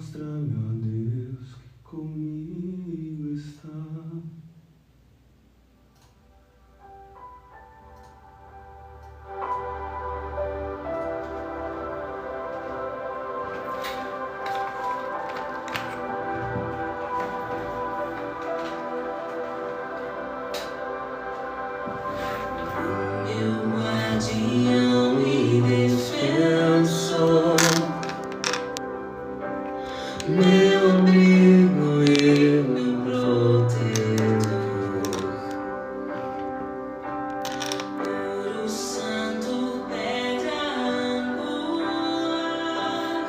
Mostra-me, ó Deus, que comigo está. Meu guardião e defensor, meu amigo e meu protetor, puro santo pedra angular,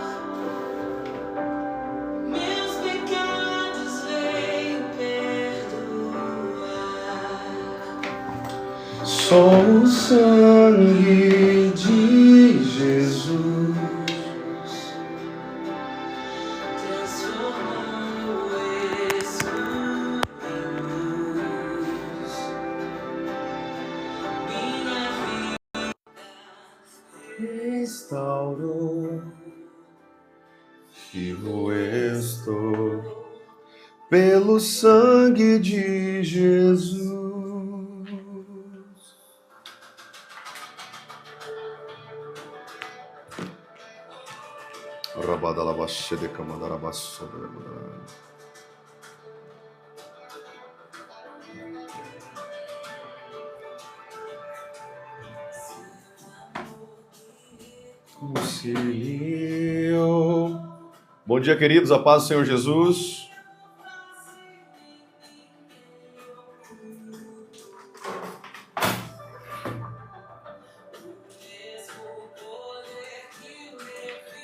meus pecados veio perdoar. Só o sangue de Jesus Transformou o escuro em luz, minha vida restaurou. Vivo estou pelo sangue de Jesus. Rabadalabaxê de camandarabaçô. Auxílio. Bom dia, queridos, a paz do Senhor Jesus.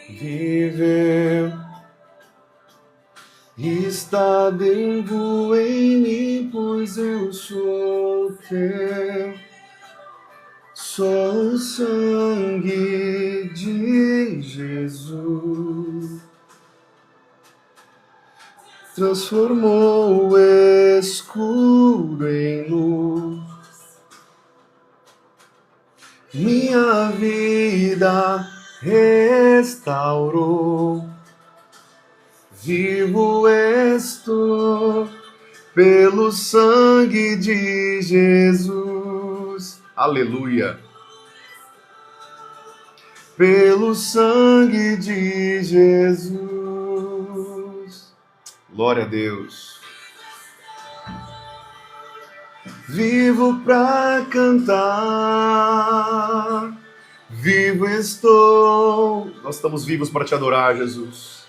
Viveu, está vivo em mim, pois eu sou teu. Só o sangue de Jesus transformou o escuro em luz. Minha vida restaurou. Vivo estou pelo sangue de Jesus. Aleluia. Pelo sangue de Jesus. Glória a Deus. Vivo pra cantar. Vivo estou. Nós estamos vivos para te adorar, Jesus.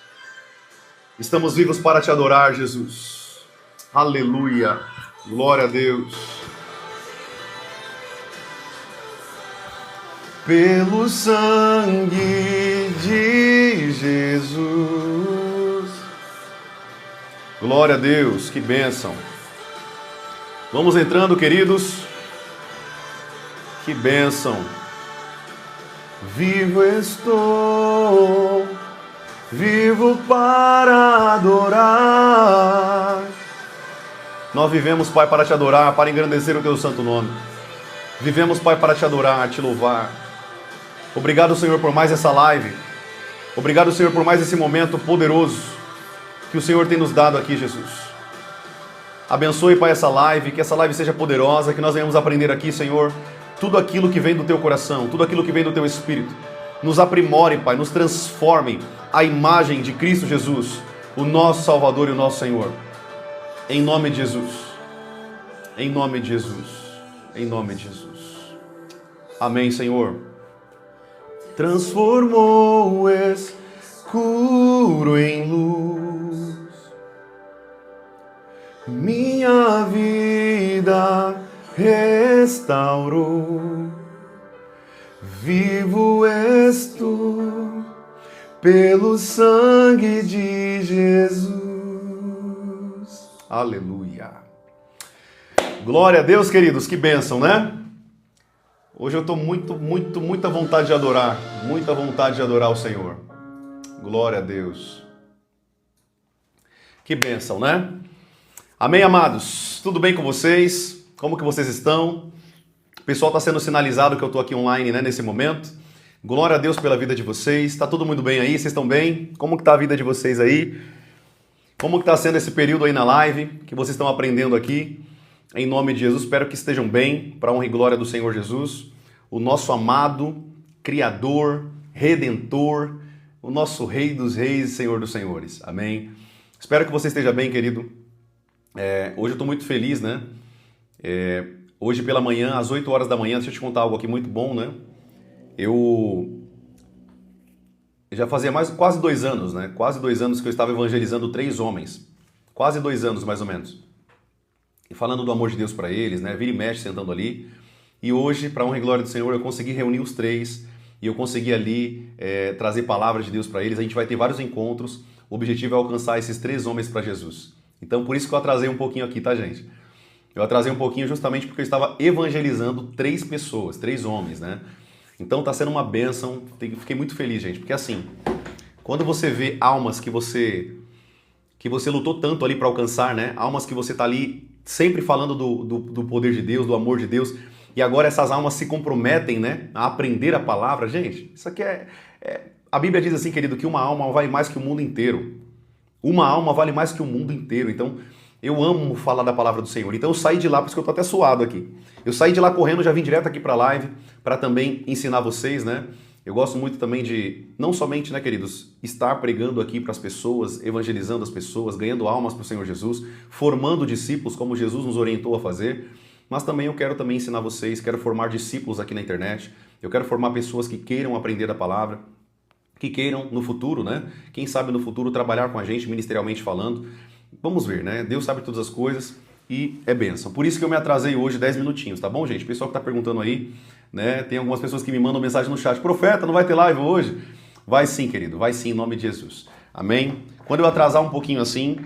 Estamos vivos para te adorar, Jesus. Aleluia. Glória a Deus. Pelo sangue de Jesus. Glória a Deus, que bênção. Vamos entrando, queridos. Que bênção. Vivo estou, vivo para adorar. Nós vivemos, Pai, para te adorar, para engrandecer o teu santo nome. Vivemos, Pai, para te adorar, te louvar. Obrigado, Senhor, por mais essa live. Obrigado, Senhor, por mais esse momento poderoso que o Senhor tem nos dado aqui, Jesus. Abençoe, Pai, essa live, que essa live seja poderosa, que nós venhamos aprender aqui, Senhor, tudo aquilo que vem do teu coração, tudo aquilo que vem do teu espírito. Nos aprimore, Pai, nos transforme à imagem de Cristo Jesus, o nosso Salvador e o nosso Senhor. Em nome de Jesus. Em nome de Jesus. Em nome de Jesus. Amém, Senhor. Transformou o escuro em luz. Minha vida restaurou. Vivo estou pelo sangue de Jesus. Aleluia. Glória a Deus, queridos, que bênção, né? Hoje eu estou muita vontade de adorar, muita vontade de adorar o Senhor. Glória a Deus. Que bênção, né? Amém, amados? Tudo bem com vocês? Como que vocês estão? O pessoal está sendo sinalizado que eu estou aqui online, né, nesse momento. Glória a Deus pela vida de vocês. Tá todo mundo bem aí? Vocês estão bem? Como que tá a vida de vocês aí? Como que tá sendo esse período aí na live que vocês estão aprendendo aqui? Em nome de Jesus, espero que estejam bem, para a honra e glória do Senhor Jesus, o nosso amado, Criador, Redentor, o nosso Rei dos Reis e Senhor dos Senhores. Amém? Espero que você esteja bem, querido. Hoje eu estou muito feliz, né? Hoje pela manhã, às 8 horas da manhã, deixa eu te contar algo aqui muito bom, né? Eu já fazia quase 2 anos, né? Quase 2 anos que eu estava evangelizando 3 homens. Quase 2 anos, mais ou menos. E falando do amor de Deus para eles, né? Vira e mexe sentando ali. E hoje, para a honra e glória do Senhor, eu consegui reunir os 3 e eu consegui ali trazer palavras de Deus para eles. A gente vai ter vários encontros. O objetivo é alcançar esses 3 homens para Jesus. Então, por isso que eu atrasei um pouquinho aqui, tá, gente? Eu atrasei um pouquinho justamente porque eu estava evangelizando 3 pessoas, 3 homens, né? Então tá sendo uma bênção. Fiquei muito feliz, gente, porque assim, quando você vê almas que você lutou tanto ali para alcançar, né? Almas que você tá ali sempre falando do poder de Deus, do amor de Deus, e agora essas almas se comprometem, né, a aprender a palavra. Gente, isso aqui a Bíblia diz assim, querido, que uma alma vale mais que o mundo inteiro. Uma alma vale mais que o mundo inteiro. Então, eu amo falar da palavra do Senhor. Então eu saí de lá, por isso que eu tô até suado aqui. Eu saí de lá correndo, já vim direto aqui pra live, para também ensinar vocês, né? Eu gosto muito também de, não somente, né, queridos, estar pregando aqui para as pessoas, evangelizando as pessoas, ganhando almas para o Senhor Jesus, formando discípulos, como Jesus nos orientou a fazer, mas também eu quero também ensinar vocês, quero formar discípulos aqui na internet, eu quero formar pessoas que queiram aprender a palavra, que queiram no futuro, né? Quem sabe no futuro trabalhar com a gente, ministerialmente falando. Vamos ver, né? Deus sabe todas as coisas e é bênção. Por isso que eu me atrasei hoje 10 minutinhos, tá bom, gente? O pessoal que tá perguntando aí, né? Tem algumas pessoas que me mandam mensagem no chat. Profeta, não vai ter live hoje? Vai sim, querido. Vai sim, em nome de Jesus. Amém? Quando eu atrasar um pouquinho assim,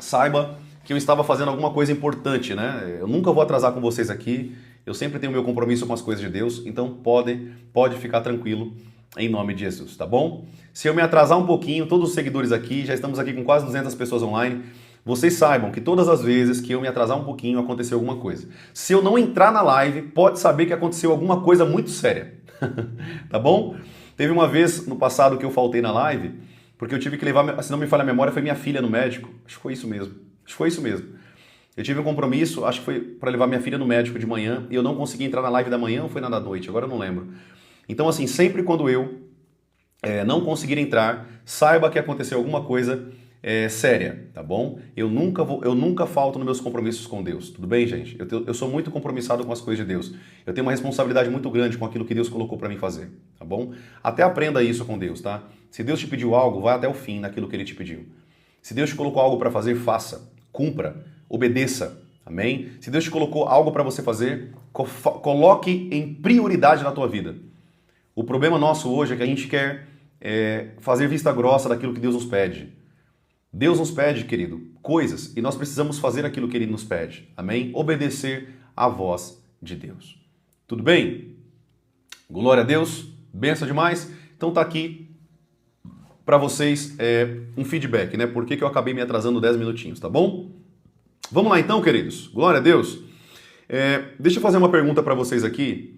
saiba que eu estava fazendo alguma coisa importante, né? Eu nunca vou atrasar com vocês aqui. Eu sempre tenho meu compromisso com as coisas de Deus. Então pode ficar tranquilo em nome de Jesus, tá bom? Se eu me atrasar um pouquinho, todos os seguidores aqui, já estamos aqui com quase 200 pessoas online, vocês saibam que todas as vezes que eu me atrasar um pouquinho, aconteceu alguma coisa. Se eu não entrar na live, pode saber que aconteceu alguma coisa muito séria. Tá bom? Teve uma vez no passado que eu faltei na live, porque eu tive que levar, se não me falha a memória, foi minha filha no médico. Acho que foi isso mesmo. Eu tive um compromisso, acho que foi para levar minha filha no médico de manhã, e eu não consegui entrar na live da manhã ou foi na da noite, agora eu não lembro. Então assim, sempre quando eu não conseguir entrar, saiba que aconteceu alguma coisa séria, tá bom? Eu nunca falto nos meus compromissos com Deus, tudo bem, gente? Eu sou muito compromissado com as coisas de Deus. Eu tenho uma responsabilidade muito grande com aquilo que Deus colocou para mim fazer, tá bom? Até aprenda isso com Deus, tá? Se Deus te pediu algo, vá até o fim naquilo que Ele te pediu. Se Deus te colocou algo para fazer, faça, cumpra, obedeça, amém? Se Deus te colocou algo para você fazer, coloque em prioridade na tua vida. O problema nosso hoje é que a gente quer fazer vista grossa daquilo que Deus nos pede. Deus nos pede, querido, coisas, e nós precisamos fazer aquilo que Ele nos pede. Amém? Obedecer à voz de Deus. Tudo bem? Glória a Deus. Benção demais. Então tá aqui para vocês um feedback, né? Por que eu acabei me atrasando 10 minutinhos, tá bom? Vamos lá então, queridos. Glória a Deus. Deixa eu fazer uma pergunta para vocês aqui.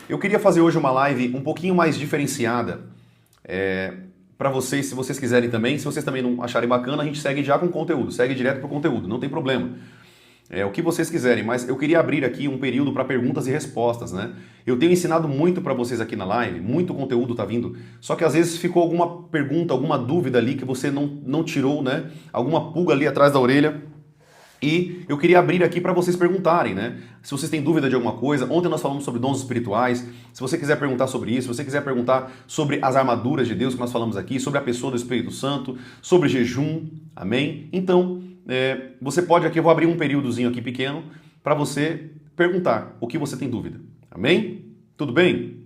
Eu queria fazer hoje uma live um pouquinho mais diferenciada para vocês, se vocês quiserem também. Se vocês também não acharem bacana, a gente segue já com conteúdo, segue direto pro conteúdo, não tem problema. O que vocês quiserem, mas eu queria abrir aqui um período para perguntas e respostas, né? Eu tenho ensinado muito para vocês aqui na live, muito conteúdo tá vindo, só que às vezes ficou alguma pergunta, alguma dúvida ali que você não tirou, né? Alguma pulga ali atrás da orelha. E eu queria abrir aqui para vocês perguntarem, né? Se vocês têm dúvida de alguma coisa, ontem nós falamos sobre dons espirituais, se você quiser perguntar sobre isso, se você quiser perguntar sobre as armaduras de Deus que nós falamos aqui, sobre a pessoa do Espírito Santo, sobre jejum, amém? Então, você pode aqui, eu vou abrir um períodozinho aqui pequeno para você perguntar o que você tem dúvida, amém? Tudo bem?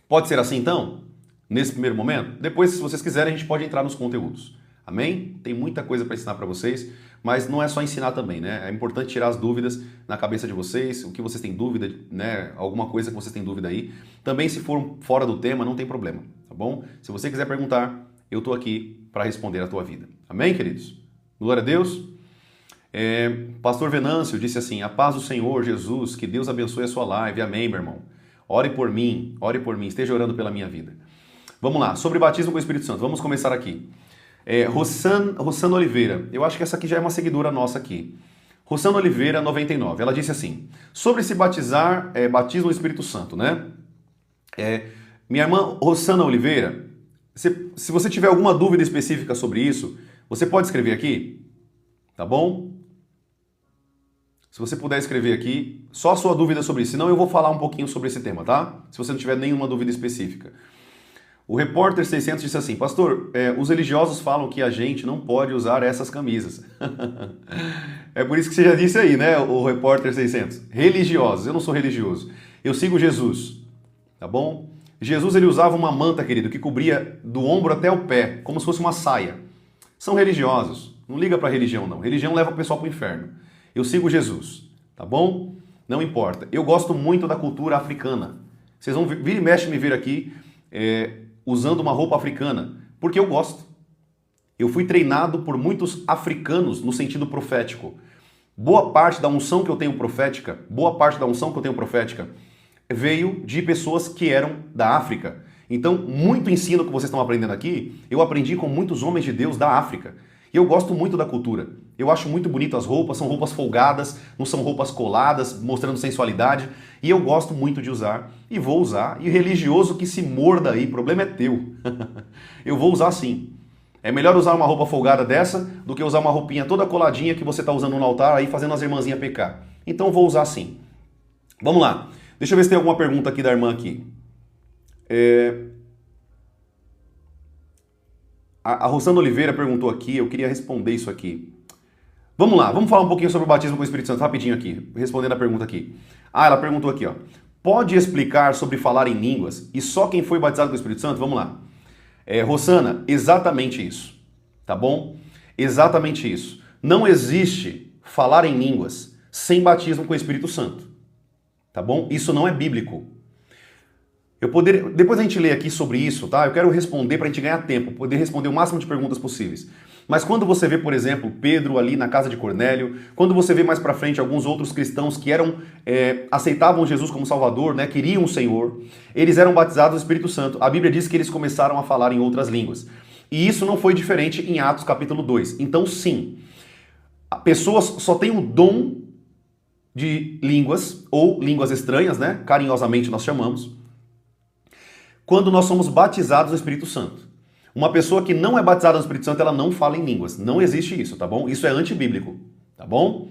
Pode ser assim então? Nesse primeiro momento? Depois, se vocês quiserem, a gente pode entrar nos conteúdos. Amém? Tem muita coisa para ensinar para vocês, mas não é só ensinar também, né? É importante tirar as dúvidas na cabeça de vocês, o que vocês têm dúvida, né? Alguma coisa que vocês têm dúvida aí. Também se for fora do tema, não tem problema, tá bom? Se você quiser perguntar, eu tô aqui para responder a tua vida. Amém, queridos? Glória a Deus. Pastor Venâncio disse assim, a paz do Senhor Jesus, que Deus abençoe a sua live. Amém, meu irmão. ore por mim, esteja orando pela minha vida. Vamos lá, sobre batismo com o Espírito Santo, vamos começar aqui. Rossana Oliveira, eu acho que essa aqui já é uma seguidora nossa aqui. Rossana Oliveira, 99, ela disse assim, sobre se batizar, batismo no Espírito Santo, né? Minha irmã Rossana Oliveira, se você tiver alguma dúvida específica sobre isso, você pode escrever aqui, tá bom? Se você puder escrever aqui, só a sua dúvida sobre isso, senão eu vou falar um pouquinho sobre esse tema, tá? Se você não tiver nenhuma dúvida específica. O repórter 600 disse assim, pastor, os religiosos falam que a gente não pode usar essas camisas. É por isso que você já disse aí, né, o repórter 600. Religiosos, eu não sou religioso. Eu sigo Jesus, tá bom? Jesus, ele usava uma manta, querido, que cobria do ombro até o pé, como se fosse uma saia. São religiosos. Não liga pra religião, não. Religião leva o pessoal pro inferno. Eu sigo Jesus, tá bom? Não importa. Eu gosto muito da cultura africana. Vocês vão vir e mexe me ver aqui usando uma roupa africana, porque eu gosto. Eu fui treinado por muitos africanos no sentido profético. Boa parte da unção que eu tenho profética, veio de pessoas que eram da África. Então, muito ensino que vocês estão aprendendo aqui, eu aprendi com muitos homens de Deus da África. E eu gosto muito da cultura. Eu acho muito bonito as roupas, são roupas folgadas, não são roupas coladas, mostrando sensualidade. E eu gosto muito de usar, e vou usar. E religioso que se morda aí, problema é teu. Eu vou usar sim. É melhor usar uma roupa folgada dessa do que usar uma roupinha toda coladinha que você está usando no altar aí fazendo as irmãzinhas pecar. Então vou usar sim. Vamos lá. Deixa eu ver se tem alguma pergunta aqui da irmã aqui. A Rossana Oliveira perguntou aqui, eu queria responder isso aqui. Vamos lá, vamos falar um pouquinho sobre o batismo com o Espírito Santo, rapidinho aqui, respondendo a pergunta aqui. Ela perguntou aqui, ó. Pode explicar sobre falar em línguas e só quem foi batizado com o Espírito Santo? Vamos lá. Rossana, exatamente isso, tá bom? Exatamente isso. Não existe falar em línguas sem batismo com o Espírito Santo, tá bom? Isso não é bíblico. Depois a gente lê aqui sobre isso, tá? Eu quero responder para a gente ganhar tempo, poder responder o máximo de perguntas possíveis. Mas quando você vê, por exemplo, Pedro ali na casa de Cornélio, quando você vê mais para frente alguns outros cristãos que aceitavam Jesus como Salvador, né, queriam o Senhor, eles eram batizados no Espírito Santo. A Bíblia diz que eles começaram a falar em outras línguas. E isso não foi diferente em Atos capítulo 2. Então sim, pessoas só têm o dom de línguas, ou línguas estranhas, né, carinhosamente nós chamamos, quando nós somos batizados no Espírito Santo. Uma pessoa que não é batizada no Espírito Santo, ela não fala em línguas. Não existe isso, tá bom? Isso é antibíblico, tá bom?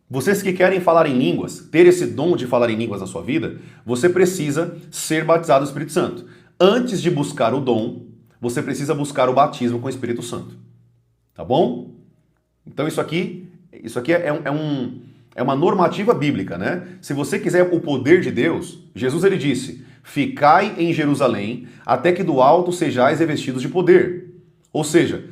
Vocês que querem falar em línguas, ter esse dom de falar em línguas na sua vida, você precisa ser batizado no Espírito Santo. Antes de buscar o dom, você precisa buscar o batismo com o Espírito Santo, tá bom? Então isso aqui é uma normativa bíblica, né? Se você quiser o poder de Deus, Jesus ele disse: ficai em Jerusalém, até que do alto sejais revestidos de poder. Ou seja,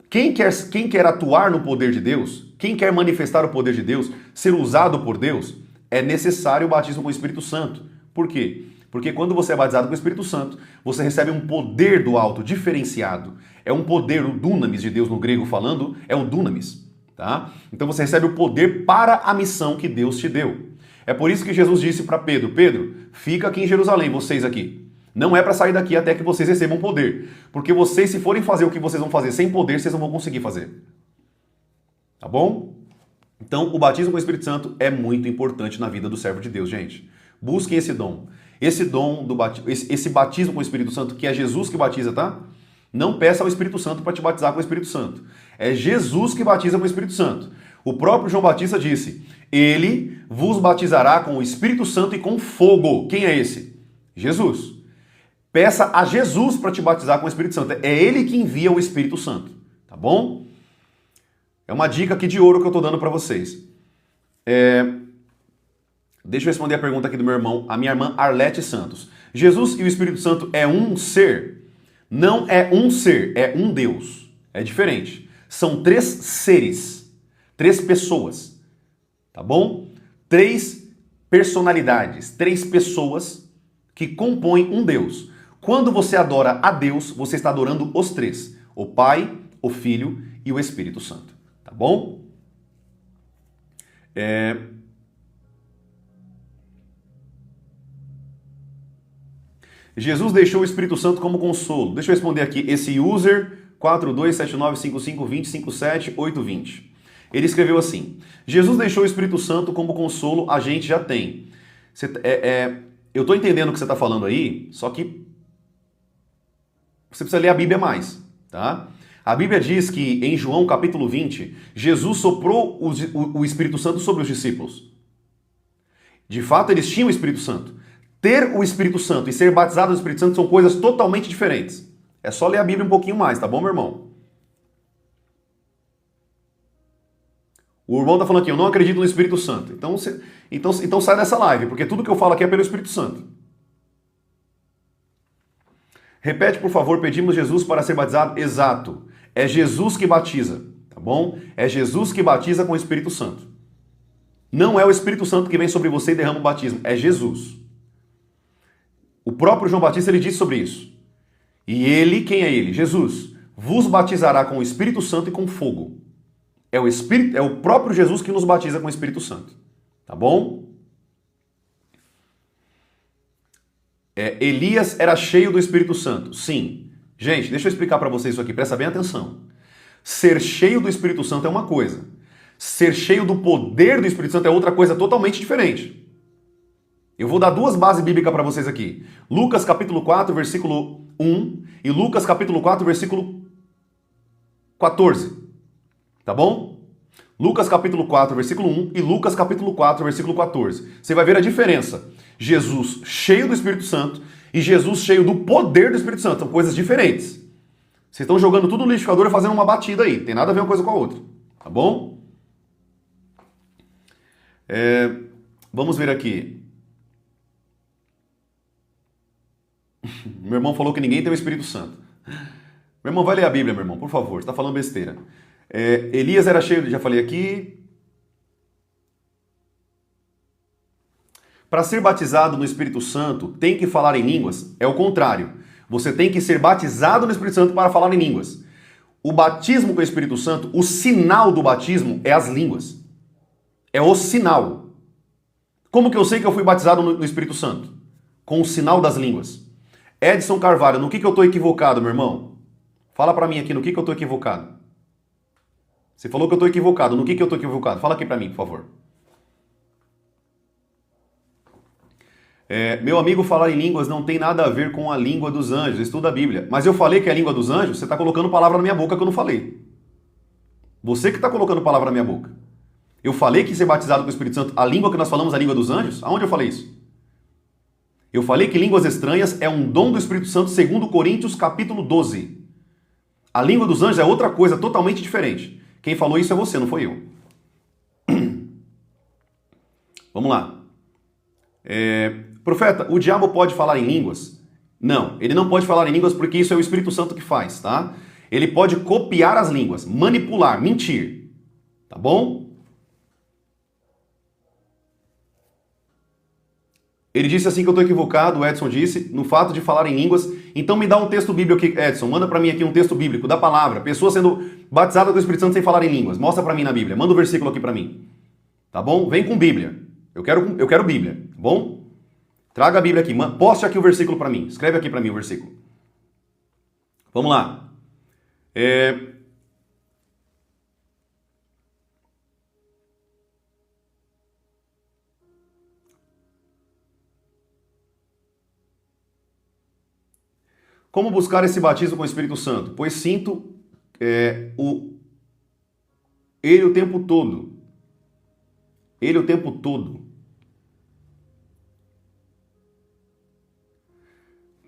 quem quer atuar no poder de Deus, quem quer manifestar o poder de Deus, ser usado por Deus, é necessário o batismo com o Espírito Santo. Por quê? Porque quando você é batizado com o Espírito Santo, você recebe um poder do alto diferenciado. É um poder, o dunamis de Deus no grego falando, é o dunamis. Tá? Então você recebe o poder para a missão que Deus te deu. É por isso que Jesus disse para Pedro: Pedro, fica aqui em Jerusalém, vocês aqui. Não é para sair daqui até que vocês recebam poder. Porque vocês, se forem fazer o que vocês vão fazer sem poder, vocês não vão conseguir fazer. Tá bom? Então, o batismo com o Espírito Santo é muito importante na vida do servo de Deus, gente. Busquem esse dom. Esse batismo com o Espírito Santo, que é Jesus que batiza, tá? Não peça ao Espírito Santo para te batizar com o Espírito Santo. É Jesus que batiza com o Espírito Santo. O próprio João Batista disse: ele vos batizará com o Espírito Santo e com fogo. Quem é esse? Jesus. Peça a Jesus para te batizar com o Espírito Santo. É ele que envia o Espírito Santo. Tá bom? É uma dica aqui de ouro que eu estou dando para vocês. Deixa eu responder a pergunta aqui do meu irmão, a minha irmã Arlete Santos. Jesus e o Espírito Santo é um ser? Não é um ser, é um Deus. É diferente. São 3 seres, 3 pessoas, tá bom? 3 personalidades, 3 pessoas que compõem um Deus. Quando você adora a Deus, você está adorando os 3. O Pai, o Filho e o Espírito Santo, tá bom? Jesus deixou o Espírito Santo como consolo. Deixa eu responder aqui. Esse user 42795520578020. Ele escreveu assim: Jesus deixou o Espírito Santo como consolo, a gente já tem. Eu estou entendendo o que você está falando aí, só que você precisa ler a Bíblia mais, tá? A Bíblia diz que em João capítulo 20, Jesus soprou o Espírito Santo sobre os discípulos. De fato, eles tinham o Espírito Santo. Ter o Espírito Santo e ser batizado no Espírito Santo são coisas totalmente diferentes. É só ler a Bíblia um pouquinho mais, tá bom, meu irmão? O irmão está falando aqui, eu não acredito no Espírito Santo. Então sai dessa live, porque tudo que eu falo aqui é pelo Espírito Santo. Repete, por favor, pedimos Jesus para ser batizado? Exato. É Jesus que batiza, tá bom? É Jesus que batiza com o Espírito Santo. Não é o Espírito Santo que vem sobre você e derrama o batismo, é Jesus. O próprio João Batista, ele disse sobre isso. E ele, quem é ele? Jesus. Vos batizará com o Espírito Santo e com fogo. É o próprio Jesus que nos batiza com o Espírito Santo. Tá bom? Elias era cheio do Espírito Santo. Sim. Gente, deixa eu explicar para vocês isso aqui. Presta bem atenção. Ser cheio do Espírito Santo é uma coisa. Ser cheio do poder do Espírito Santo é outra coisa totalmente diferente. Eu vou dar duas bases bíblicas para vocês aqui. Lucas capítulo 4, versículo 1 e Lucas capítulo 4, versículo 14. Tá bom? Lucas capítulo 4, versículo 1 e Lucas capítulo 4, versículo 14. Você vai ver a diferença. Jesus cheio do Espírito Santo e Jesus cheio do poder do Espírito Santo. São coisas diferentes. Vocês estão jogando tudo no liquidificador e fazendo uma batida aí. Tem nada a ver uma coisa com a outra. Tá bom? Vamos ver aqui. Meu irmão falou que ninguém tem o Espírito Santo. Meu irmão, vai ler a Bíblia, meu irmão, por favor. Você está falando besteira. Elias era cheio, já falei aqui. Para ser batizado no Espírito Santo, tem que falar em línguas? É o contrário. Você tem que ser batizado no Espírito Santo para falar em línguas. O batismo com o Espírito Santo, o sinal do batismo é as línguas. É o sinal. Como que eu sei que eu fui batizado no Espírito Santo? Com o sinal das línguas. Edson Carvalho, no que eu estou equivocado, meu irmão? Fala para mim aqui, no que eu estou equivocado? Você falou que eu estou equivocado. No que eu estou equivocado? Fala aqui para mim, por favor. Meu amigo, falar em línguas não tem nada a ver com a língua dos anjos. Estuda a Bíblia. Mas eu falei que é a língua dos anjos, você está colocando palavra na minha boca que eu não falei. Você que está colocando palavra na minha boca. Eu falei que ser batizado com o Espírito Santo, a língua que nós falamos é a língua dos anjos? Aonde eu falei isso? Eu falei que línguas estranhas é um dom do Espírito Santo segundo Coríntios capítulo 12. A língua dos anjos é outra coisa totalmente diferente. Quem falou isso é você, não foi eu. Vamos lá. Profeta, o diabo pode falar em línguas? Não, ele não pode falar em línguas porque isso é o Espírito Santo que faz, tá? Ele pode copiar as línguas, manipular, mentir. Tá bom? Ele disse assim que eu estou equivocado, o Edson disse, no fato de falar em línguas. Então me dá um texto bíblico aqui, Edson, manda para mim aqui um texto bíblico da palavra. Pessoa sendo batizada com o Espírito Santo sem falar em línguas. Mostra para mim na Bíblia, manda um versículo aqui para mim. Tá bom? Vem com Bíblia. Eu quero Bíblia, tá bom? Traga a Bíblia aqui, poste aqui o versículo para mim. Escreve aqui para mim o versículo. Vamos lá. Como buscar esse batismo com o Espírito Santo? Pois sinto ele o tempo todo. Ele o tempo todo.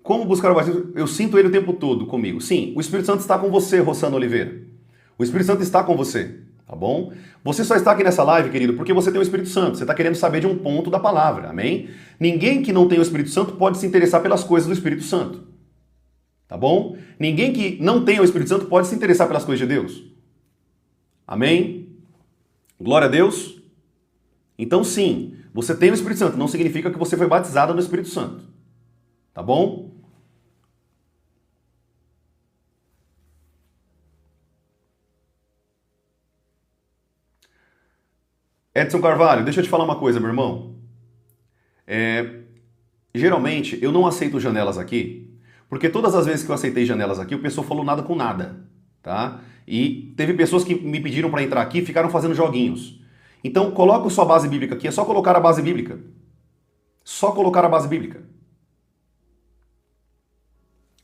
Como buscar o batismo? Eu sinto ele o tempo todo comigo. Sim, o Espírito Santo está com você, Rossano Oliveira. O Espírito Santo está com você, tá bom? Você só está aqui nessa live, querido, porque você tem o Espírito Santo. Você está querendo saber de um ponto da palavra, amém? Ninguém que não tem o Espírito Santo pode se interessar pelas coisas do Espírito Santo. Tá bom? Ninguém que não tenha o Espírito Santo pode se interessar pelas coisas de Deus. Amém? Glória a Deus. Então sim, você tem o Espírito Santo, não significa que você foi batizado no Espírito Santo. Tá bom? Edson Carvalho, deixa eu te falar uma coisa, meu irmão. geralmente, eu não aceito janelas aqui, porque todas as vezes que eu aceitei janelas aqui, o pessoal falou nada com nada, tá? E teve pessoas que me pediram para entrar aqui e ficaram fazendo joguinhos. Então, coloca sua base bíblica aqui, é só colocar a base bíblica. Só colocar a base bíblica.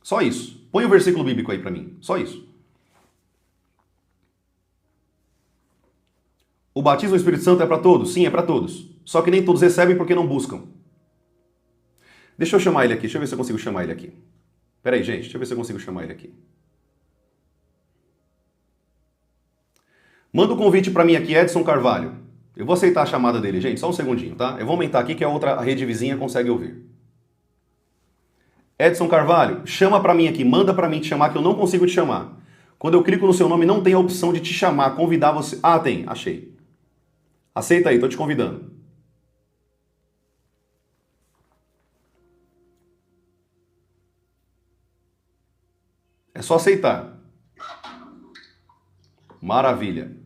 Só isso. Põe o versículo bíblico aí para mim. Só isso. O batismo do Espírito Santo é para todos? Sim, é para todos. Só que nem todos recebem porque não buscam. Deixa eu chamar ele aqui. Deixa eu ver se eu consigo chamar ele aqui. Pera aí, gente. Deixa eu ver se eu consigo chamar ele aqui. Manda um convite para mim aqui, Edson Carvalho. Eu vou aceitar a chamada dele, gente. Só um segundinho, tá? Eu vou aumentar aqui que a outra rede vizinha consegue ouvir. Edson Carvalho, chama para mim aqui. Manda para mim te chamar que eu não consigo te chamar. Quando eu clico no seu nome, não tem a opção de te chamar, convidar você. Ah, tem. Achei. Aceita aí, tô te convidando. É só aceitar. Maravilha.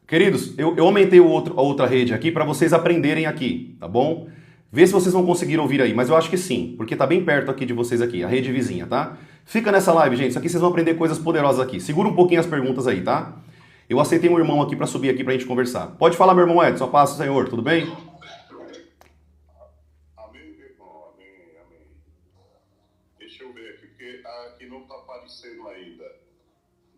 Queridos, eu aumentei a outra rede aqui para vocês aprenderem aqui, tá bom? Vê se vocês vão conseguir ouvir aí, mas eu acho que sim, porque tá bem perto aqui de vocês aqui, a rede vizinha, tá? Fica nessa live, gente, isso aqui vocês vão aprender coisas poderosas aqui. Segura um pouquinho as perguntas aí, tá? Eu aceitei um irmão aqui para subir aqui pra gente conversar. Pode falar, meu irmão Edson, paz do Senhor, tudo bem? Amém, meu irmão, amém, amém. Deixa eu ver aqui, porque aqui não está aparecendo ainda.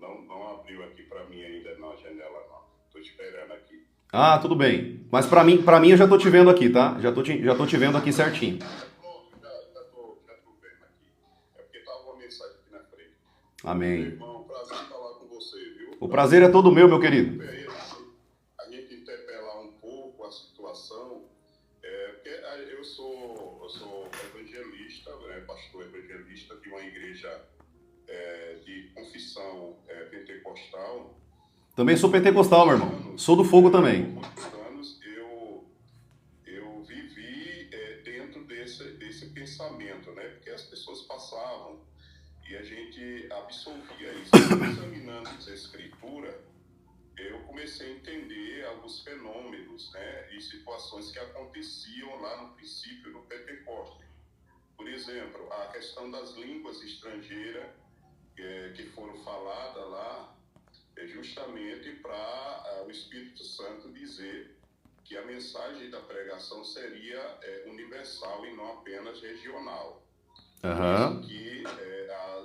Não abriu aqui para mim ainda na janela, não. Estou esperando aqui. Ah, tudo bem. Mas pra mim eu já tô te vendo aqui, tá? Já tô te vendo aqui certinho. Pronto, já tô vendo aqui. É porque estava uma mensagem aqui na frente. Amém. Meu irmão, prazer em falar com você, viu? O prazer é todo meu, meu querido. A gente interpelar um pouco a situação, porque eu sou evangelista, né, pastor evangelista de uma igreja de confissão pentecostal. Também sou pentecostal, meu irmão. Sou do fogo também. Por muitos anos eu vivi dentro desse pensamento, né? Porque as pessoas passavam e a gente absorvia isso. Examinando as escrituras, eu comecei a entender alguns fenômenos, né? E situações que aconteciam lá no princípio, no Pentecoste. Por exemplo, a questão das línguas estrangeiras que foram faladas lá, justamente para o Espírito Santo dizer que a mensagem da pregação seria universal e não apenas regional. Aham. Que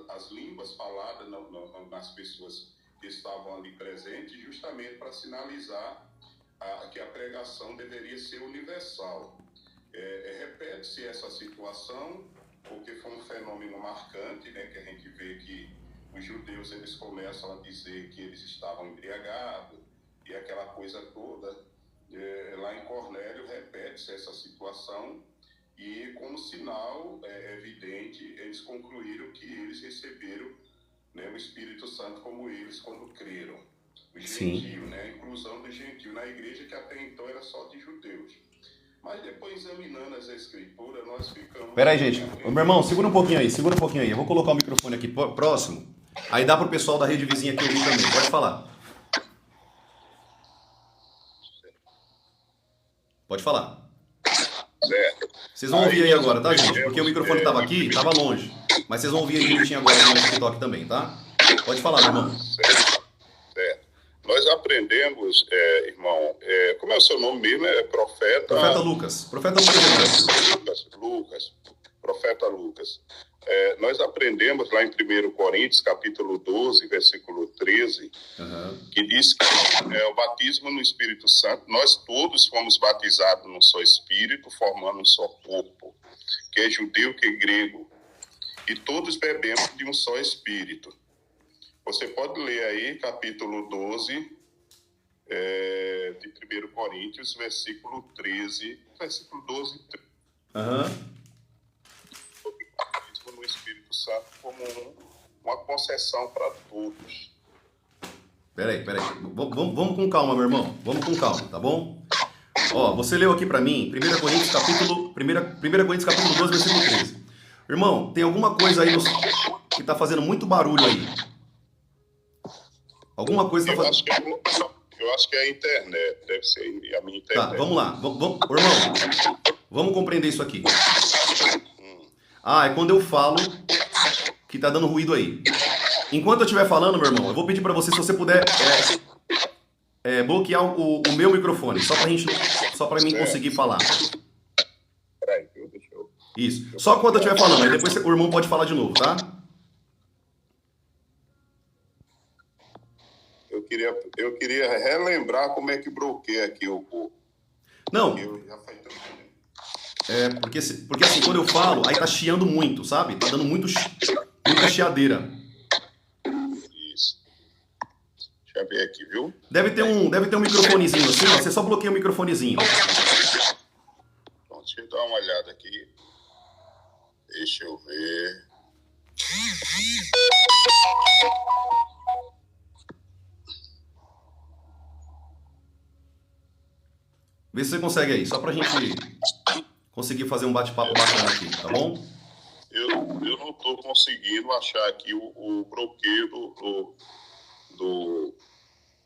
as línguas faladas nas pessoas que estavam ali presentes, justamente para sinalizar que a pregação deveria ser universal. Repete-se essa situação, porque foi um fenômeno marcante, né, que a gente vê que os judeus eles começam a dizer que eles estavam embriagados e aquela coisa toda. Lá em Cornélio repete-se essa situação e, como sinal evidente, eles concluíram que eles receberam, né, o Espírito Santo como eles quando creram. Os gentios, né, a inclusão do gentio na igreja que até então era só de judeus. Mas depois, examinando as escrituras, nós ficamos... Pera aí, gente. Ô, meu irmão, segura um pouquinho aí. Eu vou colocar o microfone aqui próximo. Aí dá pro pessoal da rede vizinha aqui ouvir também. Pode falar. Pode falar. Certo. Vocês vão ouvir aí agora, tá, gente? Porque o microfone tava aqui, tava longe. Mas vocês vão ouvir aí direitinho agora no TikTok também, tá? Pode falar, meu irmão. Certo. Nós aprendemos, irmão, como é o seu nome mesmo? Profeta... Profeta Lucas. Profeta Lucas. Profeta Lucas. Nós aprendemos lá em 1 Coríntios, capítulo 12, versículo 13, que diz que o batismo no Espírito Santo, nós todos fomos batizados num só Espírito, formando um só corpo, que é judeu, que é grego, e todos bebemos de um só Espírito. Você pode ler aí, capítulo 12, de 1 Coríntios, versículo 13, versículo 12 e 13. No Espírito Santo como uma concessão para todos. Peraí. Vamos com calma, meu irmão. Vamos com calma, tá bom? Ó, você leu aqui pra mim, 1 Coríntios capítulo 12, versículo 13. Irmão, tem alguma coisa aí que tá fazendo muito barulho aí. Alguma coisa tá fazendo... Eu acho que é a internet, deve ser a minha internet. Tá, vamos lá. Irmão, vamos compreender isso aqui. Ah, é quando eu falo que tá dando ruído aí. Enquanto eu estiver falando, meu irmão, eu vou pedir pra você, se você puder, bloquear o meu microfone, só pra mim conseguir falar. Peraí, deixa eu... Isso. Só quando eu estiver falando, aí depois o irmão pode falar de novo, tá? Eu queria relembrar como é que bloqueia aqui o... Não, Eu já faz tanto tempo. porque assim, quando eu falo, aí tá chiando muito, sabe? Tá dando muita chiadeira. Isso. Deixa eu ver aqui, viu? Deve ter um microfonezinho assim, ó, você só bloqueia o microfonezinho. Então, deixa eu dar uma olhada aqui. Deixa eu ver. Vê se você consegue aí, só pra gente conseguir fazer um bate-papo bacana aqui, tá bom? Eu não estou conseguindo achar aqui o bloqueio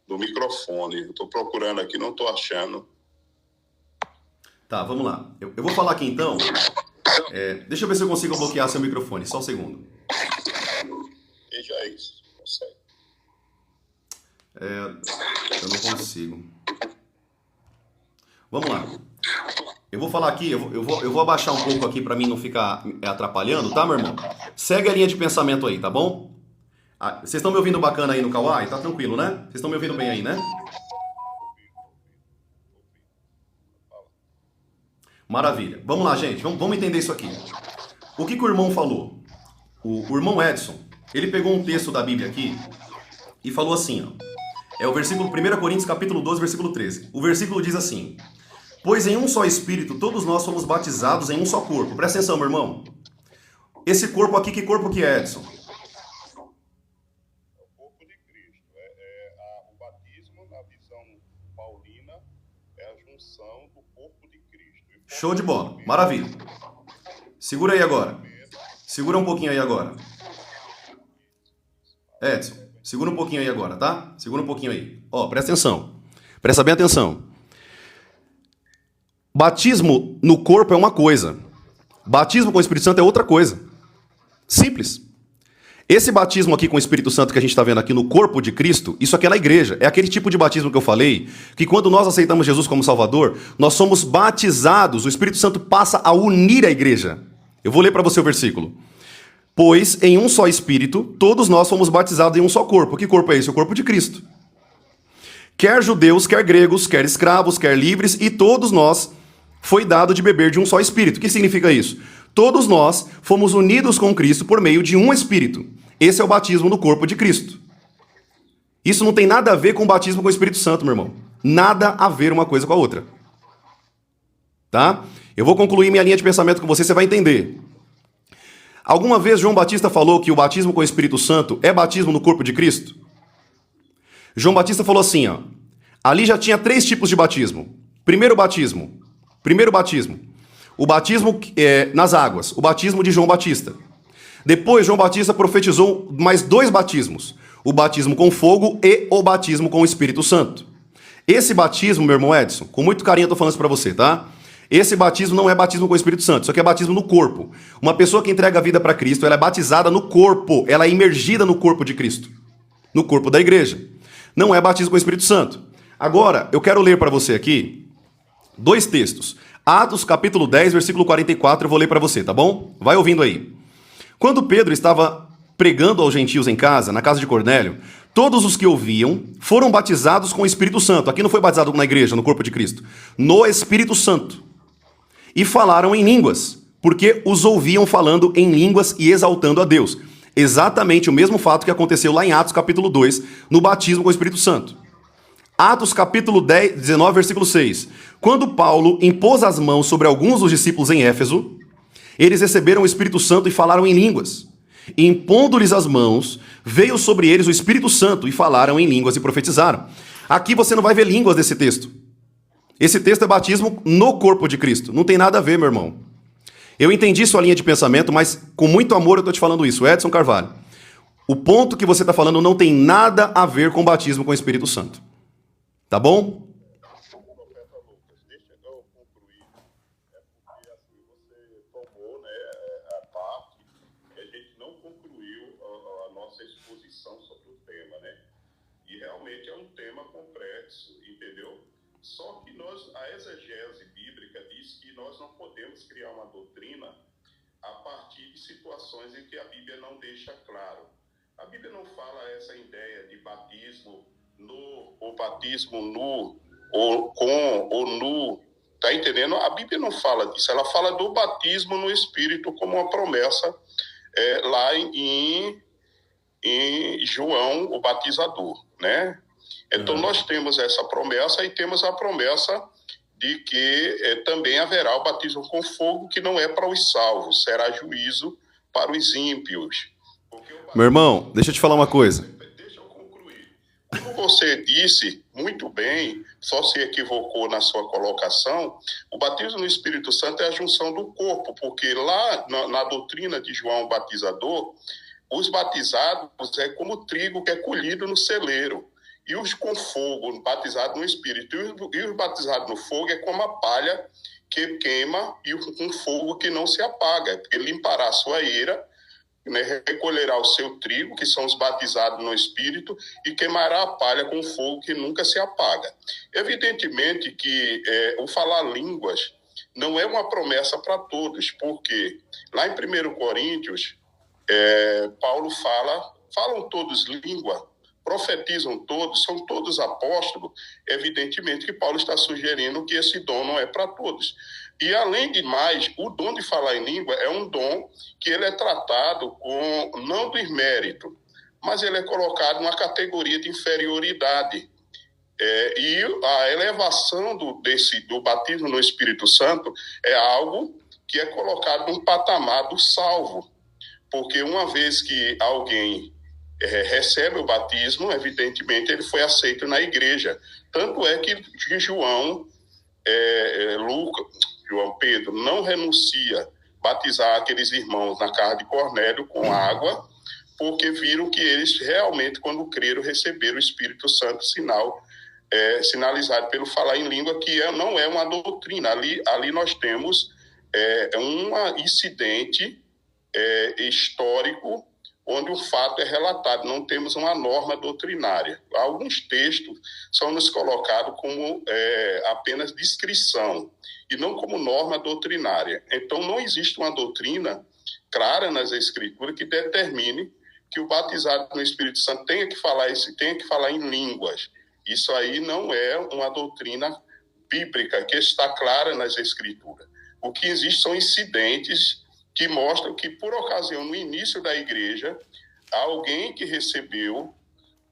do microfone. Eu estou procurando aqui, não estou achando. Tá, vamos lá. Eu vou falar aqui então. Deixa eu ver se eu consigo bloquear seu microfone, só um segundo. Veja isso, consegue. Eu não consigo. Vamos lá. Eu vou falar aqui, eu vou abaixar um pouco aqui pra mim não ficar atrapalhando, tá, meu irmão? Segue a linha de pensamento aí, tá bom? Vocês estão me ouvindo bacana aí no Kawai? Tá tranquilo, né? Vocês estão me ouvindo bem aí, né? Maravilha. Vamos lá, gente. Vamos entender isso aqui. O que o irmão falou? O irmão Edson, ele pegou um texto da Bíblia aqui e falou assim, ó. É o versículo 1 Coríntios, capítulo 12, versículo 13. O versículo diz assim: pois em um só Espírito todos nós fomos batizados em um só corpo. Presta atenção, meu irmão. Esse corpo aqui, que corpo que é, Edson? É o corpo de Cristo. O batismo, na visão paulina, é a junção do corpo de Cristo. Show de bola. Maravilha. Segura aí agora. Segura um pouquinho aí agora. Edson, segura um pouquinho aí agora, tá? Segura um pouquinho aí. Ó, presta atenção. Presta bem atenção. Batismo no corpo é uma coisa. Batismo com o Espírito Santo é outra coisa. Simples. Esse batismo aqui com o Espírito Santo que a gente está vendo aqui no corpo de Cristo, isso aqui é na igreja. É aquele tipo de batismo que eu falei, que quando nós aceitamos Jesus como Salvador, nós somos batizados, o Espírito Santo passa a unir a igreja. Eu vou ler para você o versículo. Pois em um só Espírito, todos nós fomos batizados em um só corpo. Que corpo é esse? O corpo de Cristo. Quer judeus, quer gregos, quer escravos, quer livres, e todos nós foi dado de beber de um só Espírito. O que significa isso? Todos nós fomos unidos com Cristo por meio de um Espírito. Esse é o batismo no corpo de Cristo. Isso não tem nada a ver com o batismo com o Espírito Santo, meu irmão. Nada a ver uma coisa com a outra. Tá? Eu vou concluir minha linha de pensamento com você, você vai entender. Alguma vez João Batista falou que o batismo com o Espírito Santo é batismo no corpo de Cristo? João Batista falou assim, ó. Ali já tinha 3 tipos de batismo. Primeiro batismo. O batismo nas águas. O batismo de João Batista. Depois João Batista profetizou mais 2 batismos. O batismo com fogo e o batismo com o Espírito Santo. Esse batismo, meu irmão Edson, com muito carinho eu tô falando isso pra você, tá? Esse batismo não é batismo com o Espírito Santo, isso aqui é batismo no corpo. Uma pessoa que entrega a vida para Cristo, ela é batizada no corpo, ela é imergida no corpo de Cristo, no corpo da igreja. Não é batismo com o Espírito Santo. Agora, eu quero ler para você aqui 2 textos. Atos, capítulo 10, versículo 44, eu vou ler para você, tá bom? Vai ouvindo aí. Quando Pedro estava pregando aos gentios em casa, na casa de Cornélio, todos os que ouviam foram batizados com o Espírito Santo. Aqui não foi batizado na igreja, no corpo de Cristo. No Espírito Santo. E falaram em línguas, porque os ouviam falando em línguas e exaltando a Deus. Exatamente o mesmo fato que aconteceu lá em Atos capítulo 2, no batismo com o Espírito Santo. Atos capítulo 19, versículo 6. Quando Paulo impôs as mãos sobre alguns dos discípulos em Éfeso, eles receberam o Espírito Santo e falaram em línguas. E impondo-lhes as mãos, veio sobre eles o Espírito Santo e falaram em línguas e profetizaram. Aqui você não vai ver línguas nesse texto. Esse texto é batismo no corpo de Cristo. Não tem nada a ver, meu irmão. Eu entendi sua linha de pensamento, mas com muito amor eu estou te falando isso. Edson Carvalho. O ponto que você está falando não tem nada a ver com batismo com o Espírito Santo. Tá bom? Profeta Lucas, deixa eu concluir. É porque assim, você tomou, né, a exposição sobre o tema, né? E realmente é um tema complexo, entendeu? Só que a exegese bíblica diz que nós não podemos criar uma doutrina a partir de situações em que a Bíblia não deixa claro. A Bíblia não fala essa ideia de batismo no, ou batismo nu, ou com, ou nu. Tá entendendo? A Bíblia não fala disso. Ela fala do batismo no Espírito como uma promessa lá em João, o batizador, né? Então nós temos essa promessa e temos a promessa de que também haverá o batismo com fogo, que não é para os salvos, será juízo para os ímpios. Meu irmão, deixa eu te falar uma coisa. Deixa eu concluir. Como você disse muito bem, só se equivocou na sua colocação, o batismo no Espírito Santo é a junção do corpo, porque lá na doutrina de João Batizador, os batizados é como trigo que é colhido no celeiro. E os com fogo, batizados no Espírito, e os batizados no fogo é como a palha que queima e um fogo que não se apaga, porque limpará a sua eira, né, recolherá o seu trigo, que são os batizados no Espírito, e queimará a palha com fogo que nunca se apaga. Evidentemente que o falar línguas não é uma promessa para todos, porque lá em 1 Coríntios, Paulo falam todos língua, profetizam todos, são todos apóstolos. Evidentemente que Paulo está sugerindo que esse dom não é para todos. E, além de mais, o dom de falar em língua é um dom que ele é tratado com, não do mérito, mas ele é colocado numa categoria de inferioridade. E a elevação do batismo no Espírito Santo é algo que é colocado num patamar do salvo. Porque uma vez que alguém recebe o batismo, evidentemente ele foi aceito na igreja. Tanto é que João Pedro não renuncia batizar aqueles irmãos na casa de Cornélio com água, porque viram que eles realmente, quando creram, receberam o Espírito Santo, sinalizado pelo falar em língua, que não é uma doutrina. Ali nós temos um incidente histórico onde o fato é relatado, não temos uma norma doutrinária. Alguns textos são nos colocados como apenas descrição, e não como norma doutrinária. Então, não existe uma doutrina clara nas Escrituras que determine que o batizado no Espírito Santo tenha que falar em línguas. Isso aí não é uma doutrina bíblica que está clara nas Escrituras. O que existe são incidentes que mostram que, por ocasião, no início da igreja, alguém que recebeu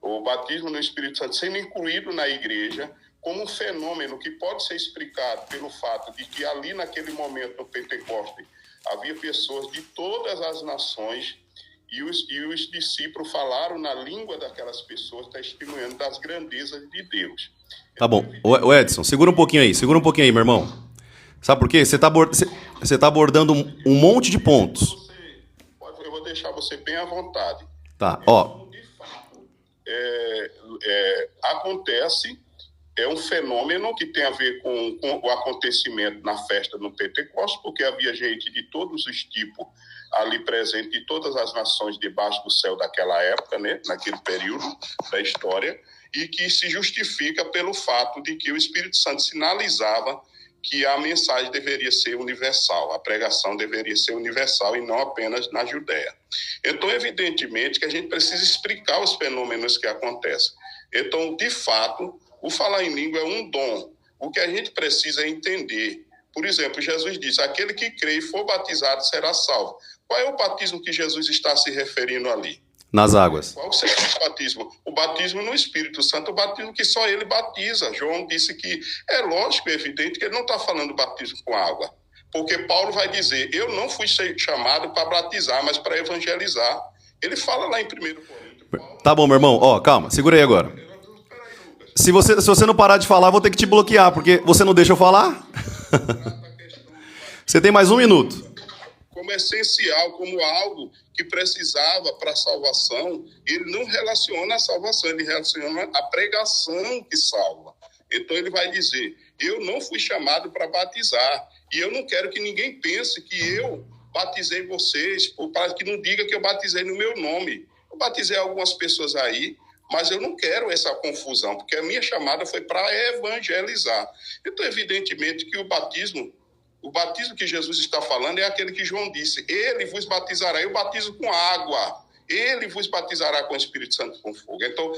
o batismo no Espírito Santo sendo incluído na igreja como um fenômeno que pode ser explicado pelo fato de que ali, naquele momento, no Pentecoste, havia pessoas de todas as nações e os discípulos falaram na língua daquelas pessoas, testemunhando das grandezas de Deus. Tá bom. Ô Edson, segura um pouquinho aí, meu irmão. Sabe por quê? Você tá abordando um monte de pontos. Eu vou deixar você bem à vontade. Tá, ó. De fato, acontece, é um fenômeno que tem a ver com o acontecimento na festa no Pentecostes, porque havia gente de todos os tipos ali presente, de todas as nações debaixo do céu daquela época, né, naquele período da história, e que se justifica pelo fato de que o Espírito Santo sinalizava que a mensagem deveria ser universal, a pregação deveria ser universal e não apenas na Judéia. Então, evidentemente que a gente precisa explicar os fenômenos que acontecem. Então, de fato, o falar em língua é um dom. O que a gente precisa é entender. Por exemplo, Jesus diz, aquele que crê e for batizado será salvo. Qual é o batismo que Jesus está se referindo ali? Nas águas. Qual será o batismo? O batismo no Espírito Santo, o batismo que só ele batiza. João disse que é lógico, é evidente que ele não está falando batismo com água. Porque Paulo vai dizer, eu não fui chamado para batizar, mas para evangelizar. Ele fala lá em 1 Coríntios. Tá bom, meu irmão. Ó, calma, segura aí agora. Se você não parar de falar, eu vou ter que te bloquear, porque você não deixa eu falar. Você tem mais 1 minuto. Como essencial, como algo que precisava para a salvação, ele não relaciona a salvação, ele relaciona a pregação que salva. Então ele vai dizer, eu não fui chamado para batizar, e eu não quero que ninguém pense que eu batizei vocês, para que não diga que eu batizei no meu nome. Eu batizei algumas pessoas aí, mas eu não quero essa confusão, porque a minha chamada foi para evangelizar. Então, evidentemente que o batismo que Jesus está falando é aquele que João disse, ele vos batizará, eu batizo com água, ele vos batizará com o Espírito Santo com fogo. Então,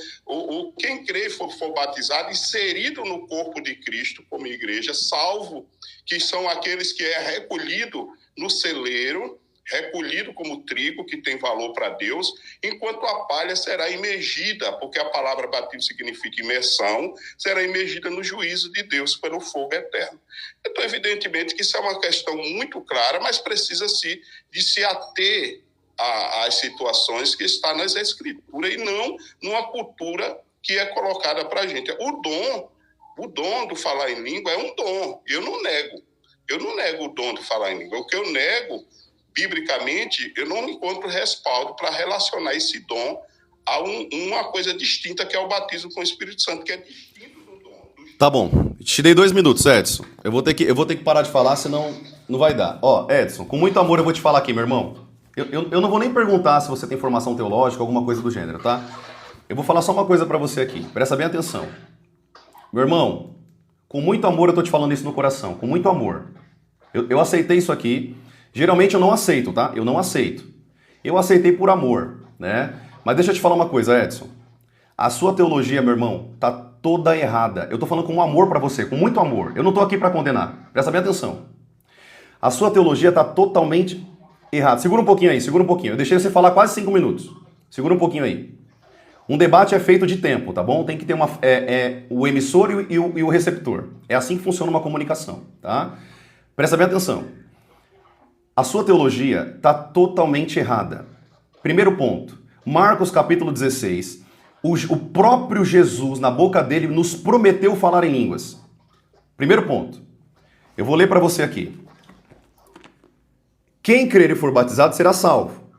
quem crê e for batizado, inserido no corpo de Cristo como igreja, salvo, que são aqueles que é recolhido no celeiro, recolhido como trigo, que tem valor para Deus, enquanto a palha será imergida, porque a palavra batismo significa imersão, será imergida no juízo de Deus pelo fogo eterno. Então, evidentemente que isso é uma questão muito clara, mas precisa-se de se ater às situações que está nas Escrituras e não numa cultura que é colocada para a gente. O dom do falar em língua é um dom, eu não nego o dom de falar em língua. O que eu nego, biblicamente, eu não encontro respaldo para relacionar esse dom a uma coisa distinta, que é o batismo com o Espírito Santo, que é distinto do dom. Tá bom, te dei 2 minutos, Edson. Eu vou ter que parar de falar, senão não vai dar. Ó, Edson, com muito amor eu vou te falar aqui, meu irmão. Eu não vou nem perguntar se você tem formação teológica, alguma coisa do gênero, tá? Eu vou falar só uma coisa pra você aqui, presta bem atenção. Meu irmão, com muito amor eu tô te falando isso no coração, com muito amor. Eu aceitei isso aqui, geralmente eu não aceito, tá? Eu não aceito. Eu aceitei por amor, né? Mas deixa eu te falar uma coisa, Edson. A sua teologia, meu irmão, tá toda errada. Eu tô falando com amor pra você, com muito amor. Eu não tô aqui pra condenar, presta bem atenção. A sua teologia tá totalmente errada. Segura um pouquinho aí, segura um pouquinho. Eu deixei você falar quase 5 minutos. Segura um pouquinho aí. Um debate é feito de tempo, tá bom? Tem que ter o emissor e o receptor. É assim que funciona uma comunicação, tá? Presta bem atenção. A sua teologia está totalmente errada. Primeiro ponto. Marcos capítulo 16. O próprio Jesus, na boca dele, nos prometeu falar em línguas. Primeiro ponto. Eu vou ler para você aqui. Quem crer e for batizado será salvo.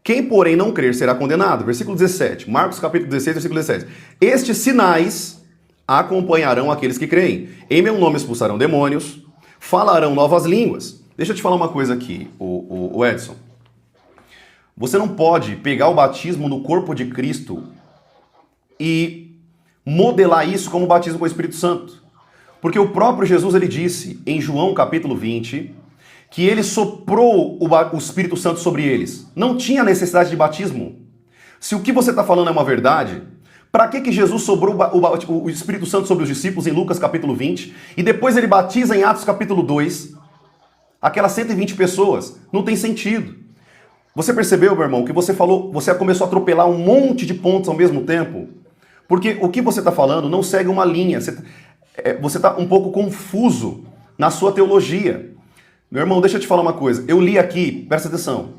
Quem, porém, não crer será condenado. Versículo 17. Marcos capítulo 16, versículo 17. Estes sinais acompanharão aqueles que creem. Em meu nome expulsarão demônios, falarão novas línguas. Deixa eu te falar uma coisa aqui, o Edson. Você não pode pegar o batismo no corpo de Cristo e modelar isso como batismo com o Espírito Santo. Porque o próprio Jesus, ele disse em João capítulo 20... que ele soprou o Espírito Santo sobre eles. Não tinha necessidade de batismo. Se o que você está falando é uma verdade, para que Jesus sobrou o Espírito Santo sobre os discípulos em Lucas capítulo 20 e depois ele batiza em Atos capítulo 2 aquelas 120 pessoas? Não tem sentido. Você percebeu, meu irmão, que você falou, você começou a atropelar um monte de pontos ao mesmo tempo? Porque o que você está falando não segue uma linha. Você está um pouco confuso na sua teologia. Meu irmão, deixa eu te falar uma coisa. Eu li aqui, presta atenção.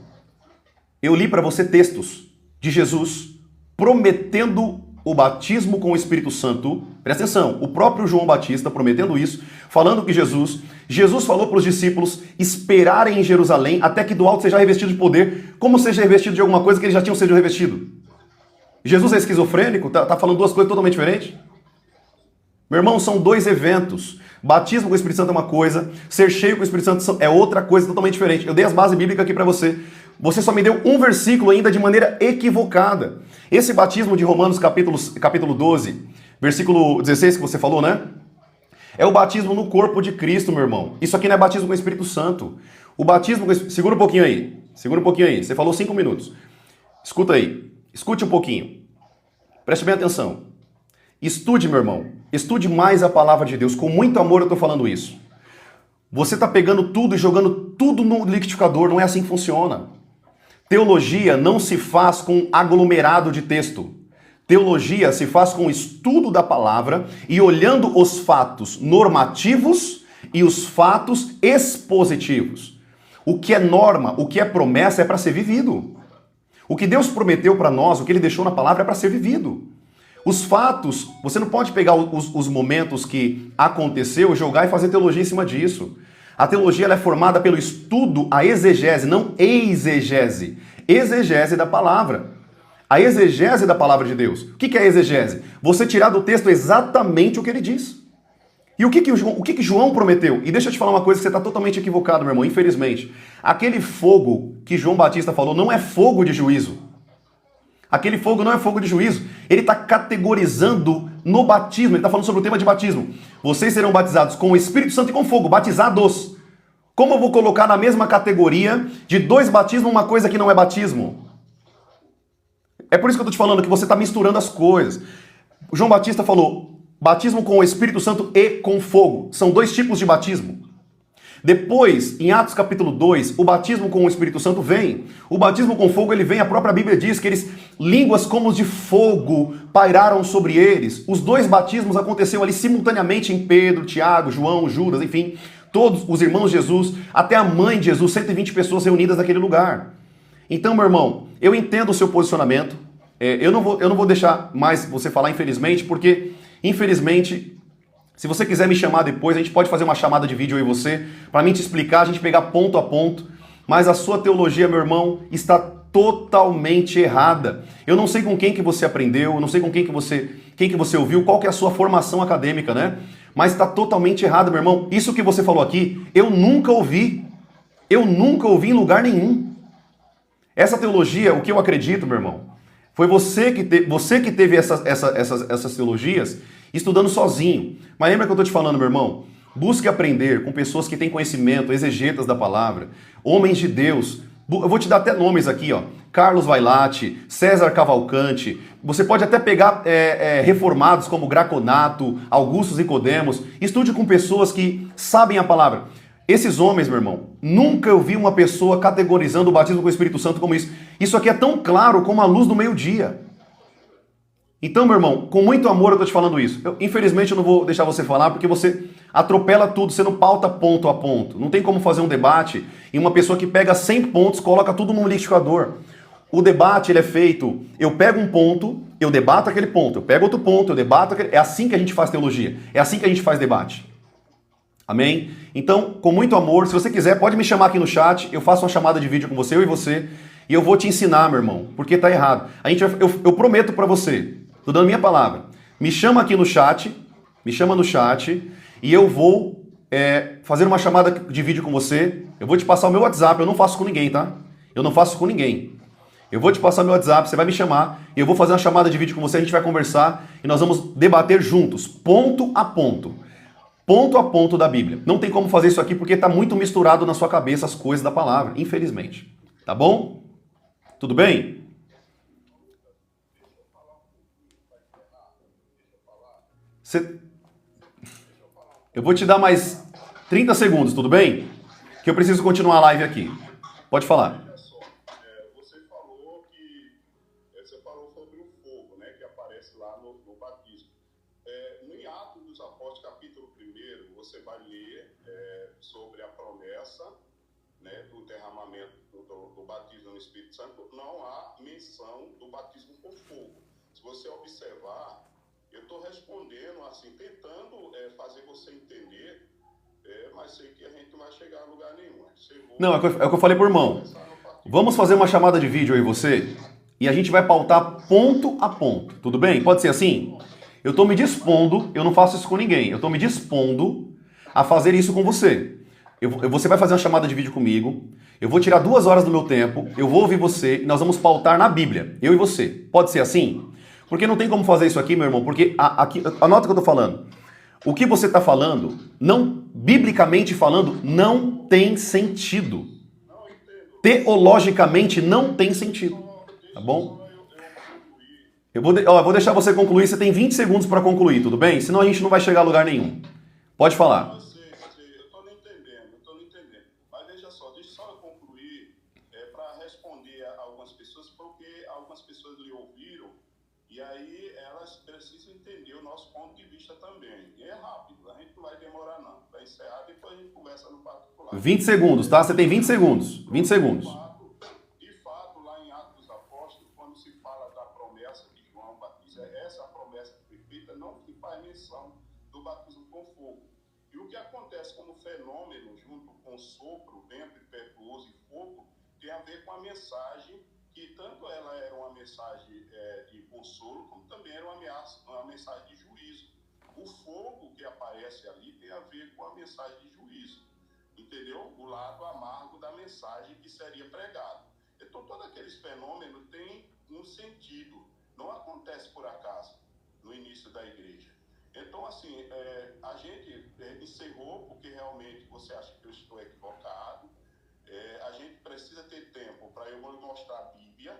Eu li para você textos de Jesus prometendo o batismo com o Espírito Santo. Presta atenção, o próprio João Batista prometendo isso, falando que Jesus falou para os discípulos esperarem em Jerusalém até que do alto seja revestido de poder, como seja revestido de alguma coisa que eles já tinham sido revestido. Jesus é esquizofrênico? Tá falando duas coisas totalmente diferentes? Meu irmão, são 2 eventos. Batismo com o Espírito Santo é uma coisa, ser cheio com o Espírito Santo é outra coisa totalmente diferente. Eu dei as bases bíblicas aqui para você. Você só me deu um versículo ainda de maneira equivocada. Esse batismo de Romanos capítulo 12, versículo 16 que você falou, né? É o batismo no corpo de Cristo, meu irmão. Isso aqui não é batismo com o Espírito Santo. O batismo com o Espírito... Segura um pouquinho aí. Você falou 5 minutos. Escuta aí. Escute um pouquinho. Preste bem atenção. Estude, meu irmão. Estude mais a palavra de Deus. Com muito amor eu estou falando isso. Você está pegando tudo e jogando tudo no liquidificador. Não é assim que funciona. Teologia não se faz com aglomerado de texto. Teologia se faz com o estudo da palavra e olhando os fatos normativos e os fatos expositivos. O que é norma, o que é promessa é para ser vivido. O que Deus prometeu para nós, o que Ele deixou na palavra é para ser vivido. Os fatos, você não pode pegar os momentos que aconteceu, jogar e fazer teologia em cima disso. A teologia ela é formada pelo estudo, a exegese, não exegese. Exegese da palavra. A exegese da palavra de Deus. O que é a exegese? Você tirar do texto exatamente o que ele diz. E o que João prometeu? E deixa eu te falar uma coisa que você está totalmente equivocado, meu irmão, infelizmente. Aquele fogo que João Batista falou não é fogo de juízo. Aquele fogo não é fogo de juízo. Ele está categorizando no batismo. Ele está falando sobre o tema de batismo. Vocês serão batizados com o Espírito Santo e com fogo. Batizados. Como eu vou colocar na mesma categoria de dois batismos uma coisa que não é batismo? É por isso que eu estou te falando que você está misturando as coisas. O João Batista falou, batismo com o Espírito Santo e com fogo. São dois tipos de batismo. Depois, em Atos capítulo 2, o batismo com o Espírito Santo vem. O batismo com fogo, ele vem. A própria Bíblia diz que línguas como de fogo pairaram sobre eles. Os dois batismos aconteceram ali simultaneamente em Pedro, Tiago, João, Judas, enfim. Todos os irmãos de Jesus, até a mãe de Jesus, 120 pessoas reunidas naquele lugar. Então, meu irmão, eu entendo o seu posicionamento. Eu não vou deixar mais você falar, infelizmente, porque, infelizmente, se você quiser me chamar depois, a gente pode fazer uma chamada de vídeo aí você, para mim te explicar, a gente pegar ponto a ponto, mas a sua teologia, meu irmão, está totalmente errada. Eu não sei com quem que você aprendeu, eu não sei com quem que você ouviu, qual que é a sua formação acadêmica, né? Mas está totalmente errado, meu irmão. Isso que você falou aqui, eu nunca ouvi em lugar nenhum. Essa teologia, o que eu acredito, meu irmão, foi você que teve essas teologias estudando sozinho. Mas lembra que eu estou te falando, meu irmão? Busque aprender com pessoas que têm conhecimento, exegetas da palavra, homens de Deus. Eu vou te dar até nomes aqui, ó. Carlos Vailate, César Cavalcante. Você pode até pegar reformados como Graconato, Augustus Nicodemos. Estude com pessoas que sabem a palavra. Esses homens, meu irmão, nunca eu vi uma pessoa categorizando o batismo com o Espírito Santo como isso. Isso aqui é tão claro como a luz do meio-dia. Então, meu irmão, com muito amor eu tô te falando isso. Infelizmente eu não vou deixar você falar porque você atropela tudo, você não pauta ponto a ponto. Não tem como fazer um debate e uma pessoa que pega 100 pontos coloca tudo num liquidificador. O debate, ele é feito, eu pego um ponto, eu debato aquele ponto, eu pego outro ponto, eu debato aquele... É assim que a gente faz teologia, é assim que a gente faz debate. Amém? Então, com muito amor, se você quiser, pode me chamar aqui no chat, eu faço uma chamada de vídeo com você, eu e você, e eu vou te ensinar, meu irmão, porque tá errado. Eu prometo pra você, tô dando minha palavra, me chama aqui no chat, e eu vou fazer uma chamada de vídeo com você, eu vou te passar o meu WhatsApp, eu não faço com ninguém, tá? Eu não faço com ninguém. Eu vou te passar meu WhatsApp, você vai me chamar, e eu vou fazer uma chamada de vídeo com você, a gente vai conversar, e nós vamos debater juntos, ponto a ponto da Bíblia. Não tem como fazer isso aqui porque está muito misturado na sua cabeça as coisas da palavra, infelizmente. Tá bom? Tudo bem? Eu vou te dar mais 30 segundos, tudo bem? Que eu preciso continuar a live aqui. Pode falar. Você falou sobre o fogo, né, que aparece lá no batismo. No Atos dos Apóstolos, capítulo 1, você vai ler sobre a promessa, né, do derramamento do batismo no Espírito Santo. Não há menção do batismo com fogo. Se você observar, eu estou respondendo assim, tentando fazer você entender, mas sei que a gente não vai chegar a lugar nenhum. Não, é o que eu falei pro irmão. Vamos fazer uma chamada de vídeo aí você, e a gente vai pautar ponto a ponto, tudo bem? Pode ser assim? Eu estou me dispondo, eu não faço isso com ninguém, eu estou me dispondo a fazer isso com você. Você vai fazer uma chamada de vídeo comigo, eu vou tirar 2 horas do meu tempo, eu vou ouvir você e nós vamos pautar na Bíblia, eu e você. Pode ser assim? Porque não tem como fazer isso aqui, meu irmão, porque aqui, anota o que eu estou falando. O que você está falando, biblicamente falando, não tem sentido. Teologicamente não tem sentido. Tá bom? Eu vou deixar você concluir, você tem 20 segundos para concluir, tudo bem? Senão a gente não vai chegar a lugar nenhum. Pode falar. Eu estou não entendendo. Mas deixa só eu concluir para responder a algumas pessoas, porque algumas pessoas lhe ouviram e aí elas precisam entender o nosso ponto de vista também. E é rápido, a gente não vai demorar não. Para encerrar, depois a gente conversa no particular. 20 segundos, tá? Você tem 20 segundos. 20 segundos. De fato, lá em Atos dos Apóstolos, quando se fala da promessa de João Batista, essa promessa perfeita não se faz menção do batismo com fogo. E o que acontece como fenômeno, junto com sopro, vento impetuoso e fogo, tem a ver com a mensagem, que tanto ela era uma mensagem de consolo, como também era uma mensagem de juízo. O fogo que aparece ali tem a ver com a mensagem de juízo, entendeu? O lado amargo da mensagem que seria pregado. Então, todos aqueles fenômenos têm no sentido, não acontece por acaso no início da igreja. Então, assim, a gente encerrou porque realmente você acha que eu estou equivocado. A gente precisa ter tempo para eu mostrar a Bíblia.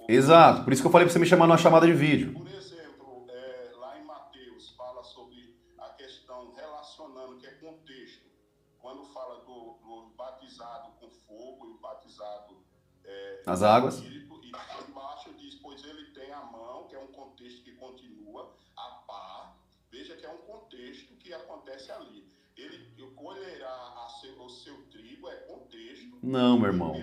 Exato, por isso que eu falei para você me chamar numa chamada de vídeo. Por exemplo, lá em Mateus fala sobre a questão relacionando, que é contexto. Quando fala do batizado com fogo e o batizado Nas águas. Espírito, e embaixo diz, pois ele tem a mão, que é um contexto que continua, a pá. Veja que é um contexto que acontece ali. Ele colherá o seu trigo, é contexto. Não, meu irmão. E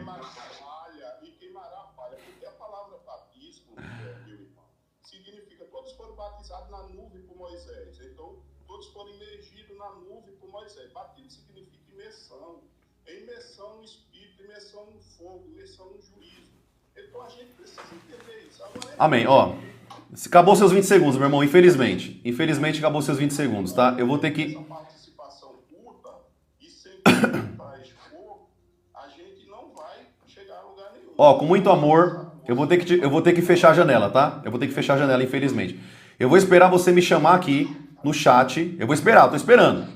queimará a palha. Porque a palavra batismo, meu irmão, significa todos foram batizados na nuvem por Moisés. Então, todos foram imergidos na nuvem por Moisés. Batismo significa imersão. É imersão no Espírito, imersão no fogo, imersão no juízo. Então, a gente precisa entender isso. Agora, Amém. Ó, acabou seus 20 segundos, meu irmão, infelizmente. Infelizmente, acabou seus 20 segundos, tá? Eu vou ter que... essa participação curta e sem tempo para expor, a gente não vai chegar a lugar nenhum. Ó, com muito amor, eu vou ter que fechar a janela, tá? Eu vou ter que fechar a janela, infelizmente. Eu vou esperar você me chamar aqui no chat. Eu vou esperar, eu tô esperando.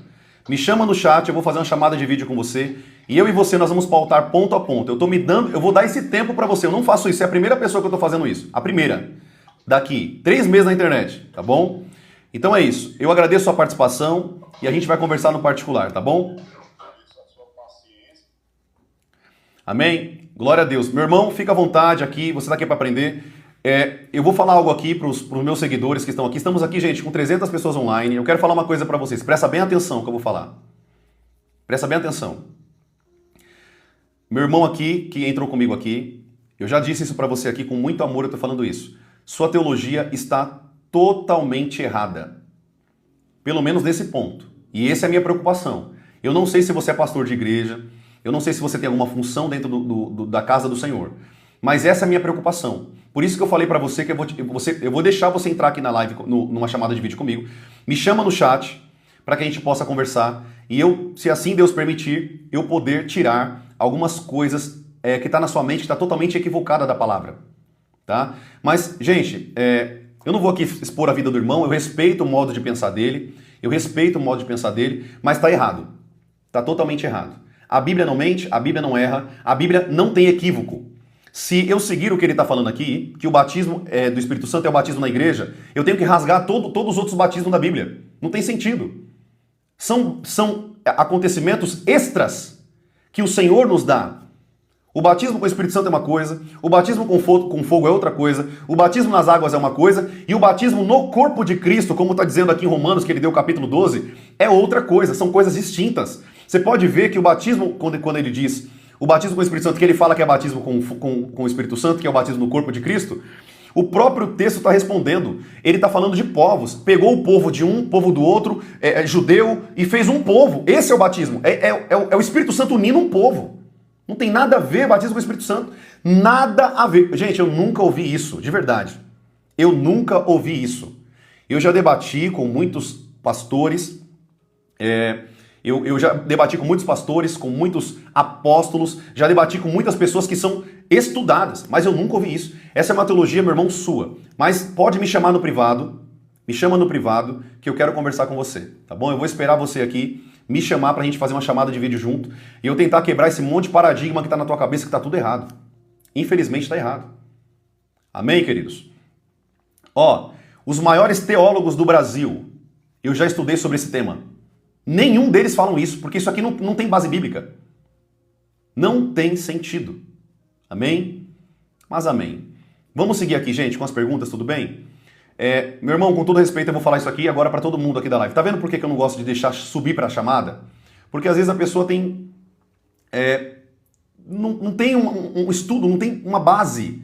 Me chama no chat, eu vou fazer uma chamada de vídeo com você. E eu e você, nós vamos pautar ponto a ponto. Eu vou dar esse tempo pra você. Eu não faço isso, é a primeira pessoa que eu tô fazendo isso. A primeira. Daqui 3 meses na internet, tá bom? Então é isso. Eu agradeço a sua participação e a gente vai conversar no particular, tá bom? Amém? Glória a Deus. Meu irmão, fica à vontade aqui, você tá aqui para aprender. Eu vou falar algo aqui para os meus seguidores que estão aqui. Estamos aqui, gente, com 300 pessoas online. Eu quero falar uma coisa para vocês. Presta bem atenção no que eu vou falar. Presta bem atenção. Meu irmão aqui, que entrou comigo aqui, eu já disse isso para você aqui com muito amor, eu tô falando isso. Sua teologia está totalmente errada. Pelo menos nesse ponto. E essa é a minha preocupação. Eu não sei se você é pastor de igreja, eu não sei se você tem alguma função dentro da casa do Senhor. Mas essa é a minha preocupação. Por isso que eu falei pra você que eu vou deixar você entrar aqui na live, numa chamada de vídeo comigo. Me chama no chat para que a gente possa conversar. E eu, se assim Deus permitir, eu poder tirar algumas coisas que está na sua mente, que está totalmente equivocada da palavra. Tá? Mas, gente, eu não vou aqui expor a vida do irmão, eu respeito o modo de pensar dele, mas está errado. Está totalmente errado. A Bíblia não mente, a Bíblia não erra, a Bíblia não tem equívoco. Se eu seguir o que ele está falando aqui, que o batismo do Espírito Santo é o batismo na igreja, eu tenho que rasgar todos os outros batismos da Bíblia. Não tem sentido. São acontecimentos extras que o Senhor nos dá. O batismo com o Espírito Santo é uma coisa, o batismo com fogo é outra coisa, o batismo nas águas é uma coisa, e o batismo no corpo de Cristo, como está dizendo aqui em Romanos, que ele deu capítulo 12, é outra coisa, são coisas distintas. Você pode ver que o batismo, quando ele diz o batismo com o Espírito Santo, que ele fala que é batismo com o Espírito Santo, que é o batismo no corpo de Cristo, o próprio texto está respondendo. Ele está falando de povos. Pegou o povo de um, povo do outro, judeu, e fez um povo. Esse é o batismo. É o Espírito Santo unindo um povo. Não tem nada a ver batismo com o Espírito Santo. Nada a ver. Gente, eu nunca ouvi isso, de verdade. Eu nunca ouvi isso. Eu já debati com muitos pastores, eu já debati com muitos pastores, com muitos apóstolos, já debati com muitas pessoas que são estudadas, mas eu nunca ouvi isso. Essa é uma teologia, meu irmão, sua. Mas pode me chamar no privado, me chama no privado, que eu quero conversar com você, tá bom? Eu vou esperar você aqui, me chamar pra gente fazer uma chamada de vídeo junto, e eu tentar quebrar esse monte de paradigma que tá na tua cabeça, que tá tudo errado. Infelizmente tá errado. Amém, queridos? Ó, os maiores teólogos do Brasil, eu já estudei sobre esse tema. Nenhum deles falam isso, porque isso aqui não tem base bíblica. Não tem sentido. Amém? Mas amém. Vamos seguir aqui, gente, com as perguntas, tudo bem? Meu irmão, com todo respeito, eu vou falar isso aqui agora para todo mundo aqui da live. Tá vendo por que eu não gosto de deixar subir para a chamada? Porque às vezes a pessoa tem... não tem um estudo, não tem uma base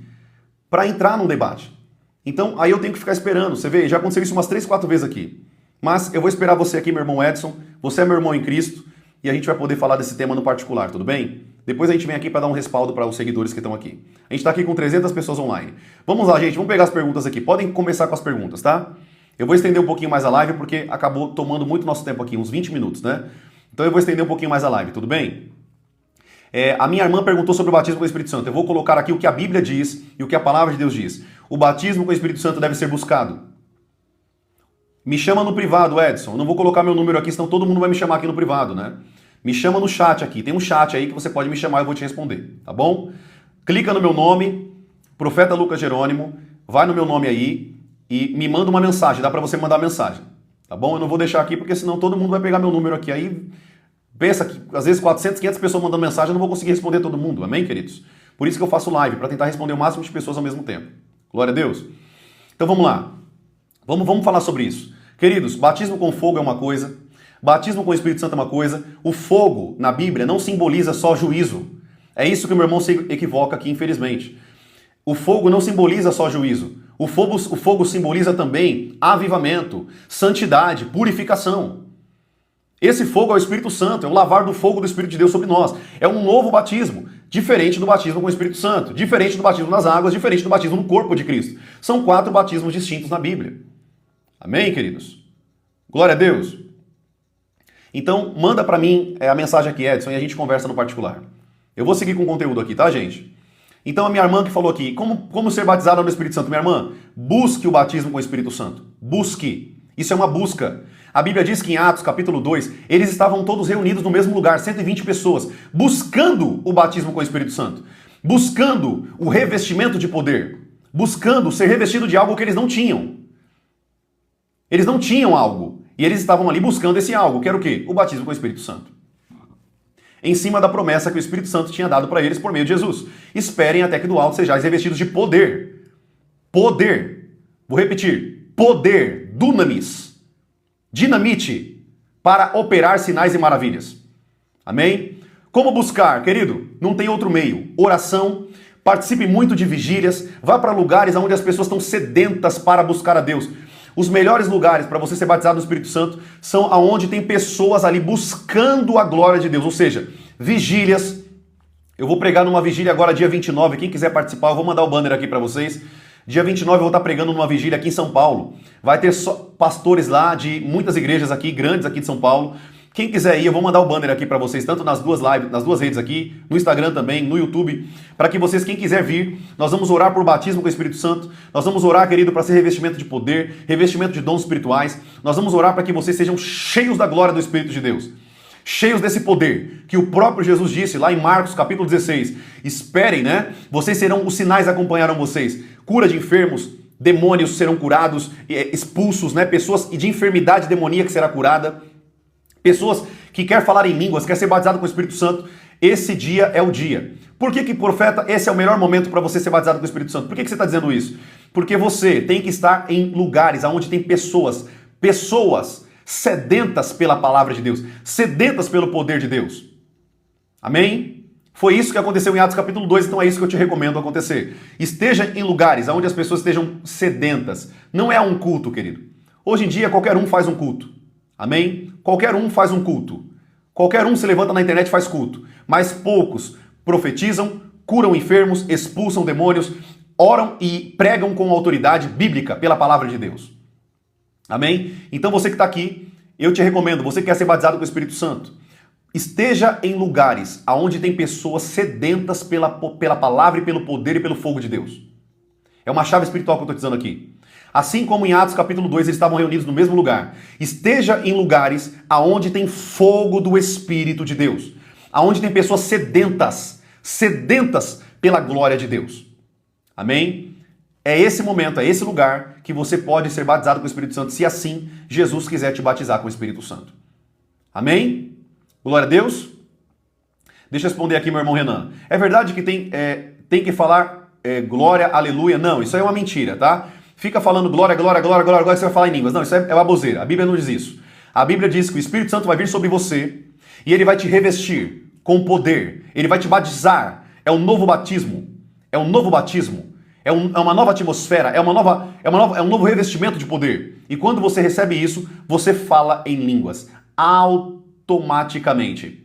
para entrar num debate. Então, aí eu tenho que ficar esperando. Você vê, já aconteceu isso umas 3, 4 vezes aqui. Mas eu vou esperar você aqui, meu irmão Edson. Você é meu irmão em Cristo e a gente vai poder falar desse tema no particular, tudo bem? Depois a gente vem aqui para dar um respaldo para os seguidores que estão aqui. A gente está aqui com 300 pessoas online. Vamos lá, gente, vamos pegar as perguntas aqui. Podem começar com as perguntas, tá? Eu vou estender um pouquinho mais a live porque acabou tomando muito nosso tempo aqui, uns 20 minutos, né? Então eu vou estender um pouquinho mais a live, tudo bem? A minha irmã perguntou sobre o batismo com o Espírito Santo. Eu vou colocar aqui o que a Bíblia diz e o que a palavra de Deus diz. O batismo com o Espírito Santo deve ser buscado. Me chama no privado, Edson. Eu não vou colocar meu número aqui, senão todo mundo vai me chamar aqui no privado, né? Me chama no chat aqui. Tem um chat aí que você pode me chamar e eu vou te responder, tá bom? Clica no meu nome, Profeta Lucas Jerônimo, vai no meu nome aí e me manda uma mensagem. Dá pra você mandar mensagem, tá bom? Eu não vou deixar aqui porque senão todo mundo vai pegar meu número aqui. Aí pensa que às vezes 400, 500 pessoas mandando mensagem, eu não vou conseguir responder todo mundo, amém, queridos? Por isso que eu faço live, para tentar responder o máximo de pessoas ao mesmo tempo. Glória a Deus. Então vamos lá. Vamos falar sobre isso. Queridos, batismo com fogo é uma coisa, batismo com o Espírito Santo é uma coisa. O fogo, na Bíblia, não simboliza só juízo. É isso que o meu irmão se equivoca aqui, infelizmente. O fogo não simboliza só juízo. O fogo simboliza também avivamento, santidade, purificação. Esse fogo é o Espírito Santo, é o lavar do fogo do Espírito de Deus sobre nós. É um novo batismo, diferente do batismo com o Espírito Santo, diferente do batismo nas águas, diferente do batismo no corpo de Cristo. São 4 batismos distintos na Bíblia. Amém, queridos? Glória a Deus. Então, manda pra mim a mensagem aqui, Edson, e a gente conversa no particular. Eu vou seguir com o conteúdo aqui, tá, gente? Então, a minha irmã que falou aqui, como ser batizada no Espírito Santo? Minha irmã, busque o batismo com o Espírito Santo. Busque. Isso é uma busca. A Bíblia diz que em Atos, capítulo 2, eles estavam todos reunidos no mesmo lugar, 120 pessoas, buscando o batismo com o Espírito Santo, buscando o revestimento de poder, buscando ser revestido de algo que eles não tinham. Eles não tinham algo, e eles estavam ali buscando esse algo, que era o quê? O batismo com o Espírito Santo. Em cima da promessa que o Espírito Santo tinha dado para eles por meio de Jesus. Esperem até que do alto sejais revestidos de poder. Poder. Vou repetir. Poder. Dunamis. Dinamite. Para operar sinais e maravilhas. Amém? Como buscar, querido? Não tem outro meio. Oração. Participe muito de vigílias. Vá para lugares onde as pessoas estão sedentas para buscar a Deus. Os melhores lugares para você ser batizado no Espírito Santo são aonde tem pessoas ali buscando a glória de Deus. Ou seja, vigílias. Eu vou pregar numa vigília agora dia 29. Quem quiser participar, eu vou mandar o banner aqui para vocês. Dia 29 eu vou estar pregando numa vigília aqui em São Paulo. Vai ter pastores lá de muitas igrejas aqui, grandes aqui de São Paulo. Quem quiser ir, eu vou mandar o banner aqui para vocês, tanto nas duas lives, nas duas redes aqui, no Instagram também, no YouTube, para que vocês, quem quiser vir, nós vamos orar por batismo com o Espírito Santo, nós vamos orar, querido, para ser revestimento de poder, revestimento de dons espirituais, nós vamos orar para que vocês sejam cheios da glória do Espírito de Deus, cheios desse poder, que o próprio Jesus disse lá em Marcos capítulo 16, esperem, né? Vocês serão, os sinais acompanharão vocês, cura de enfermos, demônios serão curados, expulsos, né? Pessoas de enfermidade demoníaca será curada, pessoas que querem falar em línguas, querem ser batizado com o Espírito Santo, esse dia é o dia. Por que, profeta, esse é o melhor momento para você ser batizado com o Espírito Santo? Por que você está dizendo isso? Porque você tem que estar em lugares onde tem pessoas sedentas pela palavra de Deus, sedentas pelo poder de Deus. Amém? Foi isso que aconteceu em Atos capítulo 2, então é isso que eu te recomendo acontecer. Esteja em lugares onde as pessoas estejam sedentas. Não é um culto, querido. Hoje em dia qualquer um faz um culto. Amém? Qualquer um faz um culto. Qualquer um se levanta na internet e faz culto. Mas poucos profetizam, curam enfermos, expulsam demônios, oram e pregam com autoridade bíblica pela palavra de Deus. Amém? Então você que está aqui, eu te recomendo, você que quer ser batizado com o Espírito Santo, esteja em lugares onde tem pessoas sedentas pela palavra e pelo poder e pelo fogo de Deus. É uma chave espiritual que eu estou dizendo aqui. Assim como em Atos capítulo 2 eles estavam reunidos no mesmo lugar. Esteja em lugares aonde tem fogo do Espírito de Deus. Aonde tem pessoas sedentas pela glória de Deus. Amém? É esse momento, é esse lugar que você pode ser batizado com o Espírito Santo, se assim Jesus quiser te batizar com o Espírito Santo. Amém? Glória a Deus. Deixa eu responder aqui, meu irmão Renan. É verdade que tem que falar glória, aleluia? Não, isso aí é uma mentira, tá? Fica falando glória, glória, glória, glória, agora você vai falar em línguas. Não, isso é baboseira. A Bíblia não diz isso. A Bíblia diz que o Espírito Santo vai vir sobre você e ele vai te revestir com poder. Ele vai te batizar. É um novo batismo. É um novo batismo. É uma nova atmosfera. É um novo revestimento de poder. E quando você recebe isso, você fala em línguas. Automaticamente.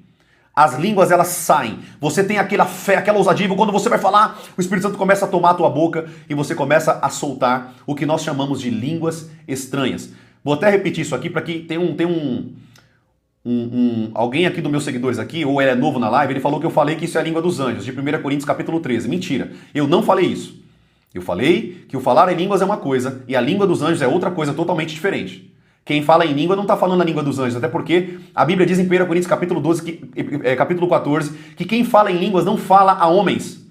As línguas, elas saem. Você tem aquela fé, aquela ousadia. Quando você vai falar, o Espírito Santo começa a tomar a tua boca e você começa a soltar o que nós chamamos de línguas estranhas. Vou até repetir isso aqui para que tem alguém aqui dos meus seguidores aqui, ou ele é novo na live, ele falou que eu falei que isso é a língua dos anjos, de 1 Coríntios capítulo 13. Mentira, eu não falei isso. Eu falei que o falar em línguas é uma coisa e a língua dos anjos é outra coisa totalmente diferente. Quem fala em língua não está falando a língua dos anjos, até porque a Bíblia diz em 1 Coríntios capítulo 12, capítulo 14, que quem fala em línguas não fala a homens,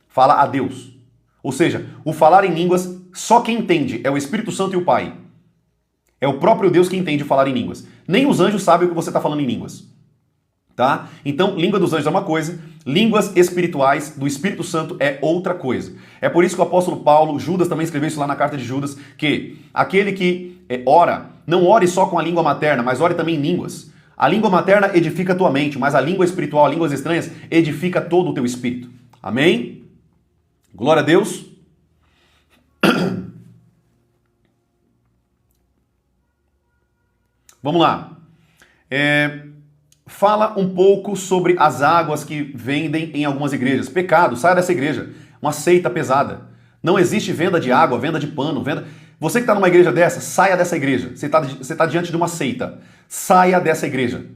fala a Deus. Ou seja, o falar em línguas, só quem entende é o Espírito Santo e o Pai. É o próprio Deus que entende o falar em línguas. Nem os anjos sabem o que você está falando em línguas. Tá? Então, língua dos anjos é uma coisa, línguas espirituais do Espírito Santo é outra coisa. É por isso que o apóstolo Paulo, Judas também escreveu isso lá na carta de Judas, que aquele que ora, não ore só com a língua materna, mas ore também em línguas. A língua materna edifica a tua mente, mas a língua espiritual, línguas estranhas, edifica todo o teu espírito. Amém? Glória a Deus. Vamos lá. Fala um pouco sobre as águas que vendem em algumas igrejas. Pecado, saia dessa igreja. Uma seita pesada. Não existe venda de água, venda de pano, venda... Você que está numa igreja dessa, saia dessa igreja. Você está diante de uma seita. Saia dessa igreja.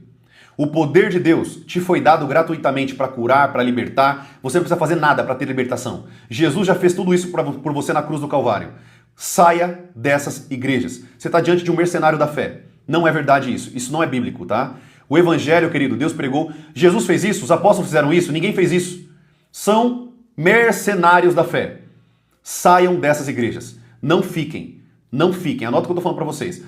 O poder de Deus te foi dado gratuitamente para curar, para libertar. Você não precisa fazer nada para ter libertação. Jesus já fez tudo isso por você na cruz do Calvário. Saia dessas igrejas. Você está diante de um mercenário da fé. Não é verdade isso. Isso não é bíblico, tá? O evangelho, querido, Deus pregou. Jesus fez isso, os apóstolos fizeram isso, ninguém fez isso. São mercenários da fé. Saiam dessas igrejas. Não fiquem. Não fiquem. Anota o que eu estou falando para vocês.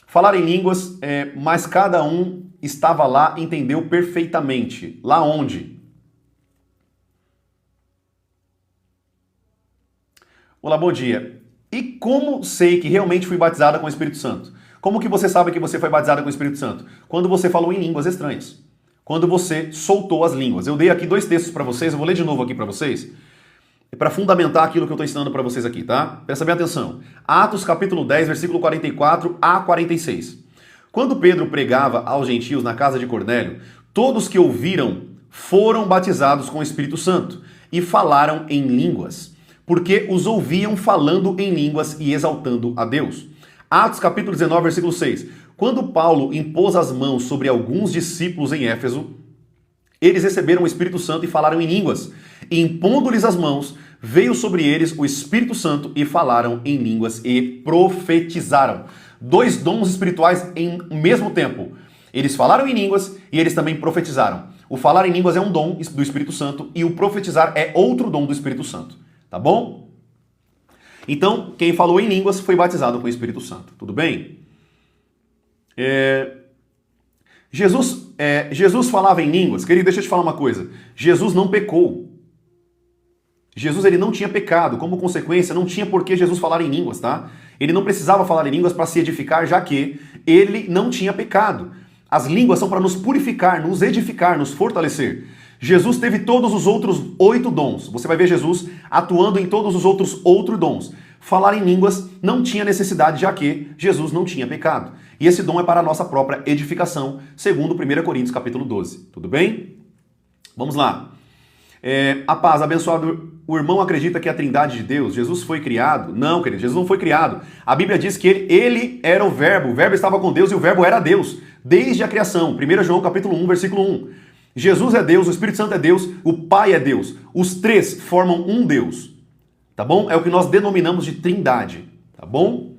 Falar em línguas, mas cada um estava lá, entendeu perfeitamente. Lá onde? Olá, bom dia. E como sei que realmente fui batizada com o Espírito Santo? Como que você sabe que você foi batizada com o Espírito Santo? Quando você falou em línguas estranhas. Quando você soltou as línguas. Eu dei aqui 2 textos para vocês, eu vou ler de novo aqui para vocês, para fundamentar aquilo que eu estou ensinando para vocês aqui, tá? Presta bem atenção. Atos capítulo 10, versículo 44 a 46. Quando Pedro pregava aos gentios na casa de Cornélio, todos que ouviram foram batizados com o Espírito Santo e falaram em línguas, porque os ouviam falando em línguas e exaltando a Deus. Atos capítulo 19, versículo 6. Quando Paulo impôs as mãos sobre alguns discípulos em Éfeso, eles receberam o Espírito Santo e falaram em línguas. E impondo-lhes as mãos, veio sobre eles o Espírito Santo e falaram em línguas e profetizaram. 2 dons espirituais em mesmo tempo. Eles falaram em línguas e eles também profetizaram. O falar em línguas é um dom do Espírito Santo e o profetizar é outro dom do Espírito Santo. Tá bom? Então, quem falou em línguas foi batizado com o Espírito Santo. Tudo bem? Jesus falava em línguas. Querido, deixa eu te falar uma coisa. Jesus não pecou. Jesus ele não tinha pecado. Como consequência, não tinha por que Jesus falar em línguas, tá? Ele não precisava falar em línguas para se edificar, já que ele não tinha pecado. As línguas são para nos purificar, nos edificar, nos fortalecer. Jesus teve todos os outros 8 dons. Você vai ver Jesus atuando em todos os outros dons. Falar em línguas não tinha necessidade, já que Jesus não tinha pecado. E esse dom é para a nossa própria edificação, segundo 1 Coríntios capítulo 12. Tudo bem? Vamos lá. A paz, abençoado. O irmão acredita que a trindade de Deus, Jesus foi criado? Não, querido, Jesus não foi criado. A Bíblia diz que ele era o verbo estava com Deus e o verbo era Deus, desde a criação. 1 João capítulo 1, versículo 1. Jesus é Deus, o Espírito Santo é Deus, o Pai é Deus. Os 3 formam um Deus, tá bom? É o que nós denominamos de trindade, tá bom?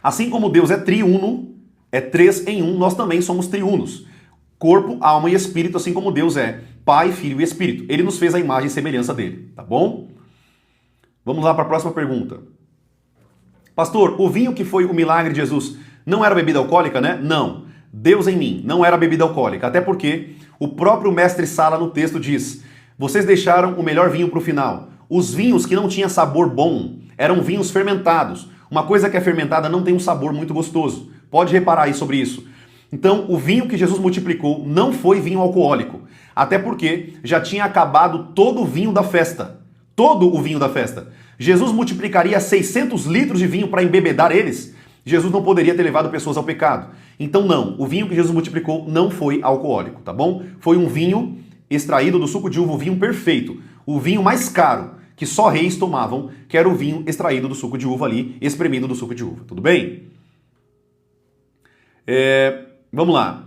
Assim como Deus é triuno, é 3 em 1, nós também somos triunos. Corpo, alma e espírito, assim como Deus é Pai, Filho e Espírito. Ele nos fez a imagem e semelhança dele, tá bom? Vamos lá para a próxima pergunta. Pastor, o vinho que foi o milagre de Jesus não era bebida alcoólica, né? Não. Deus em mim não era bebida alcoólica, até porque o próprio mestre Sala no texto diz: vocês deixaram o melhor vinho para o final. Os vinhos que não tinham sabor bom eram vinhos fermentados. Uma coisa que é fermentada não tem um sabor muito gostoso. Pode reparar aí sobre isso. Então, o vinho que Jesus multiplicou não foi vinho alcoólico, até porque já tinha acabado todo o vinho da festa. Todo o vinho da festa. Jesus multiplicaria 600 litros de vinho para embebedar eles? Jesus não poderia ter levado pessoas ao pecado. Então não, o vinho que Jesus multiplicou não foi alcoólico, tá bom? Foi um vinho extraído do suco de uva, o vinho perfeito, o vinho mais caro, que só reis tomavam, que era o vinho extraído do suco de uva ali, espremido do suco de uva, tudo bem? Vamos lá.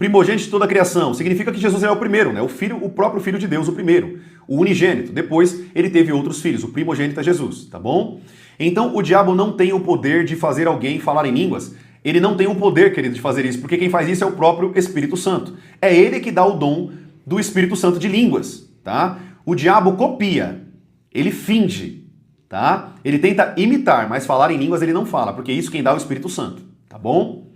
Primogênito de toda a criação. Significa que Jesus é o primeiro, né? O próprio Filho de Deus, o primeiro. O unigênito. Depois ele teve outros filhos. O primogênito é Jesus, tá bom? Então o diabo não tem o poder de fazer alguém falar em línguas. Ele não tem o poder, querido, de fazer isso, porque quem faz isso é o próprio Espírito Santo. É ele que dá o dom do Espírito Santo de línguas, tá? O diabo copia, ele finge, tá? Ele tenta imitar, mas falar em línguas ele não fala, porque é isso quem dá é o Espírito Santo, tá bom?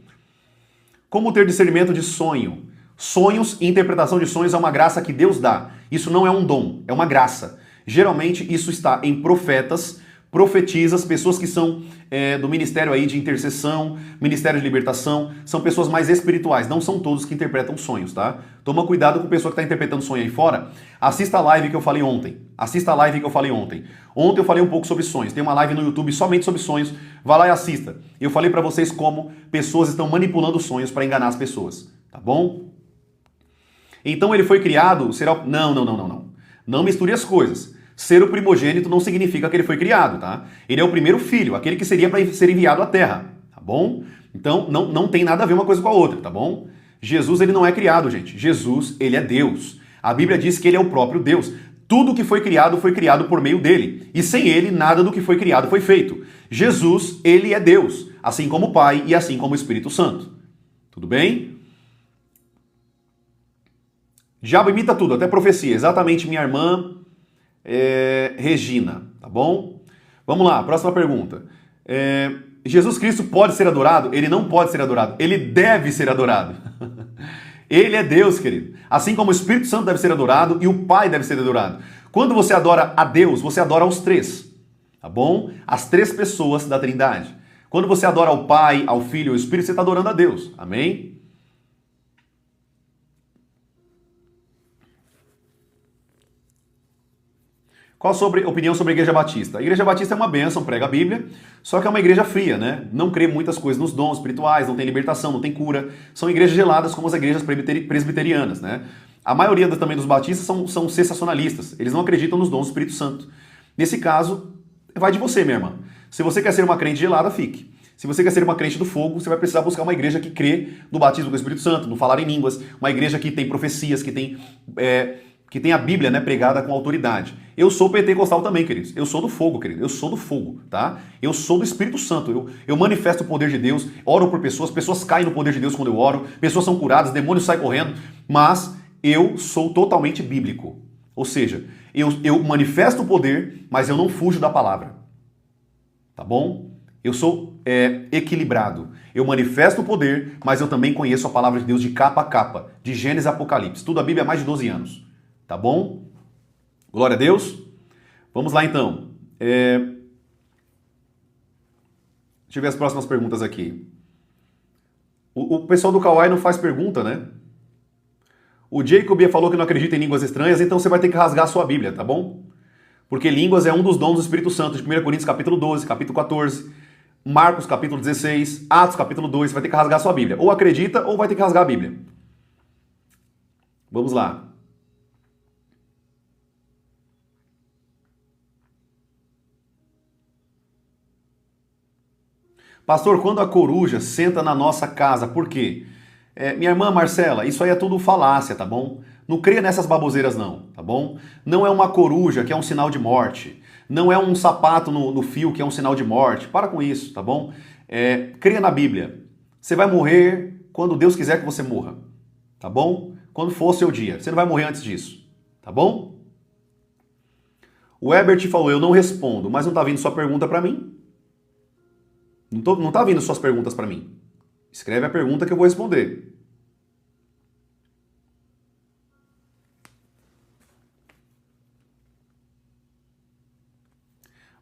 Como ter discernimento de sonho? Sonhos e interpretação de sonhos é uma graça que Deus dá. Isso não é um dom, é uma graça. Geralmente isso está em profetas, profetisas, pessoas que são do ministério aí de intercessão, ministério de libertação, são pessoas mais espirituais, não são todos que interpretam sonhos, tá? Toma cuidado com a pessoa que está interpretando sonho aí fora. Assista a live que eu falei ontem. Ontem eu falei um pouco sobre sonhos. Tem uma live no YouTube somente sobre sonhos. Vá lá e assista. Eu falei para vocês como pessoas estão manipulando sonhos para enganar as pessoas, tá bom? Então ele foi criado, será... Não. Não misture as coisas. Ser o primogênito não significa que ele foi criado, tá? Ele é o primeiro filho, aquele que seria para ser enviado à terra, tá bom? Então não tem nada a ver uma coisa com a outra, tá bom? Jesus, ele não é criado, gente. Jesus, ele é Deus. A Bíblia diz que ele é o próprio Deus. Tudo que foi criado por meio dele. E sem ele, nada do que foi criado foi feito. Jesus, ele é Deus, assim como o Pai e assim como o Espírito Santo. Tudo bem? Diabo imita tudo, até profecia. Exatamente, minha irmã Regina, tá bom? Vamos lá, próxima pergunta. Jesus Cristo pode ser adorado? Ele não pode ser adorado, ele deve ser adorado. Ele é Deus, querido. Assim como o Espírito Santo deve ser adorado e o Pai deve ser adorado. Quando você adora a Deus, você adora os três, tá bom? As três pessoas da Trindade. Quando você adora ao Pai, ao Filho e ao Espírito, você está adorando a Deus, amém? Qual a opinião sobre a Igreja Batista? A Igreja Batista é uma bênção, prega a Bíblia, só que é uma igreja fria, né? Não crê muitas coisas nos dons espirituais, não tem libertação, não tem cura. São igrejas geladas como as igrejas presbiterianas, né? A maioria também dos batistas são sensacionalistas. Eles não acreditam nos dons do Espírito Santo. Nesse caso, vai de você, minha irmã. Se você quer ser uma crente gelada, fique. Se você quer ser uma crente do fogo, você vai precisar buscar uma igreja que crê no batismo do Espírito Santo, no falar em línguas, uma igreja que tem profecias, que tem a Bíblia, né, pregada com autoridade. Eu sou pentecostal também, queridos. Eu sou do fogo, querido. Eu sou do fogo, tá? Eu sou do Espírito Santo. Eu manifesto o poder de Deus, oro por pessoas caem no poder de Deus quando eu oro, pessoas são curadas, demônios saem correndo, mas eu sou totalmente bíblico. Ou seja, eu manifesto o poder, mas eu não fujo da palavra. Tá bom? Eu sou equilibrado. Eu manifesto o poder, mas eu também conheço a palavra de Deus de capa a capa, de Gênesis a Apocalipse. Estudo a Bíblia há mais de 12 anos. Tá bom? Glória a Deus. Vamos lá então. Deixa eu ver as próximas perguntas aqui. O pessoal do Kauai não faz pergunta, né? O Jacob falou que não acredita em línguas estranhas, então você vai ter que rasgar a sua Bíblia, tá bom? Porque línguas é um dos dons do Espírito Santo, de 1 Coríntios capítulo 12, capítulo 14, Marcos capítulo 16, Atos capítulo 2, você vai ter que rasgar a sua Bíblia. Ou acredita ou vai ter que rasgar a Bíblia. Vamos lá. Pastor, quando a coruja senta na nossa casa, por quê? Minha irmã Marcela, isso aí é tudo falácia, tá bom? Não creia nessas baboseiras não, tá bom? Não é uma coruja que é um sinal de morte. Não é um sapato no fio que é um sinal de morte. Para com isso, tá bom? Creia na Bíblia. Você vai morrer quando Deus quiser que você morra, tá bom? Quando for o seu dia. Você não vai morrer antes disso, tá bom? O Herbert falou, eu não respondo, mas não tá vindo sua pergunta para mim? Não tá vindo suas perguntas para mim. Escreve a pergunta que eu vou responder.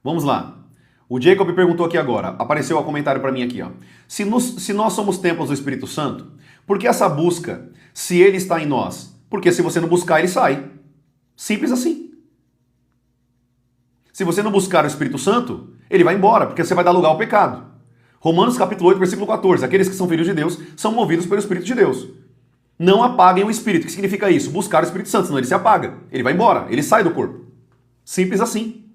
Vamos lá. O Jacob perguntou aqui agora. Apareceu o comentário para mim aqui, ó. Se nós somos templos do Espírito Santo, por que essa busca se ele está em nós? Porque se você não buscar, ele sai. Simples assim. Se você não buscar o Espírito Santo, ele vai embora, porque você vai dar lugar ao pecado. Romanos capítulo 8, versículo 14. Aqueles que são filhos de Deus são movidos pelo Espírito de Deus. Não apaguem o Espírito. O que significa isso? Buscar o Espírito Santo, senão ele se apaga. Ele vai embora, ele sai do corpo. Simples assim.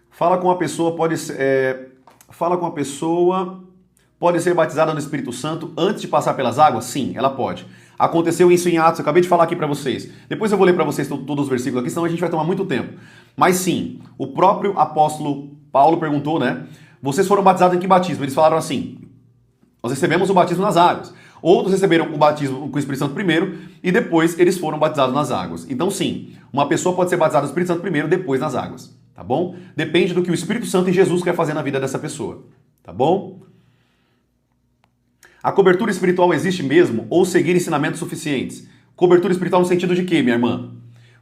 Fala com a pessoa, pode ser... Fala com a pessoa, pode ser batizada no Espírito Santo antes de passar pelas águas? Sim, ela pode. Aconteceu isso em Atos, eu acabei de falar aqui para vocês. Depois eu vou ler para vocês todos os versículos aqui, senão a gente vai tomar muito tempo. Mas sim, o próprio apóstolo Paulo perguntou, né? Vocês foram batizados em que batismo? Eles falaram assim, nós recebemos o batismo nas águas. Outros receberam o batismo com o Espírito Santo primeiro e depois eles foram batizados nas águas. Então sim, uma pessoa pode ser batizada no Espírito Santo primeiro, depois nas águas. Tá bom? Depende do que o Espírito Santo e Jesus quer fazer na vida dessa pessoa. Tá bom? A cobertura espiritual existe mesmo ou seguir ensinamentos suficientes? Cobertura espiritual no sentido de quê, minha irmã?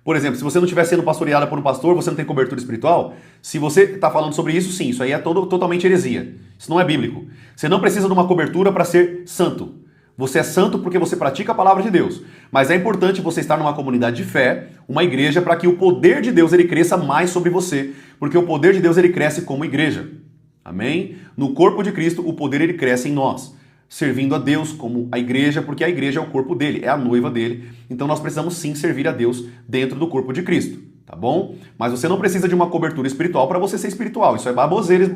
Por exemplo, se você não estiver sendo pastoreada por um pastor, você não tem cobertura espiritual? Se você está falando sobre isso, sim, isso aí é totalmente heresia. Isso não é bíblico. Você não precisa de uma cobertura para ser santo. Você é santo porque você pratica a palavra de Deus. Mas é importante você estar numa comunidade de fé, uma igreja, para que o poder de Deus ele cresça mais sobre você. Porque o poder de Deus ele cresce como igreja. Amém? No corpo de Cristo, o poder ele cresce em nós. Servindo a Deus como a igreja, porque a igreja é o corpo dele, é a noiva dele. Então nós precisamos sim servir a Deus dentro do corpo de Cristo. Tá bom? Mas você não precisa de uma cobertura espiritual para você ser espiritual. Isso é baboseira.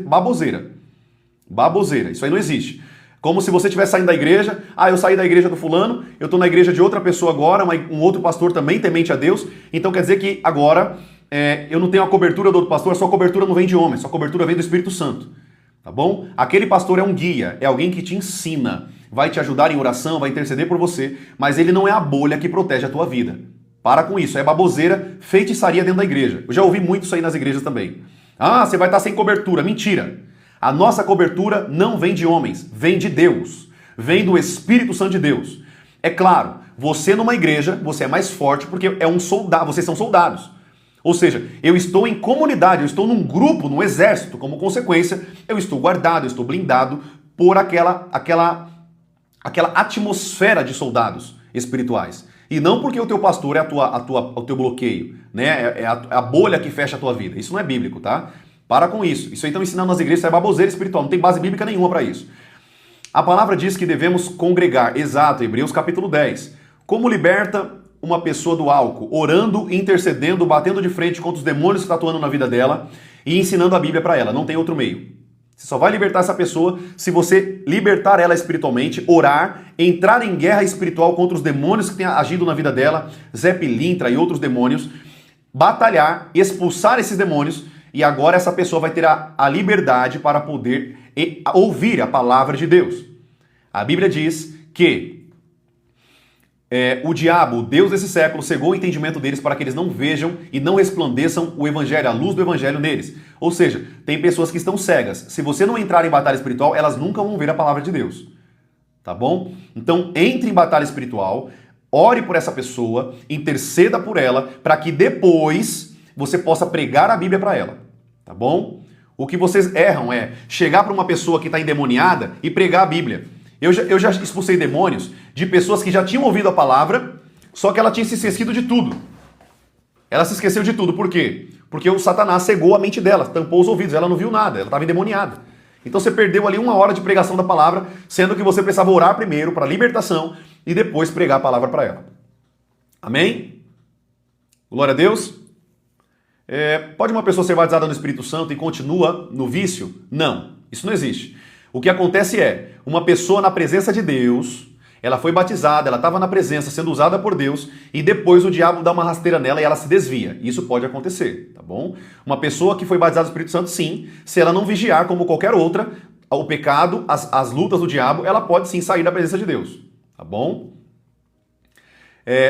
Baboseira. Isso aí não existe. Como se você estivesse saindo da igreja, eu saí da igreja do fulano, eu estou na igreja de outra pessoa agora, um outro pastor também temente a Deus, então quer dizer que agora eu não tenho a cobertura do outro pastor, a sua cobertura não vem de homem, a sua cobertura vem do Espírito Santo, tá bom? Aquele pastor é um guia, é alguém que te ensina, vai te ajudar em oração, vai interceder por você, mas ele não é a bolha que protege a tua vida. Para com isso, é baboseira, feitiçaria dentro da igreja. Eu já ouvi muito isso aí nas igrejas também. Você vai estar sem cobertura, mentira. A nossa cobertura não vem de homens, vem de Deus, vem do Espírito Santo de Deus. É claro, você numa igreja, você é mais forte porque é um soldado, vocês são soldados. Ou seja, eu estou em comunidade, eu estou num grupo, num exército, como consequência, eu estou guardado, eu estou blindado por aquela atmosfera de soldados espirituais. E não porque o teu pastor é o teu bloqueio, né? É a bolha que fecha a tua vida. Isso não é bíblico, tá? Para com isso. Isso aí estão ensinando nas igrejas, isso é baboseira espiritual, não tem base bíblica nenhuma para isso. A palavra diz que devemos congregar, exato, Hebreus capítulo 10. Como liberta uma pessoa do álcool? Orando, intercedendo, batendo de frente contra os demônios que estão atuando na vida dela e ensinando a Bíblia para ela, não tem outro meio. Você só vai libertar essa pessoa se você libertar ela espiritualmente, orar, entrar em guerra espiritual contra os demônios que têm agido na vida dela, Zé Pilintra e outros demônios, batalhar, expulsar esses demônios. E agora essa pessoa vai ter a liberdade para poder ouvir a palavra de Deus. A Bíblia diz que o diabo, o Deus desse século, cegou o entendimento deles para que eles não vejam e não resplandeçam o evangelho, a luz do evangelho neles. Ou seja, tem pessoas que estão cegas. Se você não entrar em batalha espiritual, elas nunca vão ver a palavra de Deus. Tá bom? Então, entre em batalha espiritual, ore por essa pessoa, interceda por ela, para que depois você possa pregar a Bíblia para ela. Tá bom? O que vocês erram é chegar para uma pessoa que está endemoniada e pregar a Bíblia. Eu já expulsei demônios de pessoas que já tinham ouvido a palavra, só que ela tinha se esquecido de tudo. Ela se esqueceu de tudo. Por quê? Porque o Satanás cegou a mente dela, tampou os ouvidos, ela não viu nada, ela estava endemoniada. Então você perdeu ali 1 hora de pregação da palavra, sendo que você precisava orar primeiro para a libertação e depois pregar a palavra para ela. Amém? Glória a Deus. Pode uma pessoa ser batizada no Espírito Santo e continua no vício? Não, isso não existe. O que acontece é, uma pessoa na presença de Deus, ela foi batizada, ela estava na presença, sendo usada por Deus, e depois o diabo dá uma rasteira nela e ela se desvia. Isso pode acontecer, tá bom? Uma pessoa que foi batizada no Espírito Santo, sim, se ela não vigiar como qualquer outra, o pecado, as lutas do diabo, ela pode sim sair da presença de Deus, tá bom?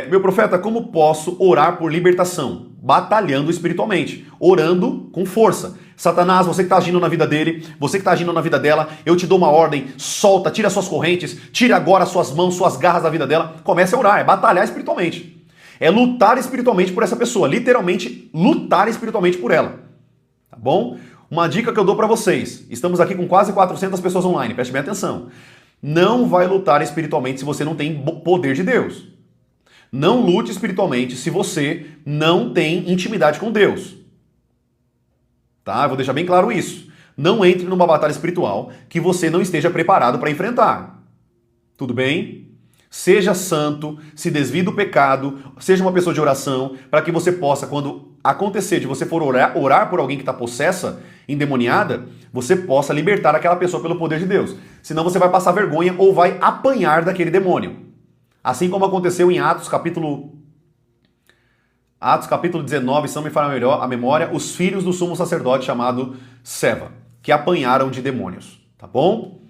Meu profeta, como posso orar por libertação? Batalhando espiritualmente, orando com força. Satanás, você que está agindo na vida dele, você que está agindo na vida dela, eu te dou uma ordem, solta, tira suas correntes, tira agora suas mãos, suas garras da vida dela, comece a orar, é batalhar espiritualmente. É lutar espiritualmente por essa pessoa, literalmente lutar espiritualmente por ela. Tá bom? Uma dica que eu dou para vocês, estamos aqui com quase 400 pessoas online, preste bem atenção. Não vai lutar espiritualmente se você não tem poder de Deus. Não lute espiritualmente se você não tem intimidade com Deus. Tá? Eu vou deixar bem claro isso. Não entre numa batalha espiritual que você não esteja preparado para enfrentar. Tudo bem? Seja santo, se desvie do pecado, seja uma pessoa de oração, para que você possa, quando acontecer de você for orar por alguém que está possessa, endemoniada, você possa libertar aquela pessoa pelo poder de Deus. Senão você vai passar vergonha ou vai apanhar daquele demônio. Assim como aconteceu em Atos capítulo 19, se não me falha a memória, os filhos do sumo sacerdote chamado Seva, que apanharam de demônios, tá bom?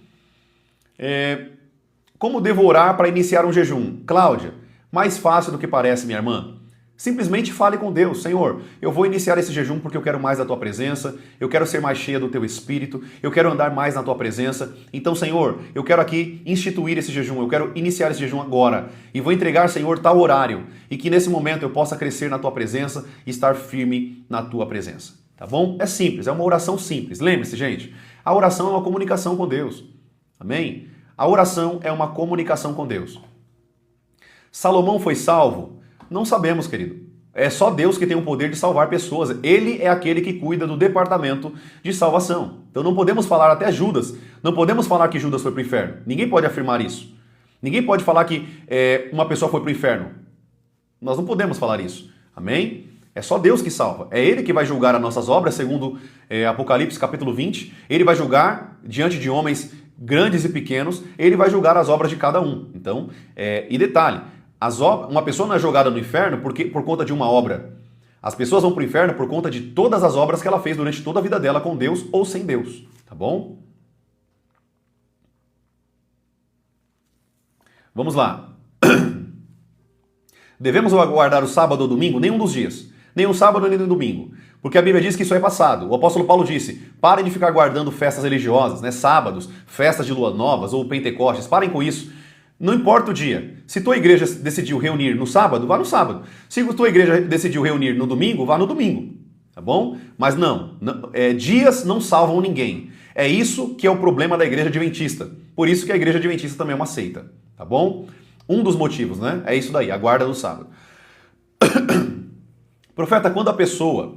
Como devo orar para iniciar um jejum? Cláudia, mais fácil do que parece, minha irmã. Simplesmente fale com Deus. Senhor, eu vou iniciar esse jejum porque eu quero mais da tua presença, eu quero ser mais cheia do teu espírito, eu quero andar mais na tua presença. Então, Senhor, eu quero aqui instituir esse jejum, eu quero iniciar esse jejum agora e vou entregar, Senhor, tal horário e que nesse momento eu possa crescer na tua presença e estar firme na tua presença. Tá bom? É simples, é uma oração simples. Lembre-se, gente, a oração é uma comunicação com Deus. Amém? A oração é uma comunicação com Deus. Salomão foi salvo? Não sabemos, querido. É só Deus que tem o poder de salvar pessoas. Ele é aquele que cuida do departamento de salvação. Então não podemos falar até Judas. Não podemos falar que Judas foi para o inferno. Ninguém pode afirmar isso. Ninguém pode falar que uma pessoa foi para o inferno. Nós não podemos falar isso. Amém? É só Deus que salva. É Ele que vai julgar as nossas obras, segundo Apocalipse capítulo 20. Ele vai julgar diante de homens grandes e pequenos. Ele vai julgar as obras de cada um. Então, e detalhe, uma pessoa não é jogada no inferno por conta de uma obra. As pessoas vão para o inferno por conta de todas as obras que ela fez durante toda a vida dela com Deus ou sem Deus. Tá bom? Vamos lá. Devemos aguardar o sábado ou domingo? Nenhum dos dias. Nem o sábado nem o domingo. Porque a Bíblia diz que isso é passado. O apóstolo Paulo disse, parem de ficar guardando festas religiosas, né? Sábados, festas de lua novas ou pentecostes. Parem com isso. Não importa o dia. Se tua igreja decidiu reunir no sábado, vá no sábado. Se tua igreja decidiu reunir no domingo, vá no domingo. Tá bom? Mas dias não salvam ninguém. É isso que é o problema da igreja adventista. Por isso que a igreja adventista também é uma seita. Tá bom? Um dos motivos, né? É isso daí, a guarda do sábado. Profeta, quando a pessoa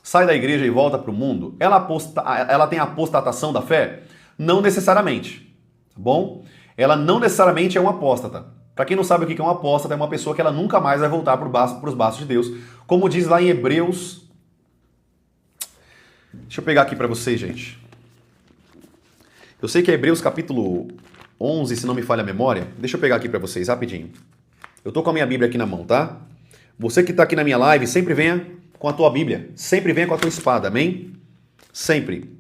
sai da igreja e volta para o mundo, ela tem apostatação da fé? Não necessariamente. Tá bom? Ela não necessariamente é um apóstata. Para quem não sabe o que é um apóstata, é uma pessoa que ela nunca mais vai voltar para os braços de Deus, como diz lá em Hebreus. Deixa eu pegar aqui para vocês, gente. Eu sei que é Hebreus capítulo 11, se não me falha a memória. Deixa eu pegar aqui para vocês, rapidinho. Eu tô com a minha Bíblia aqui na mão, tá? Você que está aqui na minha live, sempre venha com a tua Bíblia. Sempre venha com a tua espada, amém? Sempre.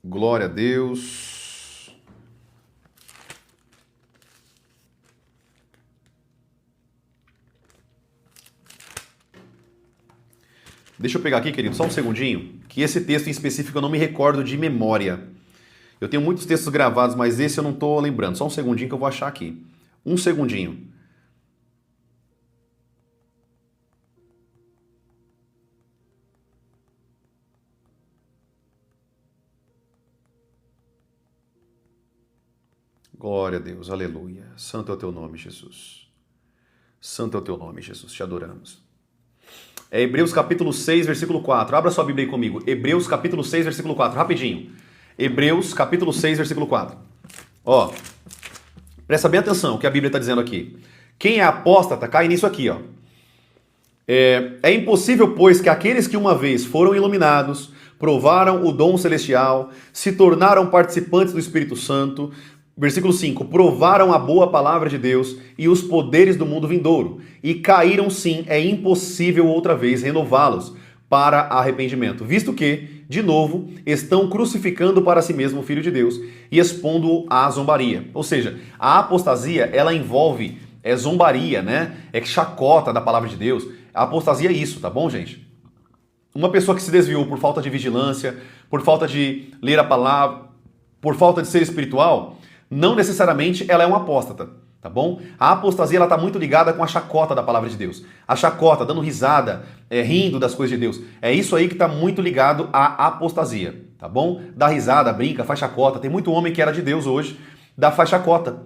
Glória a Deus. Deixa eu pegar aqui, querido, só um segundinho, que esse texto em específico eu não me recordo de memória. Eu tenho muitos textos gravados, mas esse eu não estou lembrando. Só um segundinho que eu vou achar aqui. Um segundinho. Glória a Deus, aleluia. Santo é o teu nome, Jesus. Santo é o teu nome, Jesus. Te adoramos. É Hebreus capítulo 6, versículo 4. Abra sua Bíblia aí comigo. Hebreus capítulo 6, versículo 4. Rapidinho. Hebreus capítulo 6, versículo 4. Ó, presta bem atenção o que a Bíblia está dizendo aqui. Quem é apóstata cai nisso aqui, ó. É impossível, pois, que aqueles que uma vez foram iluminados, provaram o dom celestial, se tornaram participantes do Espírito Santo. Versículo 5, provaram a boa palavra de Deus e os poderes do mundo vindouro, e caíram sim, é impossível outra vez renová-los para arrependimento, visto que, de novo, estão crucificando para si mesmo o Filho de Deus e expondo-o à zombaria. Ou seja, a apostasia, ela envolve zombaria, né? É chacota da palavra de Deus. A apostasia é isso, tá bom, gente? Uma pessoa que se desviou por falta de vigilância, por falta de ler a palavra, por falta de ser espiritual, não necessariamente ela é um apóstata, tá bom? A apostasia ela está muito ligada com a chacota da palavra de Deus. A chacota, dando risada, rindo das coisas de Deus. É isso aí que está muito ligado à apostasia, tá bom? Dá risada, brinca, faz chacota. Tem muito homem que era de Deus hoje, faz chacota.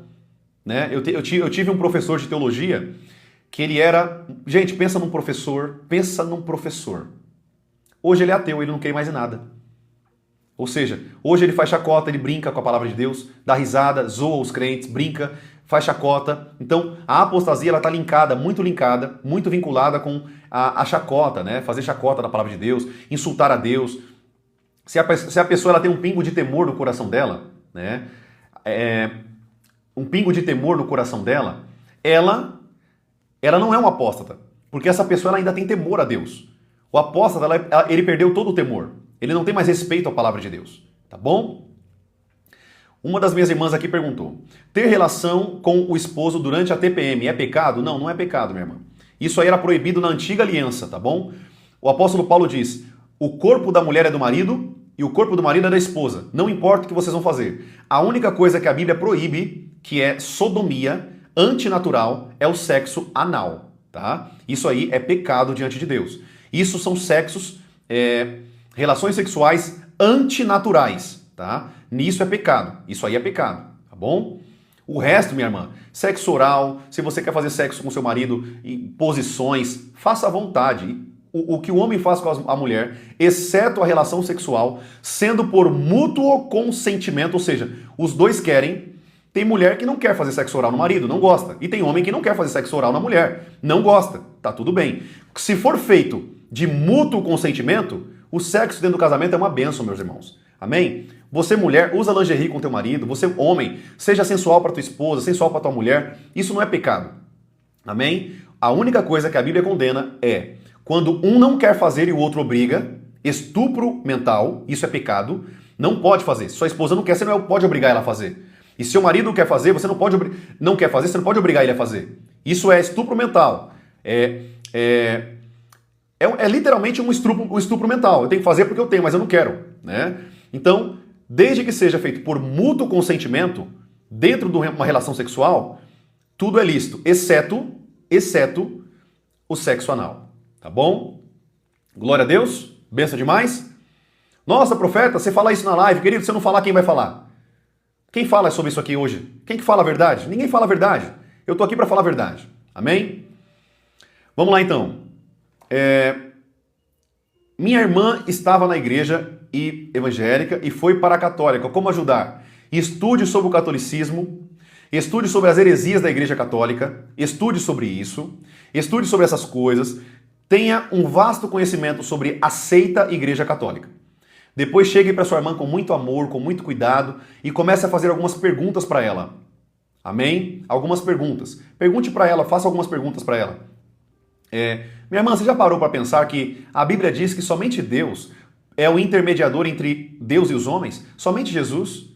Né? Eu tive um professor de teologia que ele era... Gente, pensa num professor. Hoje ele é ateu, ele não quer mais em nada. Ou seja, hoje ele faz chacota, ele brinca com a palavra de Deus, dá risada, zoa os crentes, brinca, faz chacota. Então, a apostasia ela está linkada, muito vinculada com a chacota, né? Fazer chacota da palavra de Deus, insultar a Deus. Se a pessoa ela tem um pingo de temor no coração dela, né? Um pingo de temor no coração dela, ela não é um apóstata, porque essa pessoa ela ainda tem temor a Deus. O apóstata, ele perdeu todo o temor. Ele não tem mais respeito à palavra de Deus, tá bom? Uma das minhas irmãs aqui perguntou: ter relação com o esposo durante a TPM é pecado? Não, não é pecado, minha irmã. Isso aí era proibido na antiga aliança, tá bom? O apóstolo Paulo diz: o corpo da mulher é do marido e o corpo do marido é da esposa. Não importa o que vocês vão fazer. A única coisa que a Bíblia proíbe, que é sodomia, antinatural, é o sexo anal, tá? Isso aí é pecado diante de Deus. Isso são relações sexuais antinaturais, tá? Nisso é pecado. Isso aí é pecado, tá bom? O resto, minha irmã, sexo oral, se você quer fazer sexo com seu marido em posições, faça à vontade. O que o homem faz com a mulher, exceto a relação sexual, sendo por mútuo consentimento, ou seja, os dois querem. Tem mulher que não quer fazer sexo oral no marido, não gosta. E tem homem que não quer fazer sexo oral na mulher, não gosta. Tá tudo bem. Se for feito de mútuo consentimento, o sexo dentro do casamento é uma bênção, meus irmãos. Amém? Você, mulher, usa lingerie com teu marido. Você, homem, seja sensual para tua esposa, sensual para tua mulher. Isso não é pecado. Amém? A única coisa que a Bíblia condena é quando um não quer fazer e o outro obriga. Estupro mental, isso é pecado. Não pode fazer. Se sua esposa não quer, você não pode obrigar ela a fazer. E se seu marido não quer fazer, você não quer fazer, você não pode obrigar ele a fazer. Isso é estupro mental. É literalmente um estupro mental. Eu tenho que fazer porque eu tenho, mas eu não quero, né? Então, desde que seja feito por mútuo consentimento, dentro de uma relação sexual, tudo é lícito, exceto o sexo anal. Tá bom? Glória a Deus. Benção demais. Nossa, profeta, você fala isso na live. Querido, se eu não falar, quem vai falar? Quem fala sobre isso aqui hoje? Quem que fala a verdade? Ninguém fala a verdade. Eu tô aqui para falar a verdade. Amém? Vamos lá então. Minha irmã estava na igreja evangélica e foi para a católica. Como ajudar? Estude sobre o catolicismo, estude sobre as heresias da igreja católica, estude sobre isso, estude sobre essas coisas, tenha um vasto conhecimento sobre a seita igreja católica. Depois chegue para sua irmã com muito amor, com muito cuidado e comece a fazer algumas perguntas para ela. Amém? Algumas perguntas. Pergunte para ela, faça algumas perguntas para ela. Minha irmã, você já parou para pensar que a Bíblia diz que somente Deus é o intermediador entre Deus e os homens? Somente Jesus?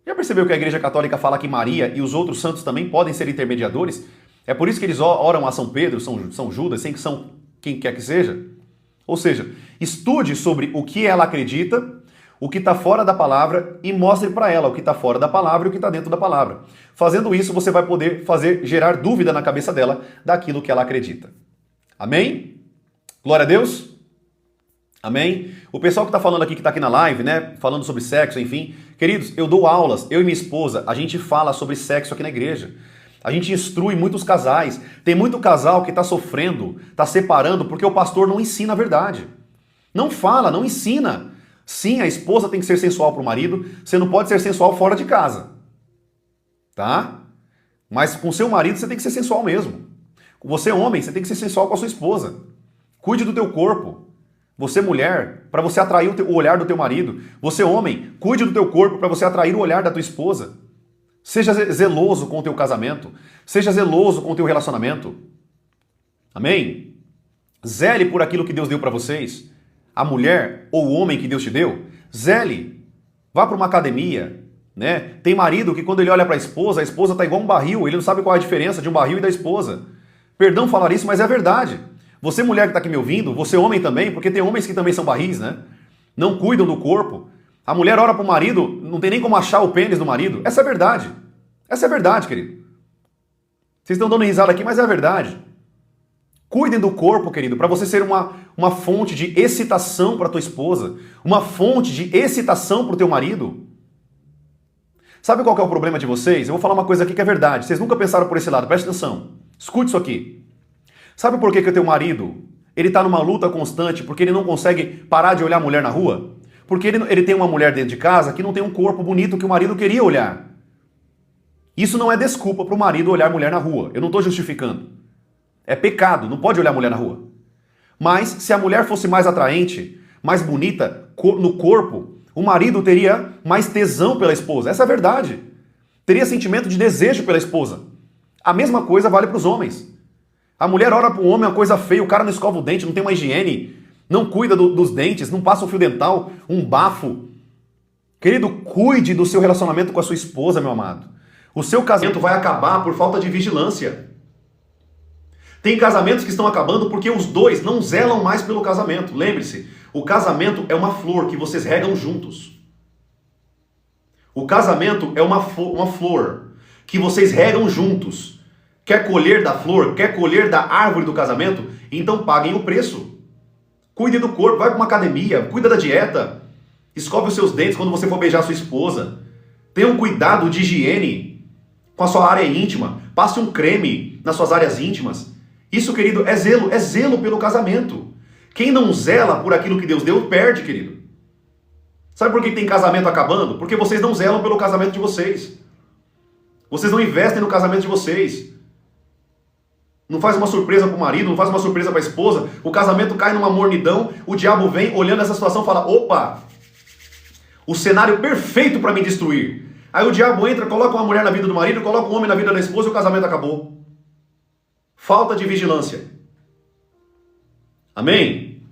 Já percebeu que a Igreja Católica fala que Maria e os outros santos também podem ser intermediadores? É por isso que eles oram a São Pedro, São Judas, sem que são quem quer que seja? Ou seja, estude sobre o que ela acredita, o que está fora da palavra e mostre para ela o que está fora da palavra e o que está dentro da palavra. Fazendo isso, você vai poder gerar dúvida na cabeça dela daquilo que ela acredita. Amém? Glória a Deus? Amém? O pessoal que está falando aqui, que está aqui na live, né? Falando sobre sexo, enfim. Queridos, eu dou aulas, eu e minha esposa, a gente fala sobre sexo aqui na igreja. A gente instrui muitos casais. Tem muito casal que está sofrendo, está separando, porque o pastor não ensina a verdade. Não fala, não ensina. Sim, a esposa tem que ser sensual para o marido, você não pode ser sensual fora de casa. Tá? Mas com seu marido você tem que ser sensual mesmo. Você, homem, você tem que ser sensual com a sua esposa. Cuide do teu corpo. Você, mulher, para você atrair o olhar do teu marido. Você, homem, cuide do teu corpo para você atrair o olhar da tua esposa. Seja zeloso com o teu casamento. Seja zeloso com o teu relacionamento. Amém? Zele por aquilo que Deus deu para vocês. A mulher ou o homem que Deus te deu. Zele. Vá para uma academia. Né? Tem marido que quando ele olha para a esposa está igual um barril. Ele não sabe qual é a diferença de um barril e da esposa. Perdão falar isso, mas é verdade. Você, mulher que está aqui me ouvindo, você, homem também, porque tem homens que também são barris, né? Não cuidam do corpo. A mulher ora para o marido, não tem nem como achar o pênis do marido. Essa é a verdade. Essa é a verdade, querido. Vocês estão dando risada aqui, mas é a verdade. Cuidem do corpo, querido, para você ser uma fonte de excitação para tua esposa, uma fonte de excitação para o teu marido. Sabe qual que é o problema de vocês? Eu vou falar uma coisa aqui que é verdade. Vocês nunca pensaram por esse lado, presta atenção. Escute isso aqui. Sabe por que o teu marido, ele está numa luta constante porque ele não consegue parar de olhar a mulher na rua? Porque ele tem uma mulher dentro de casa que não tem um corpo bonito que o marido queria olhar. Isso não é desculpa para o marido olhar mulher na rua. Eu não estou justificando. É pecado, não pode olhar mulher na rua. Mas se a mulher fosse mais atraente, mais bonita no corpo, o marido teria mais tesão pela esposa. Essa é a verdade. Teria sentimento de desejo pela esposa. A mesma coisa vale para os homens. A mulher olha para o homem, é uma coisa feia, o cara não escova o dente, não tem uma higiene, não cuida dos dentes, não passa um fio dental, um bafo. Querido, cuide do seu relacionamento com a sua esposa, meu amado. O seu casamento vai acabar por falta de vigilância. Tem casamentos que estão acabando porque os dois não zelam mais pelo casamento. Lembre-se, o casamento é uma flor que vocês regam juntos. O casamento é uma flor que vocês regam juntos. Quer colher da flor, quer colher da árvore do casamento? Então paguem o preço. Cuide do corpo, vai para uma academia, cuida da dieta. Escove os seus dentes quando você for beijar a sua esposa. Tenha um cuidado de higiene com a sua área íntima. Passe um creme nas suas áreas íntimas. Isso, querido, é zelo pelo casamento. Quem não zela por aquilo que Deus deu, perde, querido. Sabe por que tem casamento acabando? Porque vocês não zelam pelo casamento de vocês. Vocês não investem no casamento de vocês. Não faz uma surpresa para o marido, não faz uma surpresa para a esposa. O casamento cai numa mornidão, o diabo vem, olhando essa situação, fala, opa, o cenário perfeito para me destruir. Aí o diabo entra, coloca uma mulher na vida do marido, coloca um homem na vida da esposa e o casamento acabou. Falta de vigilância. Amém?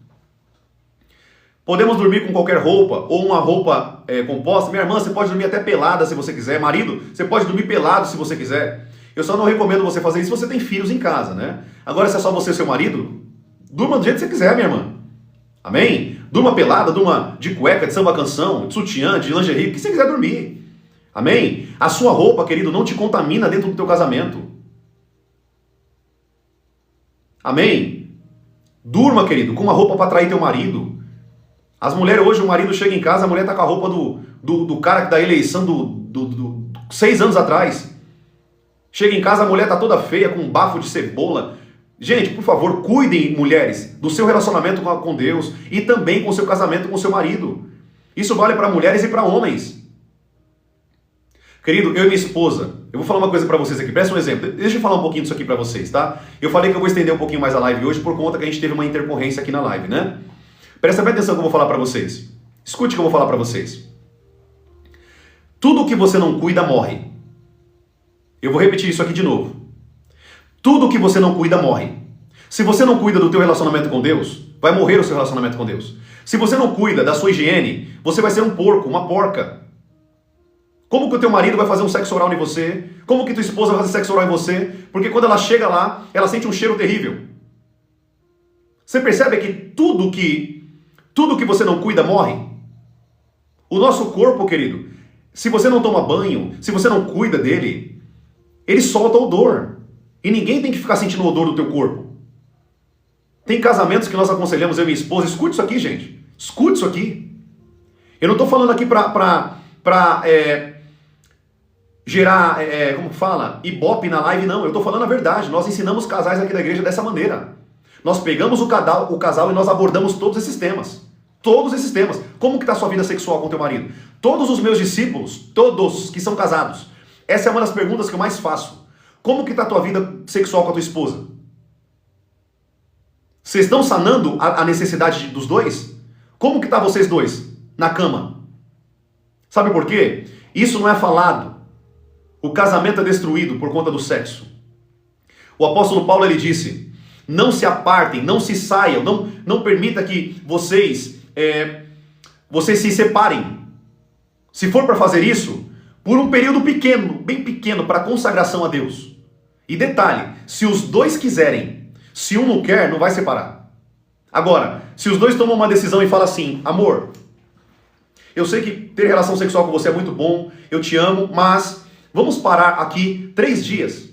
Podemos dormir com qualquer roupa, ou uma roupa composta. Minha irmã, você pode dormir até pelada se você quiser. Marido, você pode dormir pelado se você quiser. Eu só não recomendo você fazer isso se você tem filhos em casa, né? Agora, se é só você e seu marido, durma do jeito que você quiser, minha irmã. Amém? Durma pelada, durma de cueca, de samba canção, de sutiã, de lingerie, o que você quiser dormir. Amém? A sua roupa, querido, não te contamina dentro do teu casamento. Amém? Durma, querido, com uma roupa para atrair teu marido. As mulheres hoje, o marido chega em casa, a mulher tá com a roupa do cara da eleição 6 anos atrás. Chega em casa, a mulher tá toda feia, com um bafo de cebola. Gente, por favor, cuidem, mulheres, do seu relacionamento com Deus e também com o seu casamento com o seu marido. Isso vale para mulheres e para homens. Querido, eu e minha esposa, eu vou falar uma coisa para vocês aqui, presta um exemplo. Deixa eu falar um pouquinho disso aqui para vocês, tá? Eu falei que eu vou estender um pouquinho mais a live hoje por conta que a gente teve uma intercorrência aqui na live, né? Presta bem atenção que eu vou falar para vocês. Escute o que eu vou falar para vocês. Tudo que você não cuida morre. Eu vou repetir isso aqui de novo. Tudo que você não cuida morre. Se você não cuida do teu relacionamento com Deus, vai morrer o seu relacionamento com Deus. Se você não cuida da sua higiene, você vai ser um porco, uma porca. Como que o teu marido vai fazer um sexo oral em você? Como que tua esposa vai fazer sexo oral em você? Porque quando ela chega lá, ela sente um cheiro terrível. Você percebe que tudo que você não cuida morre? O nosso corpo, querido, se você não toma banho, se você não cuida dele, ele solta odor. E ninguém tem que ficar sentindo o odor do teu corpo. Tem casamentos que nós aconselhamos, eu e minha esposa, escute isso aqui, gente. Escute isso aqui. Eu não estou falando aqui para gerar, como fala, ibope na live, não. Eu estou falando a verdade. Nós ensinamos casais aqui da igreja dessa maneira. Nós pegamos o casal e nós abordamos todos esses temas. Todos esses temas. Como que está a sua vida sexual com o teu marido? Todos os meus discípulos, todos que são casados, essa é uma das perguntas que eu mais faço. Como que está a tua vida sexual com a tua esposa? Vocês estão sanando a necessidade dos dois? Como que está vocês dois na cama? Sabe por quê? Isso não é falado. O casamento é destruído por conta do sexo. O apóstolo Paulo, ele disse, não se apartem, não se saiam, não permita que vocês se separem. Se for para fazer isso, por um período pequeno, bem pequeno, para consagração a Deus. E detalhe, se os dois quiserem, se um não quer, não vai separar. Agora, se os dois tomam uma decisão e falam assim, amor, eu sei que ter relação sexual com você é muito bom, eu te amo, mas vamos parar aqui 3 dias,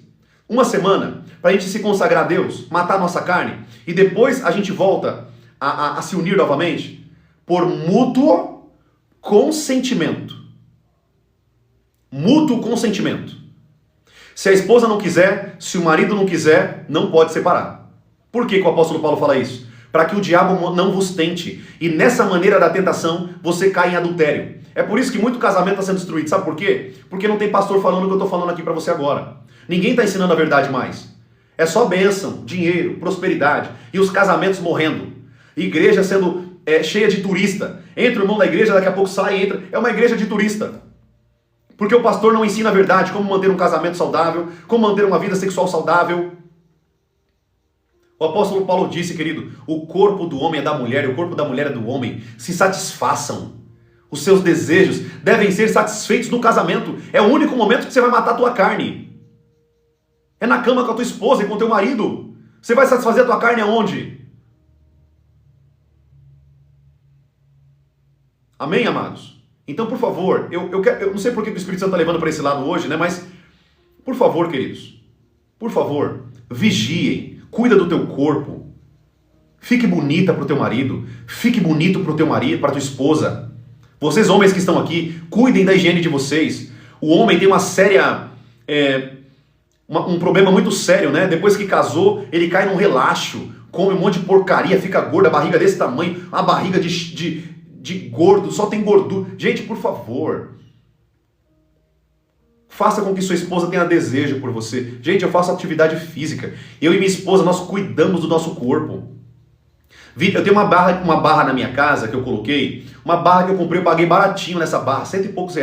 uma semana, para a gente se consagrar a Deus, matar a nossa carne, e depois a gente volta a se unir novamente, por mútuo consentimento. Mútuo consentimento. Se a esposa não quiser, se o marido não quiser, não pode separar. Por que o apóstolo Paulo fala isso? para que o diabo não vos tente. E nessa maneira da tentação, você cai em adultério. É por isso que muito casamento está sendo destruído. Sabe por quê? Porque não tem pastor falando o que eu estou falando aqui para você agora. Ninguém está ensinando a verdade mais. É só bênção, dinheiro, prosperidade. E os casamentos morrendo. Igreja sendo cheia de turista. Entra o irmão da igreja, daqui a pouco sai, entra. É uma igreja de turista. Porque o pastor não ensina a verdade, como manter um casamento saudável, como manter uma vida sexual saudável. O apóstolo Paulo disse, querido, o corpo do homem é da mulher e o corpo da mulher é do homem. Se satisfaçam. Os seus desejos devem ser satisfeitos no casamento. É o único momento que você vai matar a tua carne. É na cama com a tua esposa e com o teu marido. Você vai satisfazer a tua carne aonde? Amém, amados? Então, por favor, eu não sei por que o Espírito Santo está levando para esse lado hoje, né? Mas, por favor, queridos, por favor, vigiem, cuida do teu corpo, fique bonita para o teu marido, fique bonito para o teu marido, para a tua esposa. Vocês homens que estão aqui, cuidem da higiene de vocês. O homem tem uma séria, um problema muito sério, né? Depois que casou, ele cai num relaxo, come um monte de porcaria, fica gordo, a barriga desse tamanho, uma barriga de gordo, só tem gordura. Gente, por favor, faça com que sua esposa tenha desejo por você. Gente, eu faço atividade física. Eu e minha esposa, nós cuidamos do nosso corpo. Eu tenho uma barra na minha casa que eu coloquei, uma barra que eu comprei, eu paguei baratinho nessa barra, R$100 e poucos.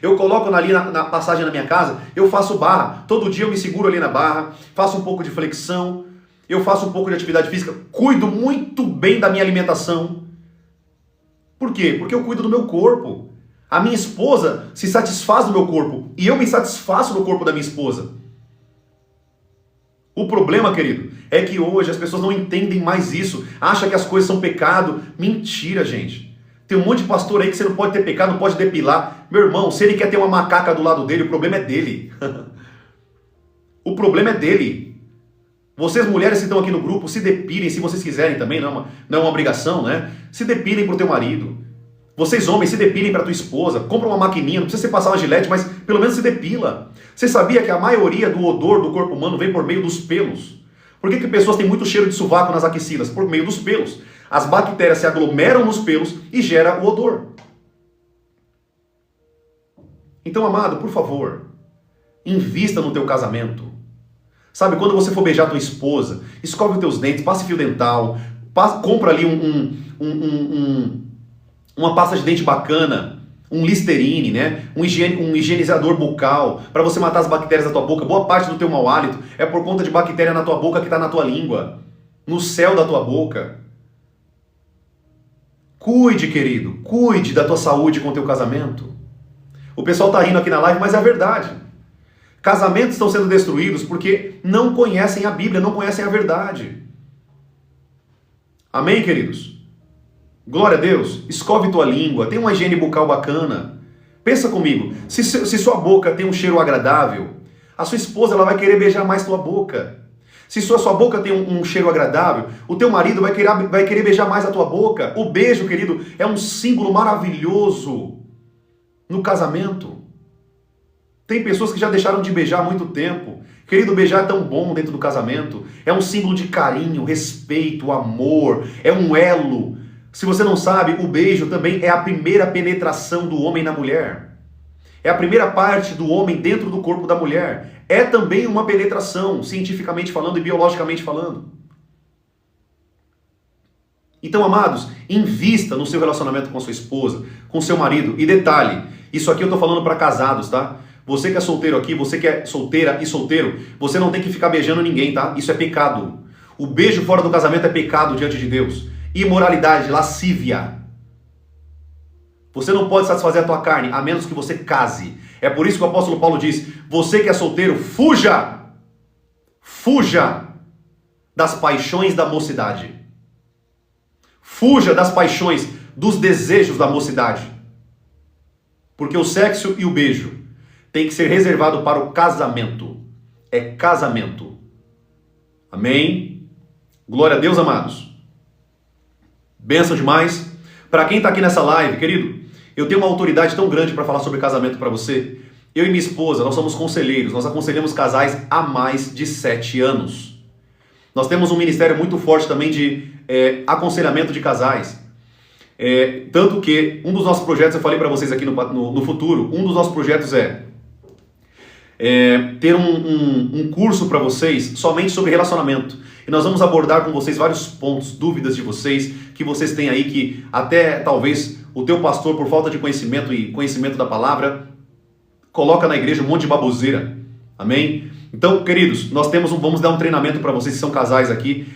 Eu coloco ali na passagem na minha casa, eu faço barra. Todo dia eu me seguro ali na barra, faço um pouco de flexão, eu faço um pouco de atividade física, cuido muito bem da minha alimentação. Por quê? Porque eu cuido do meu corpo. A minha esposa se satisfaz no meu corpo e eu me satisfaço no corpo da minha esposa. O problema, querido, é que hoje as pessoas não entendem mais isso. Acham que as coisas são pecado. Mentira, gente. Tem um monte de pastor aí que você não pode ter pecado, não pode depilar. Meu irmão, se ele quer ter uma macaca do lado dele, o problema é dele. O problema é dele. Vocês mulheres que estão aqui no grupo, se depilem, se vocês quiserem também, não é uma obrigação, né? Se depilem pro teu marido. Vocês homens, se depilem para tua esposa. Compra uma maquininha, não precisa você passar uma gilete, mas pelo menos se depila. Você sabia que a maioria do odor do corpo humano vem por meio dos pelos? Por que pessoas têm muito cheiro de sovaco nas axilas? Por meio dos pelos. As bactérias se aglomeram nos pelos e gera o odor. Então, amado, por favor, invista no teu casamento. Sabe, quando você for beijar tua esposa, escove os teus dentes, passe fio dental, compra ali uma pasta de dente bacana, um Listerine, né? um higienizador bucal, para você matar as bactérias da tua boca. Boa parte do teu mau hálito é por conta de bactéria na tua boca que está na tua língua, no céu da tua boca. Cuide, querido, cuide da tua saúde com o teu casamento. O pessoal está rindo aqui na live, mas é a verdade. Casamentos estão sendo destruídos porque não conhecem a Bíblia, não conhecem a verdade. Amém, queridos? Glória a Deus. Escove tua língua, tem uma higiene bucal bacana. Pensa comigo, se sua boca tem um cheiro agradável, a sua esposa ela vai querer beijar mais tua boca. Se sua boca tem um cheiro agradável, o teu marido vai querer beijar mais a tua boca. O beijo, querido, é um símbolo maravilhoso no casamento. Tem pessoas que já deixaram de beijar há muito tempo. Querido, beijar é tão bom dentro do casamento. É um símbolo de carinho, respeito, amor. É um elo. Se você não sabe, o beijo também é a primeira penetração do homem na mulher. É a primeira parte do homem dentro do corpo da mulher. É também uma penetração, cientificamente falando e biologicamente falando. Então, amados, invista no seu relacionamento com sua esposa, com seu marido. E detalhe, isso aqui eu estou falando para casados, tá? Você que é solteiro aqui, você que é solteira e solteiro, você não tem que ficar beijando ninguém, tá? Isso é pecado. O beijo fora do casamento é pecado diante de Deus. Imoralidade, lascívia. Você não pode satisfazer a tua carne, a menos que você case. É por isso que o apóstolo Paulo diz, você que é solteiro, fuja! Fuja das paixões da mocidade. Fuja das paixões, dos desejos da mocidade. Porque o sexo e o beijo tem que ser reservado para o casamento. É casamento. Amém? Glória a Deus, amados. Bênção demais. Para quem está aqui nessa live, querido, eu tenho uma autoridade tão grande para falar sobre casamento para você. Eu e minha esposa, nós somos conselheiros. Nós aconselhamos casais há mais de 7 anos. Nós temos um ministério muito forte também de aconselhamento de casais. Tanto que um dos nossos projetos, eu falei para vocês aqui no futuro, um dos nossos projetos é ter um curso para vocês somente sobre relacionamento. E nós vamos abordar com vocês vários pontos, dúvidas de vocês, que vocês têm aí, que até talvez o teu pastor, por falta de conhecimento e conhecimento da palavra, coloca na igreja um monte de baboseira. Amém? Então, queridos, nós vamos dar um treinamento para vocês que são casais aqui,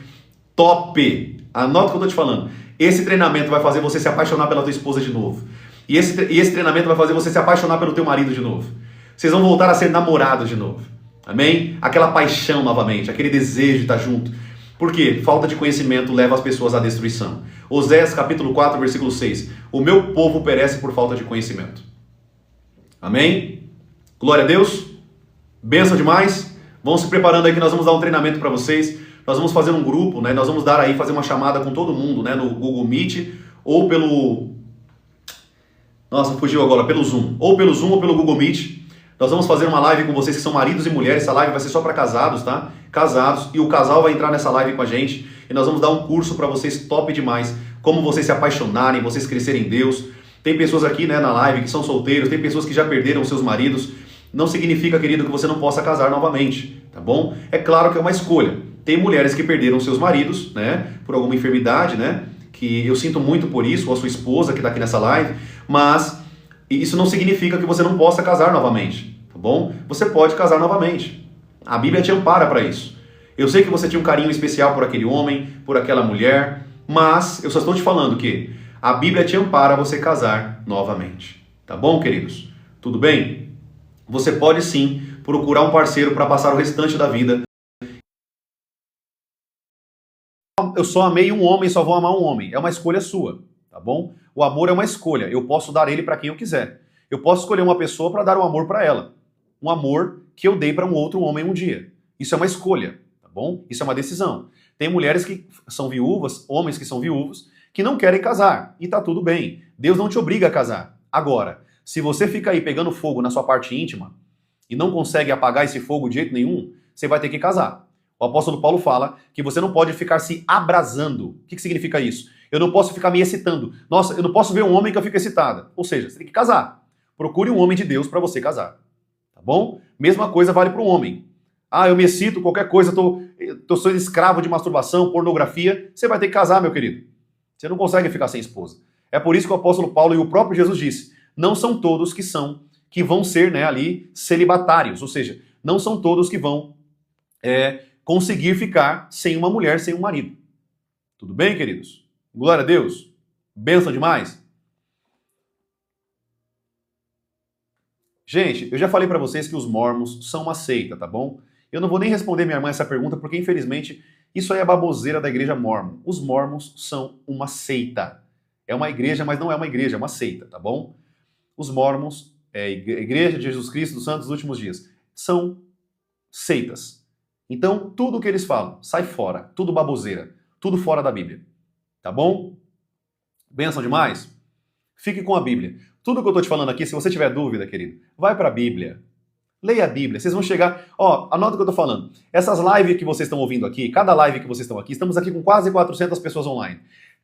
top! Anota o que eu estou te falando. Esse treinamento vai fazer você se apaixonar pela tua esposa de novo. E esse treinamento vai fazer você se apaixonar pelo teu marido de novo. Vocês vão voltar a ser namorados de novo. Amém? Aquela paixão novamente, aquele desejo de estar junto. Por quê? Falta de conhecimento leva as pessoas à destruição. Oséias capítulo 4, versículo 6. O meu povo perece por falta de conhecimento. Amém? Glória a Deus. Bênção demais. Vão se preparando aí que nós vamos dar um treinamento para vocês. Nós vamos fazer um grupo, né? Nós vamos fazer uma chamada com todo mundo, né? No Google Meet ou pelo... Nossa, fugiu agora. Pelo Zoom. Ou pelo Zoom ou pelo Google Meet. Nós vamos fazer uma live com vocês que são maridos e mulheres. Essa live vai ser só para casados, tá? Casados. E o casal vai entrar nessa live com a gente. E nós vamos dar um curso para vocês top demais. Como vocês se apaixonarem, vocês crescerem em Deus. Tem pessoas aqui, né, na live que são solteiros. Tem pessoas que já perderam seus maridos. Não significa, querido, que você não possa casar novamente, tá bom? É claro que é uma escolha. Tem mulheres que perderam seus maridos, né? Por alguma enfermidade, né? Que eu sinto muito por isso, ou a sua esposa que está aqui nessa live. Mas isso não significa que você não possa casar novamente, tá bom? Você pode casar novamente. A Bíblia te ampara para isso. Eu sei que você tinha um carinho especial por aquele homem, por aquela mulher, mas eu só estou te falando que a Bíblia te ampara a você casar novamente. Tá bom, queridos? Tudo bem? Você pode sim procurar um parceiro para passar o restante da vida. Eu só amei um homem, só vou amar um homem. É uma escolha sua, tá bom? O amor é uma escolha. Eu posso dar ele para quem eu quiser. Eu posso escolher uma pessoa para dar um amor para ela. Um amor que eu dei para um outro homem um dia. Isso é uma escolha, tá bom? Isso é uma decisão. Tem mulheres que são viúvas, homens que são viúvos, que não querem casar. E tá tudo bem. Deus não te obriga a casar. Agora, se você fica aí pegando fogo na sua parte íntima e não consegue apagar esse fogo de jeito nenhum, você vai ter que casar. O apóstolo Paulo fala que você não pode ficar se abrasando. O que significa isso? Eu não posso ficar me excitando. Nossa, eu não posso ver um homem que eu fico excitada. Ou seja, você tem que casar. Procure um homem de Deus para você casar. Tá bom? Mesma coisa vale para um homem. Ah, eu me excito, qualquer coisa, tô sendo escravo de masturbação, pornografia. Você vai ter que casar, meu querido. Você não consegue ficar sem esposa. É por isso que o apóstolo Paulo e o próprio Jesus disse, não são todos que vão ser, né, ali celibatários. Ou seja, não são todos que vão conseguir ficar sem uma mulher, sem um marido. Tudo bem, queridos? Glória a Deus. Bênção demais. Gente, eu já falei para vocês que os mormons são uma seita, tá bom? Eu não vou nem responder minha irmã essa pergunta, porque infelizmente isso aí é baboseira da igreja mormon. Os mormons são uma seita. É uma igreja, mas não é uma igreja, é uma seita, tá bom? Os mormons, Igreja de Jesus Cristo dos Santos dos Últimos Dias, são seitas. Então, tudo o que eles falam, sai fora. Tudo baboseira. Tudo fora da Bíblia. Tá bom? Bênção demais? Fique com a Bíblia. Tudo que eu estou te falando aqui, se você tiver dúvida, querido, vai para a Bíblia. Leia a Bíblia. Vocês vão chegar... anota o que eu estou falando. Essas lives que vocês estão ouvindo aqui, cada live que vocês estão aqui, estamos aqui com quase 400 pessoas online.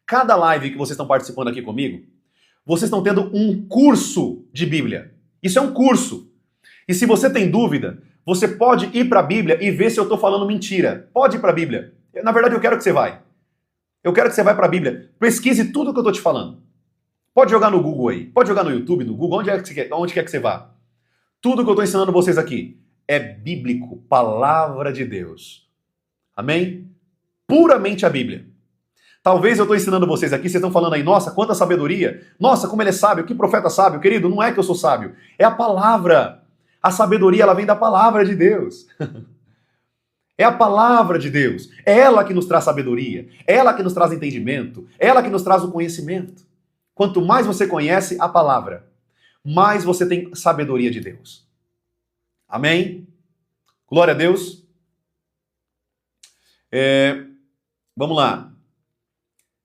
Cada live que vocês estão participando aqui comigo, vocês estão tendo um curso de Bíblia. Isso é um curso. E se você tem dúvida, você pode ir para a Bíblia e ver se eu estou falando mentira. Pode ir para a Bíblia. Na verdade, eu quero que você vá. Eu quero que você vá para a Bíblia. Pesquise tudo o que eu estou te falando. Pode jogar no Google aí. Pode jogar no YouTube, no Google, onde quer que você vá. Tudo que eu estou ensinando vocês aqui é bíblico, palavra de Deus. Amém? Puramente a Bíblia. Talvez eu estou ensinando vocês aqui, vocês estão falando aí, nossa, quanta sabedoria. Nossa, como ele é sábio, que profeta sábio. Querido, não é que eu sou sábio. É a palavra. A sabedoria, ela vem da palavra de Deus. É a palavra de Deus. É ela que nos traz sabedoria. É ela que nos traz entendimento. É ela que nos traz o conhecimento. Quanto mais você conhece a palavra, mais você tem sabedoria de Deus. Amém? Glória a Deus. Vamos lá.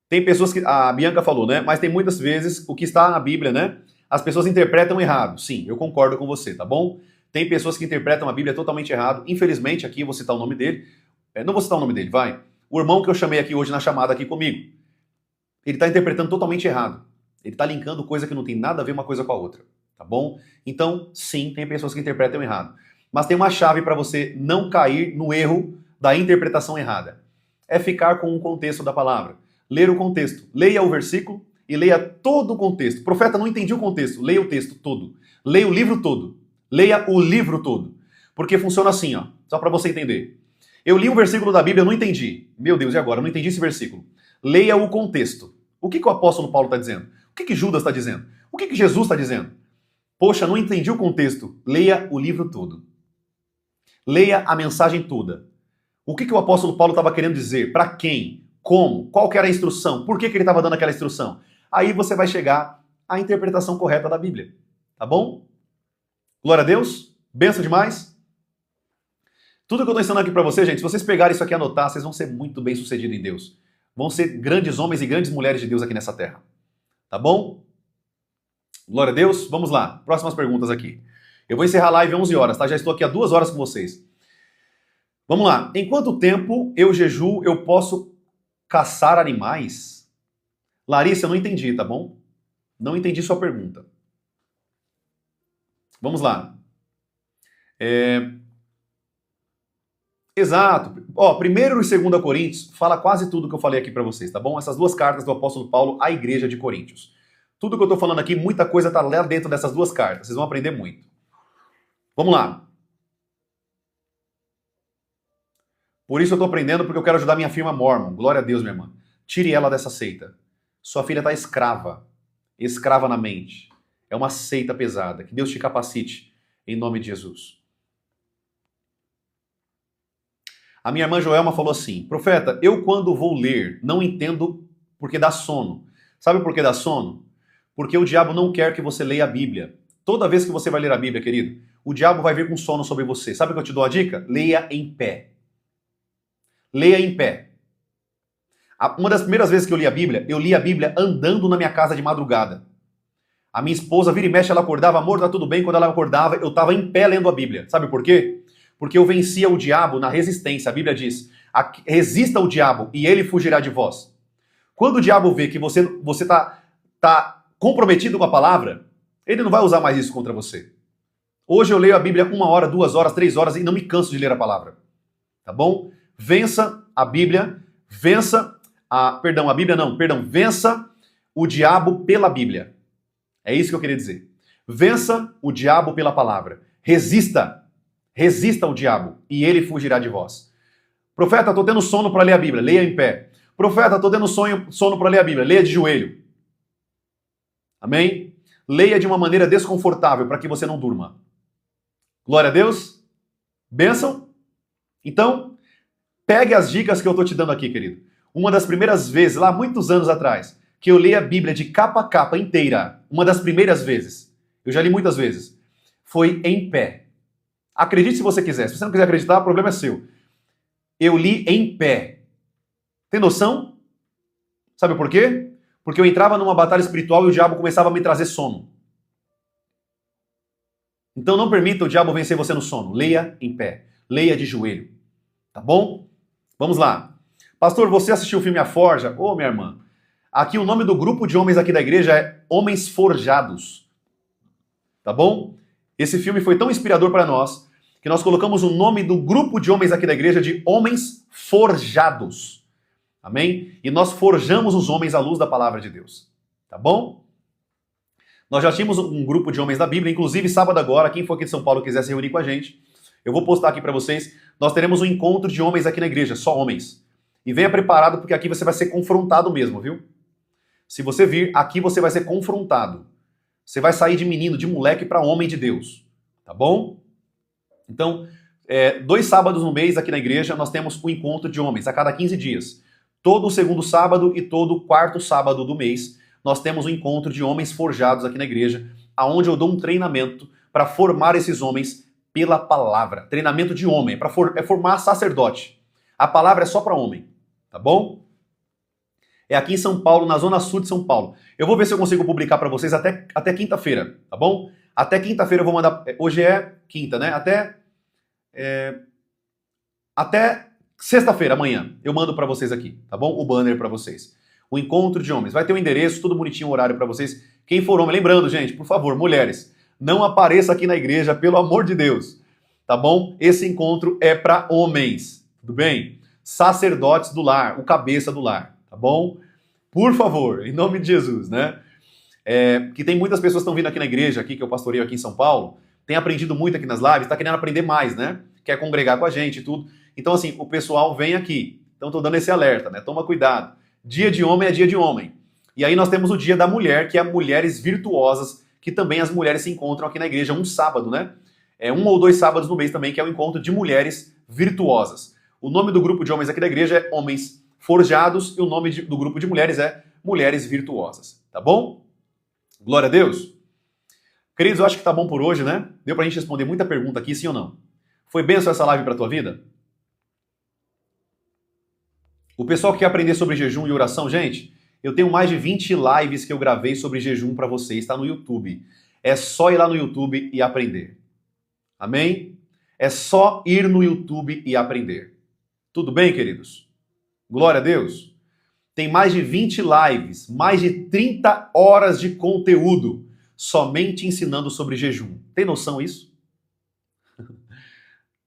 Tem pessoas que... A Bianca falou, né? Mas tem muitas vezes o que está na Bíblia, né? As pessoas interpretam errado. Sim, eu concordo com você, tá bom? Tem pessoas que interpretam a Bíblia totalmente errado. Infelizmente, aqui eu vou citar o nome dele. não vou citar o nome dele, vai. O irmão que eu chamei aqui hoje na chamada aqui comigo. Ele está interpretando totalmente errado. Ele está linkando coisa que não tem nada a ver uma coisa com a outra. Tá bom? Então, sim, tem pessoas que interpretam errado. Mas tem uma chave para você não cair no erro da interpretação errada. É ficar com o contexto da palavra. Ler o contexto. Leia o versículo e leia todo o contexto. Profeta, não entendi o contexto. Leia o texto todo. Leia o livro todo. Leia o livro todo. Porque funciona assim, ó. Só para você entender. Eu li um versículo da Bíblia, eu não entendi. Meu Deus, e agora? Eu não entendi esse versículo. Leia o contexto. O que o apóstolo Paulo está dizendo? O que Judas está dizendo? O que Jesus está dizendo? Poxa, não entendi o contexto. Leia o livro todo. Leia a mensagem toda. O que o apóstolo Paulo estava querendo dizer? Para quem? Como? Qual que era a instrução? Por que ele estava dando aquela instrução? Aí você vai chegar à interpretação correta da Bíblia. Tá bom? Glória a Deus. Benção demais. Tudo que eu estou ensinando aqui para vocês, gente, se vocês pegarem isso aqui e anotar, vocês vão ser muito bem sucedidos em Deus. Vão ser grandes homens e grandes mulheres de Deus aqui nessa terra. Tá bom? Glória a Deus. Vamos lá. Próximas perguntas aqui. Eu vou encerrar a live 11 horas, tá? Já estou aqui há 2 horas com vocês. Vamos lá. Em quanto tempo eu jejuo, eu posso caçar animais? Larissa, eu não entendi, tá bom? Não entendi sua pergunta. Vamos lá. Exato. Ó, 1º e 2º Coríntios fala quase tudo que eu falei aqui para vocês, tá bom? Essas 2 cartas do apóstolo Paulo à igreja de Coríntios. Tudo que eu tô falando aqui, muita coisa tá lá dentro dessas 2 cartas. Vocês vão aprender muito. Vamos lá. Por isso eu tô aprendendo, porque eu quero ajudar minha firma Mormon. Glória a Deus, minha irmã. Tire ela dessa seita. Sua filha tá escrava. Escrava na mente. É uma seita pesada. Que Deus te capacite, em nome de Jesus. A minha irmã Joelma falou assim: profeta, eu quando vou ler, não entendo porque dá sono. Sabe por que dá sono? Porque o diabo não quer que você leia a Bíblia. Toda vez que você vai ler a Bíblia, querido, o diabo vai vir com sono sobre você. Sabe o que eu te dou a dica? Leia em pé. Leia em pé. Uma das primeiras vezes que eu li a Bíblia andando na minha casa de madrugada. A minha esposa, vira e mexe, ela acordava, amor, tá tudo bem. Quando ela acordava, eu estava em pé lendo a Bíblia. Sabe por quê? Porque eu vencia o diabo na resistência. A Bíblia diz, resista ao diabo e ele fugirá de vós. Quando o diabo vê que você tá comprometido com a palavra, ele não vai usar mais isso contra você. Hoje eu leio a Bíblia 1 hora, 2 horas, 3 horas e não me canso de ler a palavra. Tá bom? Vença a Bíblia, vença o diabo pela Bíblia. É isso que eu queria dizer. Vença o diabo pela palavra. Resista ao diabo e ele fugirá de vós. Profeta, estou tendo sono para ler a Bíblia. Leia em pé. Profeta, estou tendo sono para ler a Bíblia. Leia de joelho. Amém? Leia de uma maneira desconfortável para que você não durma. Glória a Deus. Bênção. Então, pegue as dicas que eu estou te dando aqui, querido. Uma das primeiras vezes, lá muitos anos atrás, que eu li a Bíblia de capa a capa inteira, uma das primeiras vezes, eu já li muitas vezes, foi em pé. Acredite se você quiser. Se você não quiser acreditar, o problema é seu. Eu li em pé. Tem noção? Sabe por quê? Porque eu entrava numa batalha espiritual e o diabo começava a me trazer sono. Então não permita o diabo vencer você no sono. Leia em pé. Leia de joelho. Tá bom? Vamos lá. Pastor, você assistiu o filme A Forja? Ô, minha irmã. Aqui o nome do grupo de homens aqui da igreja é Homens Forjados. Tá bom? Esse filme foi tão inspirador para nós que nós colocamos o nome do grupo de homens aqui da igreja de Homens Forjados. Amém? E nós forjamos os homens à luz da palavra de Deus. Tá bom? Nós já tínhamos um grupo de homens da Bíblia, inclusive sábado agora, quem for aqui de São Paulo quiser se reunir com a gente, eu vou postar aqui para vocês, nós teremos um encontro de homens aqui na igreja, só homens. E venha preparado porque aqui você vai ser confrontado mesmo, viu? Se você vir, aqui você vai ser confrontado. Você vai sair de menino, de moleque para homem de Deus. Tá bom? Então, 2 sábados no mês aqui na igreja, nós temos um encontro de homens, a cada 15 dias. Todo o 2º sábado e todo o 4º sábado do mês, nós temos um encontro de homens forjados aqui na igreja, aonde eu dou um treinamento para formar esses homens pela palavra. Treinamento de homem, é formar sacerdote. A palavra é só para homem, tá bom? É aqui em São Paulo, na zona sul de São Paulo. Eu vou ver se eu consigo publicar para vocês até quinta-feira, tá bom? Até quinta-feira eu vou mandar... Hoje é quinta, né? Até Sexta-feira, amanhã, eu mando para vocês aqui, tá bom? O banner para vocês. O encontro de homens. Vai ter o endereço, tudo bonitinho, o horário para vocês. Quem for homem, lembrando, gente, por favor, mulheres, não apareça aqui na igreja, pelo amor de Deus, tá bom? Esse encontro é para homens, tudo bem? Sacerdotes do lar, o cabeça do lar, tá bom? Por favor, em nome de Jesus, né? Que tem muitas pessoas que estão vindo aqui na igreja, aqui que eu pastoreio aqui em São Paulo, tem aprendido muito aqui nas lives, tá querendo aprender mais, né? Quer congregar com a gente e tudo. Então, assim, o pessoal vem aqui. Então, tô dando esse alerta, né? Toma cuidado. Dia de homem é dia de homem. E aí nós temos o dia da mulher, que é Mulheres Virtuosas, que também as mulheres se encontram aqui na igreja um sábado, né? 1 ou 2 sábados no mês também, que é o encontro de mulheres virtuosas. O nome do grupo de homens aqui da igreja é Homens Forjados e o nome do grupo de mulheres é Mulheres Virtuosas, tá bom? Glória a Deus. Queridos, eu acho que tá bom por hoje, né? Deu pra gente responder muita pergunta aqui, sim ou não? Foi bênção essa live pra tua vida? O pessoal que quer aprender sobre jejum e oração, gente, eu tenho mais de 20 lives que eu gravei sobre jejum pra vocês, tá no YouTube. É só ir lá no YouTube e aprender. Amém? É só ir no YouTube e aprender. Tudo bem, queridos? Glória a Deus. Tem mais de 20 lives, mais de 30 horas de conteúdo, somente ensinando sobre jejum. Tem noção isso?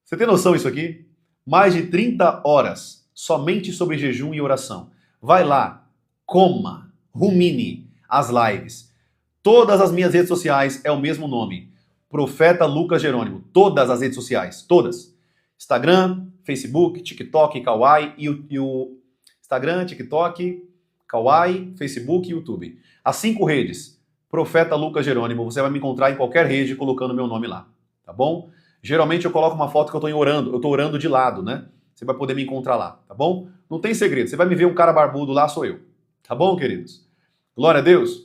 Você tem noção isso aqui? Mais de 30 horas, somente sobre jejum e oração. Vai lá, coma, rumine as lives. Todas as minhas redes sociais é o mesmo nome. Profeta Lucas Jerônimo. Todas as redes sociais, todas. Instagram, Facebook, TikTok, Kawaii e o Instagram, TikTok, Kawaii, Facebook e YouTube. As 5 redes, Profeta Lucas Jerônimo. Você vai me encontrar em qualquer rede colocando meu nome lá, tá bom? Geralmente eu coloco uma foto que eu tô orando. Eu tô orando de lado, né? Você vai poder me encontrar lá, tá bom? Não tem segredo. Você vai me ver um cara barbudo lá, sou eu. Tá bom, queridos? Glória a Deus.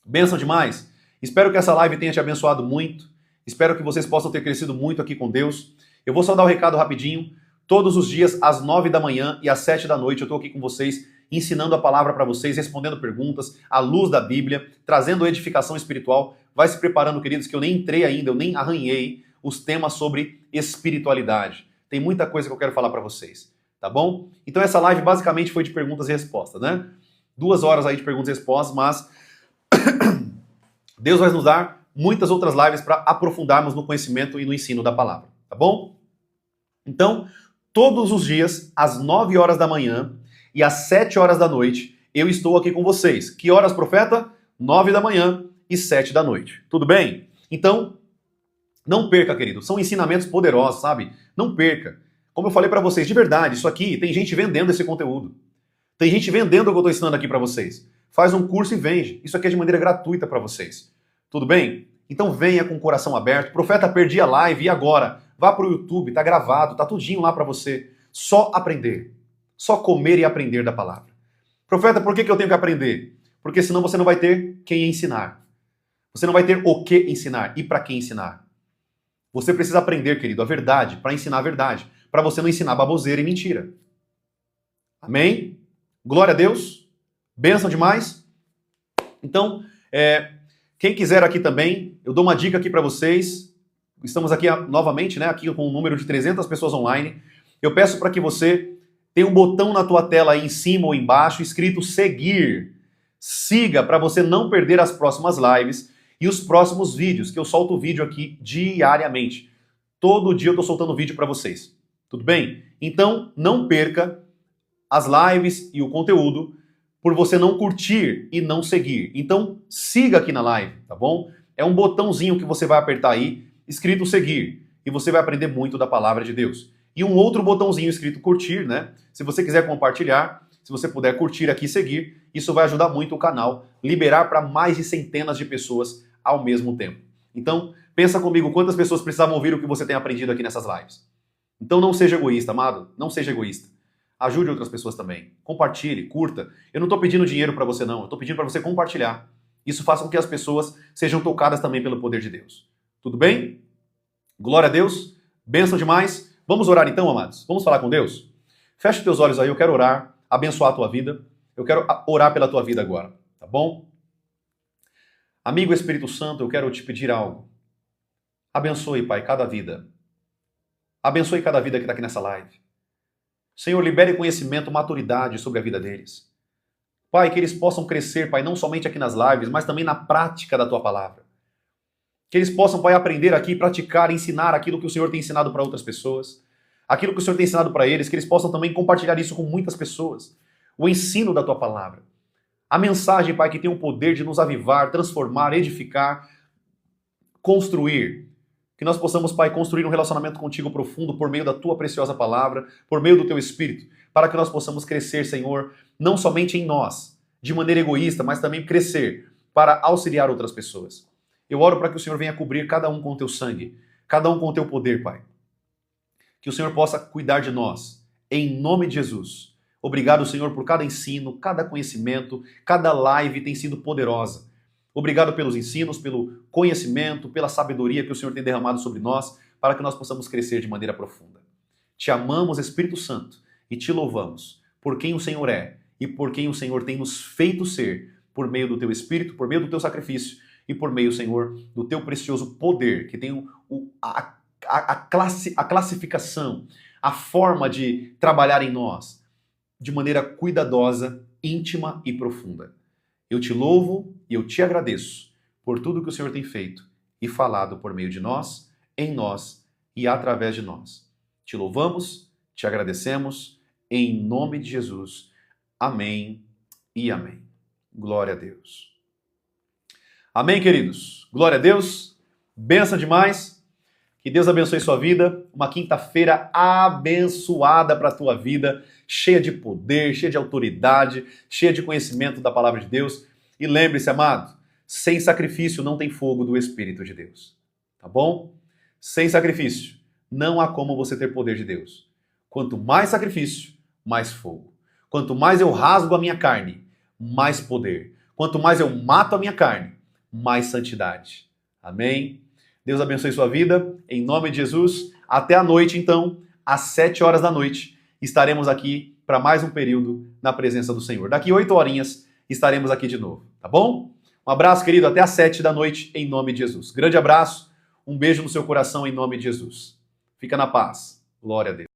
Bênção demais. Espero que essa live tenha te abençoado muito. Espero que vocês possam ter crescido muito aqui com Deus. Eu vou só dar um recado rapidinho. Todos os dias, às 9 da manhã e às 7 da noite, eu tô aqui com vocês, ensinando a palavra para vocês, respondendo perguntas, à luz da Bíblia, trazendo edificação espiritual. Vai se preparando, queridos, que eu nem entrei ainda, eu nem arranhei os temas sobre espiritualidade. Tem muita coisa que eu quero falar para vocês, tá bom? Então essa live basicamente foi de perguntas e respostas, né? 2 horas aí de perguntas e respostas, mas Deus vai nos dar muitas outras lives para aprofundarmos no conhecimento e no ensino da palavra, tá bom? Então, todos os dias, às 9 horas da manhã e às 7 horas da noite, eu estou aqui com vocês. Que horas, profeta? 9 da manhã e 7 da noite. Tudo bem? Então, não perca, querido. São ensinamentos poderosos, sabe? Não perca. Como eu falei para vocês, de verdade, isso aqui, tem gente vendendo esse conteúdo. Tem gente vendendo o que eu estou ensinando aqui para vocês. Faz um curso e vende. Isso aqui é de maneira gratuita para vocês. Tudo bem? Então venha com o coração aberto. Profeta, perdi a live, e agora? Vá pro YouTube, tá gravado, tá tudinho lá para você. Só aprender. Só comer e aprender da palavra. Profeta, por que eu tenho que aprender? Porque senão você não vai ter quem ensinar. Você não vai ter o que ensinar e para quem ensinar. Você precisa aprender, querido, a verdade, para ensinar a verdade. Para você não ensinar baboseira e mentira. Amém? Glória a Deus. Bênção demais. Então, quem quiser aqui também, eu dou uma dica aqui para vocês. Estamos aqui novamente, né, aqui com um número de 300 pessoas online. Eu peço para que você tenha um botão na tua tela aí em cima ou embaixo escrito seguir. Siga para você não perder as próximas lives e os próximos vídeos, que eu solto vídeo aqui diariamente. Todo dia eu estou soltando vídeo para vocês. Tudo bem? Então, não perca as lives e o conteúdo por você não curtir e não seguir. Então, siga aqui na live, tá bom? É um botãozinho que você vai apertar aí, escrito seguir, e você vai aprender muito da palavra de Deus. E um outro botãozinho escrito curtir, né? Se você quiser compartilhar, se você puder curtir aqui e seguir, isso vai ajudar muito o canal, liberar para mais de centenas de pessoas ao mesmo tempo. Então, pensa comigo quantas pessoas precisavam ouvir o que você tem aprendido aqui nessas lives. Então não seja egoísta, amado, não seja egoísta. Ajude outras pessoas também. Compartilhe, curta. Eu não estou pedindo dinheiro para você não, eu estou pedindo para você compartilhar. Isso faça com que as pessoas sejam tocadas também pelo poder de Deus. Tudo bem? Glória a Deus. Bênção demais. Vamos orar então, amados? Vamos falar com Deus? Feche os teus olhos aí, eu quero orar, abençoar a tua vida. Eu quero orar pela tua vida agora, tá bom? Amigo Espírito Santo, eu quero te pedir algo. Abençoe, Pai, cada vida. Abençoe cada vida que está aqui nessa live. Senhor, libere conhecimento, maturidade sobre a vida deles. Pai, que eles possam crescer, Pai, não somente aqui nas lives, mas também na prática da Tua palavra. Que eles possam, Pai, aprender aqui, praticar, ensinar aquilo que o Senhor tem ensinado para outras pessoas. Aquilo que o Senhor tem ensinado para eles, que eles possam também compartilhar isso com muitas pessoas. O ensino da Tua palavra. A mensagem, Pai, que tem o poder de nos avivar, transformar, edificar, construir. Que nós possamos, Pai, construir um relacionamento contigo profundo por meio da Tua preciosa palavra, por meio do Teu Espírito, para que nós possamos crescer, Senhor, não somente em nós, de maneira egoísta, mas também crescer para auxiliar outras pessoas. Eu oro para que o Senhor venha cobrir cada um com o Teu sangue, cada um com o Teu poder, Pai. Que o Senhor possa cuidar de nós, em nome de Jesus. Obrigado, Senhor, por cada ensino, cada conhecimento, cada live tem sido poderosa. Obrigado pelos ensinos, pelo conhecimento, pela sabedoria que o Senhor tem derramado sobre nós, para que nós possamos crescer de maneira profunda. Te amamos, Espírito Santo, e te louvamos por quem o Senhor é e por quem o Senhor tem nos feito ser, por meio do Teu Espírito, por meio do Teu sacrifício e por meio, Senhor, do Teu precioso poder, que tem a classificação, a forma de trabalhar em nós, de maneira cuidadosa, íntima e profunda. Eu te louvo e eu te agradeço por tudo que o Senhor tem feito e falado por meio de nós, em nós e através de nós. Te louvamos, te agradecemos, em nome de Jesus. Amém e amém. Glória a Deus. Amém, queridos? Glória a Deus. Benção demais. Que Deus abençoe sua vida. Uma quinta-feira abençoada para a tua vida, cheia de poder, cheia de autoridade, cheia de conhecimento da palavra de Deus. E lembre-se, amado, sem sacrifício não tem fogo do Espírito de Deus. Tá bom? Sem sacrifício não há como você ter poder de Deus. Quanto mais sacrifício, mais fogo. Quanto mais eu rasgo a minha carne, mais poder. Quanto mais eu mato a minha carne, mais santidade. Amém? Deus abençoe sua vida, em nome de Jesus. Até a noite, então, às 7 horas da noite, estaremos aqui para mais um período na presença do Senhor. Daqui 8 horinhas estaremos aqui de novo, tá bom? Um abraço, querido, até às 7 da noite, em nome de Jesus. Grande abraço, um beijo no seu coração, em nome de Jesus. Fica na paz. Glória a Deus.